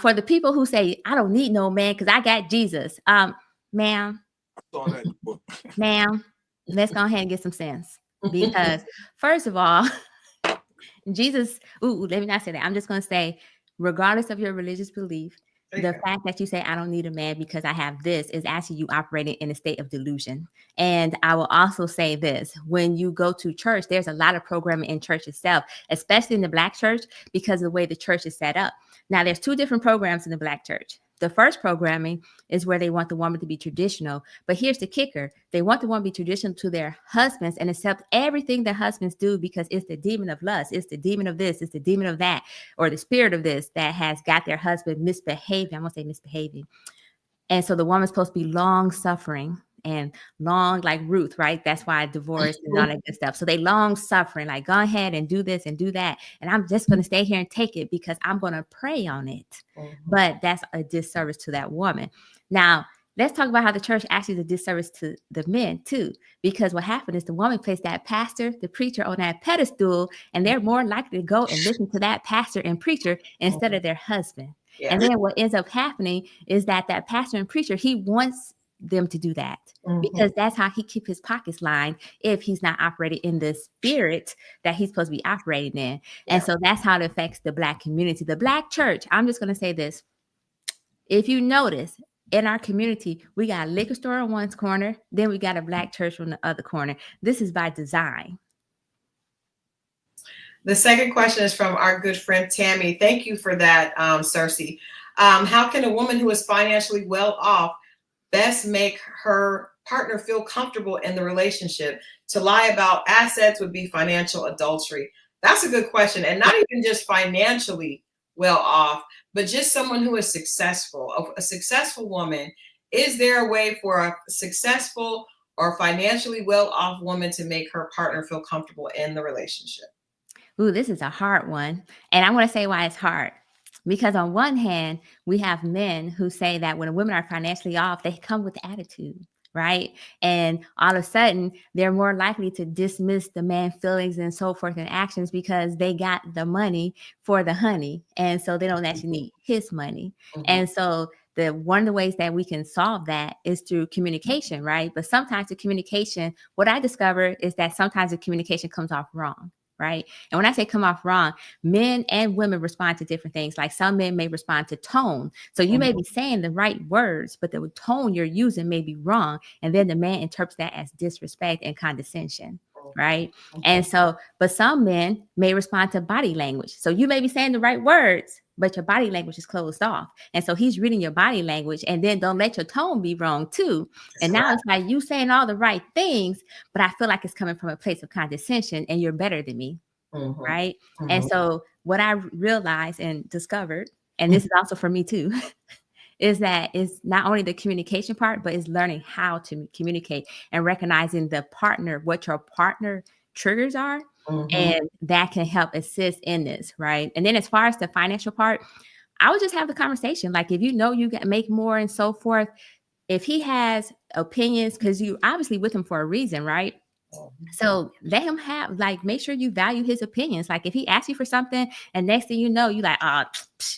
For the people who say I don't need no man because I got Jesus. Ma'am, I saw that in the book. Ma'am, let's go ahead and get some sense. Because first of all, Jesus, let me not say that. I'm just going to say, regardless of your religious belief, the fact that you say, I don't need a man because I have this, is actually you operating in a state of delusion. And I will also say this, when you go to church, there's a lot of programming in church itself, especially in the Black church, because of the way the church is set up. Now, there's 2 different programs in the Black church. The first programming is where they want the woman to be traditional. But here's the kicker. They want the woman to be traditional to their husbands and accept everything their husbands do, because it's the demon of lust. It's the demon of this. It's the demon of that, or the spirit of this that has got their husband misbehaving. I'm going to say misbehaving. And so the woman's supposed to be long suffering and long, like Ruth, right? That's why divorce and all that good stuff. So they long suffering, like, go ahead and do this and do that. And I'm just going to stay here and take it because I'm going to pray on it. But that's a disservice to that woman. Now, let's talk about how the church actually is a disservice to the men too, because what happened is the woman placed that pastor, the preacher, on that pedestal, and they're more likely to go and listen to that pastor and preacher instead of their husband. Yeah. And then what ends up happening is that pastor and preacher, he wants them to do that because that's how he keeps his pockets lined if he's not operating in the spirit that he's supposed to be operating in. And so that's how it affects the Black community. The Black church, I'm just going to say this. If you notice, in our community, we got a liquor store on one corner, then we got a Black church on the other corner. This is by design. The second question is from our good friend Tammy. Thank you for that, Cersei. How can a woman who is financially well off best make her partner feel comfortable in the relationship? To lie about assets would be financial adultery. That's a good question. And not even just financially well off, but just someone who is successful, a successful woman. Is there a way for a successful or financially well off woman to make her partner feel comfortable in the relationship? Ooh, this is a hard one. And I'm going to say why it's hard. Because on one hand, we have men who say that when women are financially off, they come with attitude, right? And all of a sudden, they're more likely to dismiss the man's feelings and so forth and actions because they got the money for the honey. And so they don't actually need his money. And so one of the ways that we can solve that is through communication, right? But sometimes the communication, what I discovered is that sometimes the communication comes off wrong. Right. And when I say come off wrong, men and women respond to different things. Like some men may respond to tone. So you may be saying the right words, but the tone you're using may be wrong. And then the man interprets that as disrespect and condescension. Right. And so, but some men may respond to body language. So you may be saying the right words, but your body language is closed off. And so he's reading your body language, and then don't let your tone be wrong too. And now it's like you saying all the right things, but I feel like it's coming from a place of condescension and you're better than me. Right. And so what I realized and discovered, and this is also for me too, is that it's not only the communication part, but it's learning how to communicate and recognizing what your partner triggers are. And that can help assist in this, right? And then as far as the financial part, I would just have the conversation. Like, if you know you make more and so forth, if he has opinions, because you obviously with him for a reason, right? So let him have, like, make sure you value his opinions. Like, if he asks you for something and next thing you know, you like,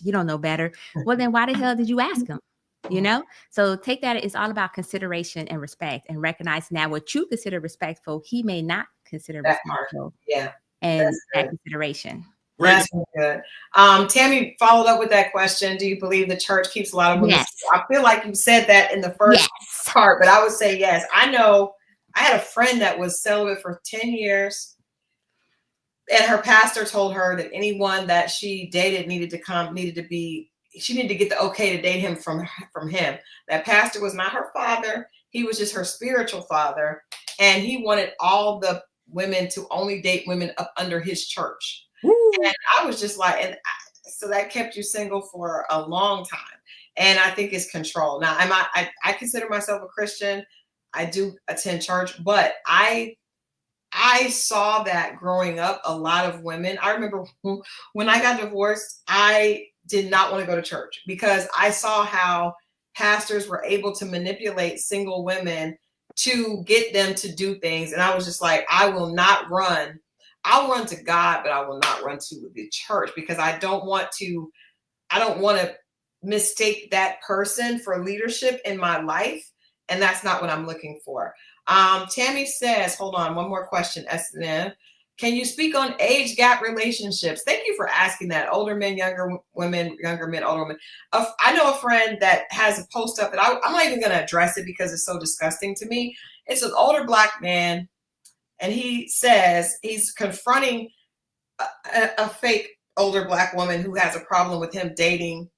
you don't know better. Well, then why the hell did you ask him? You know? So take that. It's all about consideration and respect, and recognizing that what you consider respectful, he may not consider respectful. Yeah. And that consideration. That's good. Tammy followed up with that question. Do you believe the church keeps a lot of women? Yes. I feel like you said that in the first part, but I would say yes. I know I had a friend that was celibate for 10 years. and her pastor told her that anyone that she dated she needed to get the okay to date him from him. That pastor was not her father. He was just her spiritual father. And he wanted all the women to only date women up under his church. Woo. And I was just like, so that kept you single for a long time. And I think it's control. Now, I consider myself a Christian. I do attend church, but I saw that growing up. A lot of women, I remember when I got divorced, I did not want to go to church because I saw how pastors were able to manipulate single women to get them to do things. And I was just like, I will not run. I'll run to God, but I will not run to the church because I don't want to mistake that person for leadership in my life. And that's not what I'm looking for. Tammy says, hold on, one more question, SNM. Can you speak on age gap relationships? Thank you for asking that. Older men, younger women, younger men, older women. I know a friend that has a post up that I'm not even going to address it because it's so disgusting to me. It's an older Black man, and he says he's confronting a fake older Black woman who has a problem with him dating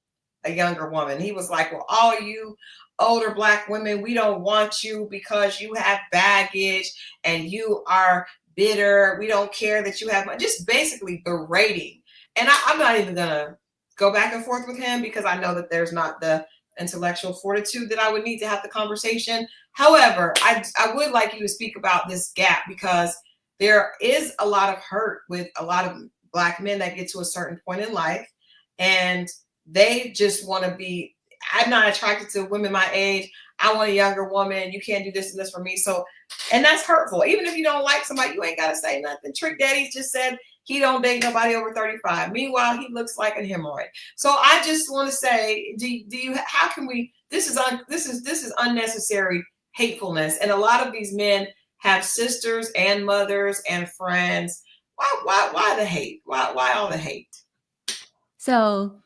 a younger woman. He was like, well, all you older Black women, we don't want you because you have baggage and you are bitter. We don't care that you have, just basically berating. And I'm not even going to go back and forth with him because I know that there's not the intellectual fortitude that I would need to have the conversation. However, I would like you to speak about this gap because there is a lot of hurt with a lot of Black men that get to a certain point in life and they just want to be, I'm not attracted to women my age. I want a younger woman. You can't do this and this for me. So, and that's hurtful. Even if you don't like somebody, you ain't got to say nothing. Trick Daddy's just said he don't date nobody over 35. Meanwhile, he looks like a hemorrhoid. So I just want to say, do you, how can we, this is unnecessary hatefulness. And a lot of these men have sisters and mothers and friends. Why the hate? Why all the hate? So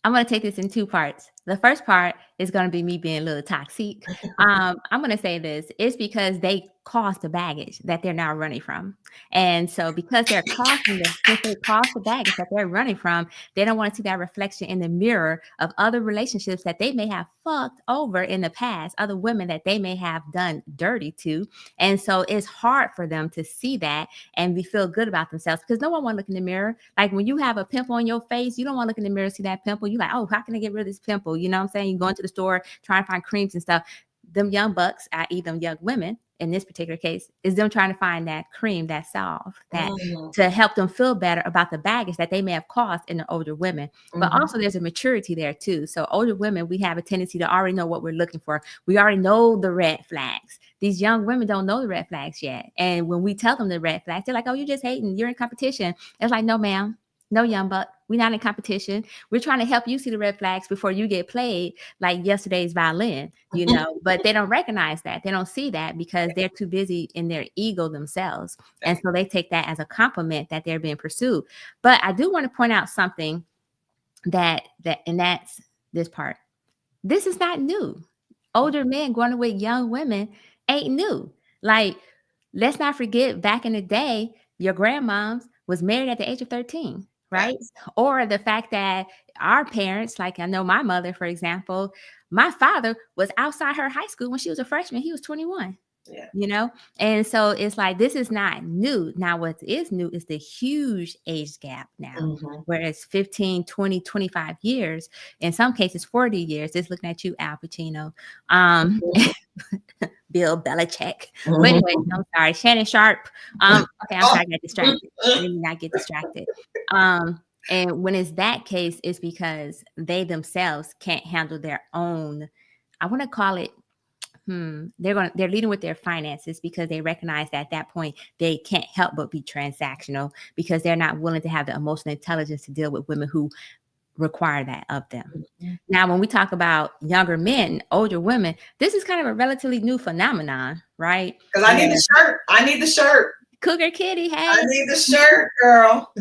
I'm going to take this in two parts. The first part is going to be me being a little toxic. I'm going to say this. It's because they caused the baggage that they're now running from. And so because they're causing the baggage that they're running from, they don't want to see that reflection in the mirror of other relationships that they may have fucked over in the past, other women that they may have done dirty to. And so it's hard for them to see that and feel good about themselves because no one want to look in the mirror. Like when you have a pimple on your face, you don't want to look in the mirror and see that pimple. You're like, oh, how can I get rid of this pimple? You know what I'm saying? You go into the store, trying to find creams and stuff. Them young bucks, i.e. them young women, in this particular case, is them trying to find that cream, that salve, that to help them feel better about the baggage that they may have caused in the older women. But also there's a maturity there too. So older women, we have a tendency to already know what we're looking for. We already know the red flags. These young women don't know the red flags yet. And when we tell them the red flags, they're like, oh, you're just hating. You're in competition. It's like, no, ma'am. No, young buck. We're not in competition. We're trying to help you see the red flags before you get played like yesterday's violin, you know, but they don't recognize that. They don't see that because they're too busy in their ego themselves. And so they take that as a compliment that they're being pursued. But I do want to point out something and that's this part. This is not new. Older men going with young women ain't new. Like, let's not forget back in the day, your grandmoms was married at the age of 13. Right. Yes. Or the fact that our parents, like I know my mother, for example, my father was outside her high school when she was a freshman. He was 21, you know, and so it's like this is not new. Now, what is new is the huge age gap now, where it's 15, 20, 25 years, in some cases, 40 years. Just looking at you, Al Pacino. Bill Belichick. But anyway, I'm sorry, Shannon Sharp. Okay, I'm sorry, I got distracted. I did not get distracted. And when it's that case, it's because they themselves can't handle their own. I want to call it. They're leading with their finances because they recognize that at that point they can't help but be transactional because they're not willing to have the emotional intelligence to deal with women who require that of them. Now, when we talk about younger men, older women, this is kind of a relatively new phenomenon, right? Because I need the shirt. I need the shirt. Cougar Kitty, hey. I need the shirt, girl.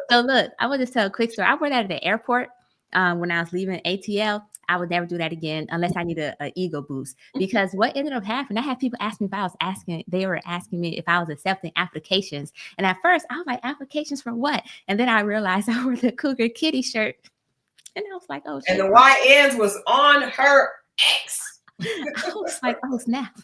So look, I will just tell a quick story. I worked at the airport when I was leaving ATL, I would never do that again unless I need a ego boost. Because what ended up happening, I had people ask me if I was they were asking me if I was accepting applications. And at first I was like, applications for what? And then I realized I wore the Cougar Kitty shirt. And I was like, oh, shit. And the YNs was on her ex. I was like, oh, snap.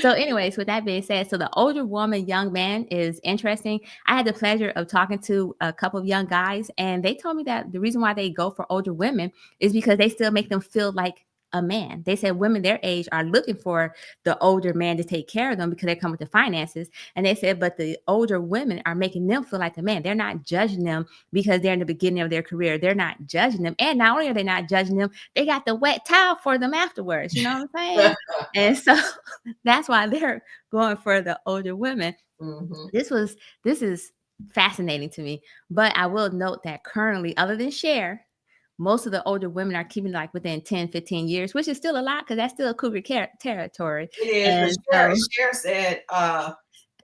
So anyways, with that being said, so the older woman, young man is interesting. I had the pleasure of talking to a couple of young guys, and they told me that the reason why they go for older women is because they still make them feel like a man. They said women their age are looking for the older man to take care of them because they come with the finances. And they said, but the older women are making them feel like a man. They're not judging them because they're in the beginning of their career. They're not judging them. And not only are they not judging them, they got the wet towel for them afterwards. You know what I'm saying? And so that's why they're going for the older women. Mm-hmm. This is fascinating to me. But I will note that currently, other than Cher, most of the older women are keeping like within 10, 15 years, which is still a lot because that's still a cougar territory. It is. But Cher said,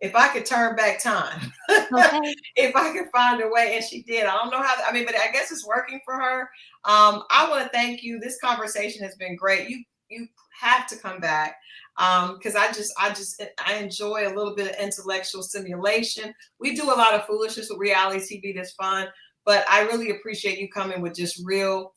if I could turn back time, okay. if I could find a way, and she did. I don't know how, I mean, but I guess it's working for her. I want to thank you. This conversation has been great. You have to come back because I enjoy a little bit of intellectual stimulation. We do a lot of foolishness with reality TV that's fun. But I really appreciate you coming with just real,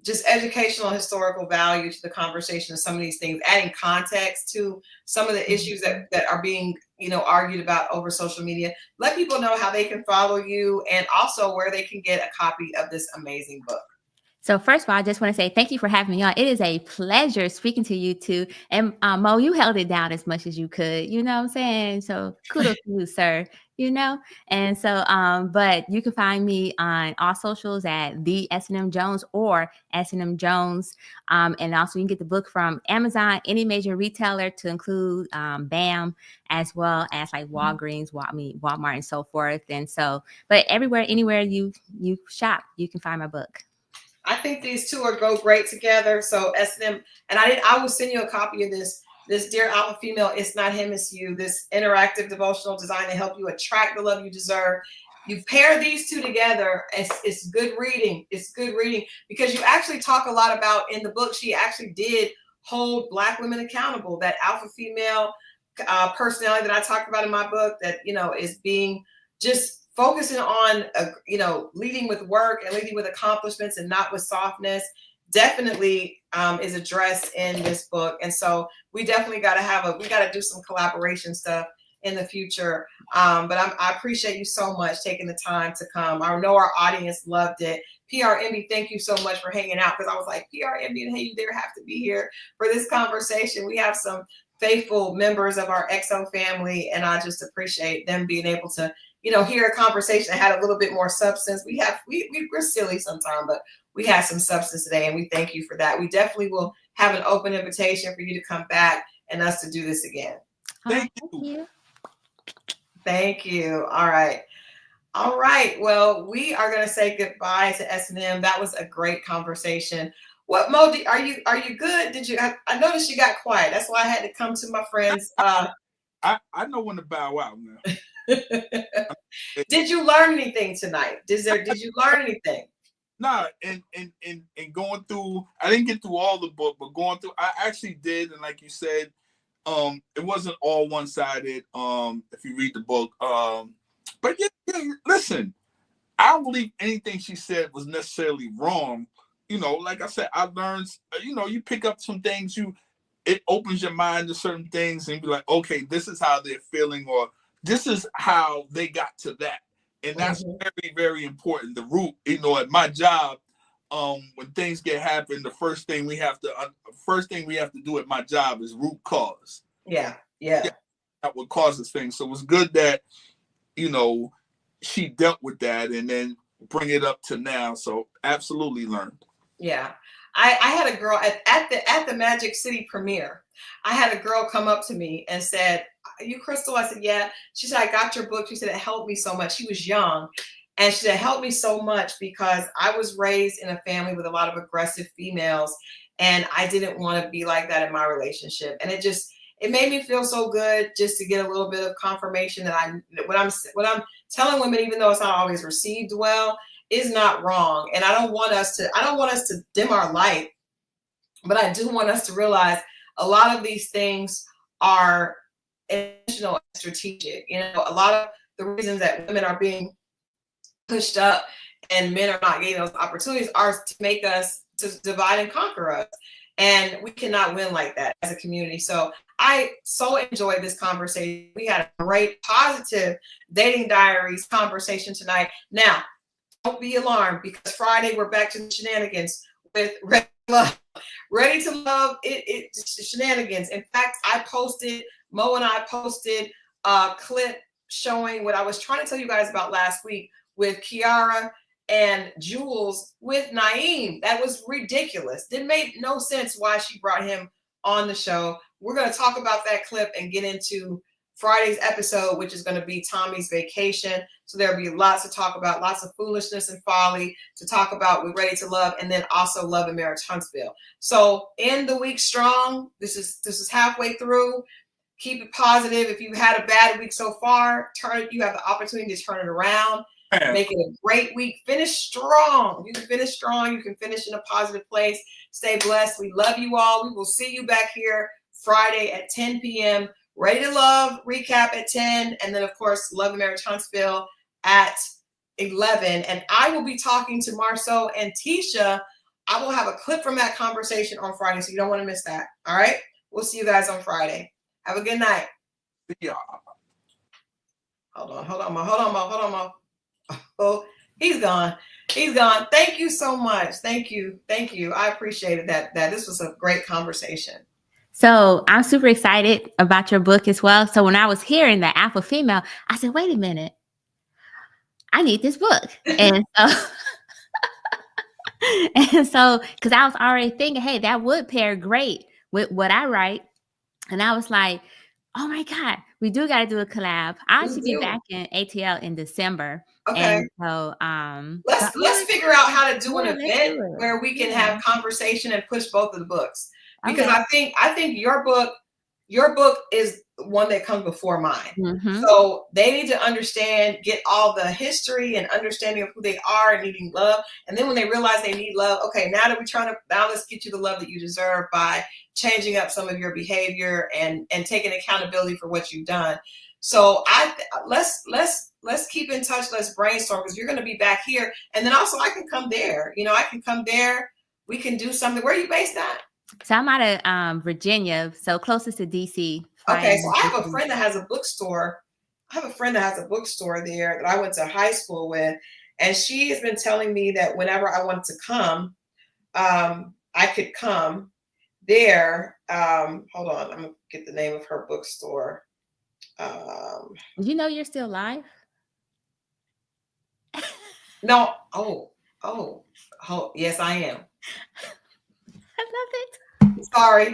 just educational, historical value to the conversation of some of these things, adding context to some of the issues that are being, argued about over social media. Let people know how they can follow you and also where they can get a copy of this amazing book. So first of all, I just want to say thank you for having me on. It is a pleasure speaking to you two. And Mo, you held it down as much as you could, you know what I'm saying? So kudos to you, sir, And so, but you can find me on all socials at the SNM Jones or SNM Jones. And also you can get the book from Amazon, any major retailer to include BAM, as well as like Walgreens, Walmart, and so forth. And so, but everywhere, anywhere you shop, you can find my book. I think these two go great together. So S&M, and I will send you a copy of this Dear Alpha Female, It's Not Him, It's You, this interactive devotional designed to help you attract the love you deserve. You pair these two together, it's good reading. It's good reading because you actually talk a lot about in the book, she actually did hold Black women accountable, that alpha female personality that I talked about in my book that, is being just focusing on, leading with work and leading with accomplishments and not with softness definitely is addressed in this book. And so we definitely got to do some collaboration stuff in the future. But I appreciate you so much taking the time to come. I know our audience loved it. PRMB, thank you so much for hanging out because I was like, PRMB and Hey You There have to be here for this conversation. We have some faithful members of our XO family, and I just appreciate them being able to hear a conversation that had a little bit more substance. We're silly sometimes, but we had some substance today, and we thank you for that. We definitely will have an open invitation for you to come back and us to do this again. Thank you. Thank you. All right. Well, we are going to say goodbye to S&M. That was a great conversation. What, Mo, are you good? I noticed you got quiet. That's why I had to come to my friends. I know when to bow out now. Did you learn anything tonight? Did you learn anything? No, and going through, I didn't get through all the book, but going through, I actually did, and like you said, it wasn't all one-sided. If you read the book, but yeah, listen, I don't believe anything she said was necessarily wrong. Like I said, I learned. You pick up some things. It opens your mind to certain things, and be like, okay, this is how they're feeling, or this is how they got to that. And that's very, very important. The root, at my job, when things happen, the first thing we have to do at my job is root cause. Yeah. That what causes things. So it was good that, she dealt with that and then bring it up to now. So absolutely learned. Yeah. I had a girl at the Magic City premiere. I had a girl come up to me and said, "Are you Christal?" I said, "Yeah." She said, "I got your book." She said, "It helped me so much." She was young. And she said, "It helped me so much because I was raised in a family with a lot of aggressive females. And I didn't want to be like that in my relationship." And it made me feel so good just to get a little bit of confirmation that what I'm telling women, even though it's not always received well, is not wrong. And I don't want us to dim our light, but I do want us to realize a lot of these things are intentional and strategic. You know, a lot of the reasons that women are being pushed up and men are not getting those opportunities are to make us, to divide and conquer us. And we cannot win like that as a community. So I so enjoyed this conversation. We had a great, positive dating diaries conversation tonight. Now, don't be alarmed, because Friday we're back to the shenanigans with Ready to Love. Ready to Love, it's shenanigans. In fact, Mo and I posted a clip showing what I was trying to tell you guys about last week with Kiara and Jules with Naeem. That was ridiculous. It made no sense why she brought him on the show. We're going to talk about that clip and get into Friday's episode, which is going to be Tommy's vacation. So there'll be lots to talk about, lots of foolishness and folly to talk about with Ready to Love, and then also Love and Marriage Huntsville. So end the week strong. This is halfway through. Keep it positive. If you've had a bad week so far, you have the opportunity to turn it around. Make it a great week. Finish strong. You can finish strong. You can finish in a positive place. Stay blessed. We love you all. We will see you back here Friday at 10 p.m. Ready to Love recap at 10. And then, of course, Love and Marriage Huntsville at 11. And I will be talking to Marceau and Tisha. I will have a clip from that conversation on Friday, so you don't want to miss that. All right? We'll see you guys on Friday. Have a good night. Yeah. Hold on, Mo. Oh, he's gone. Thank you so much. Thank you. I appreciated that. This was a great conversation. So I'm super excited about your book as well. So when I was hearing the alpha female, I said, wait a minute, I need this book. And so, because I was already thinking, hey, that would pair great with what I write. And I was like, oh my God, we do got to do a collab. I should be back in ATL in December. Okay. And so let's figure out how to do an event where we can have conversation and push both of the books. Because I think your book is one that comes before mine. Mm-hmm. So they need to understand, get all the history and understanding of who they are and needing love. And then when they realize they need love, okay, now let's get you the love that you deserve by changing up some of your behavior and taking accountability for what you've done. So let's keep in touch. Let's brainstorm, because you're going to be back here. And then also I can come there. I can come there. We can do something. Where are you based at? So I'm out of Virginia, so closest to DC. Okay, so I have a friend that has a bookstore. There that I went to high school with, and she has been telling me that whenever I wanted to come, I could come there. Hold on, I'm gonna get the name of her bookstore. You're still live? No. Oh, yes, I am. I love it. Sorry.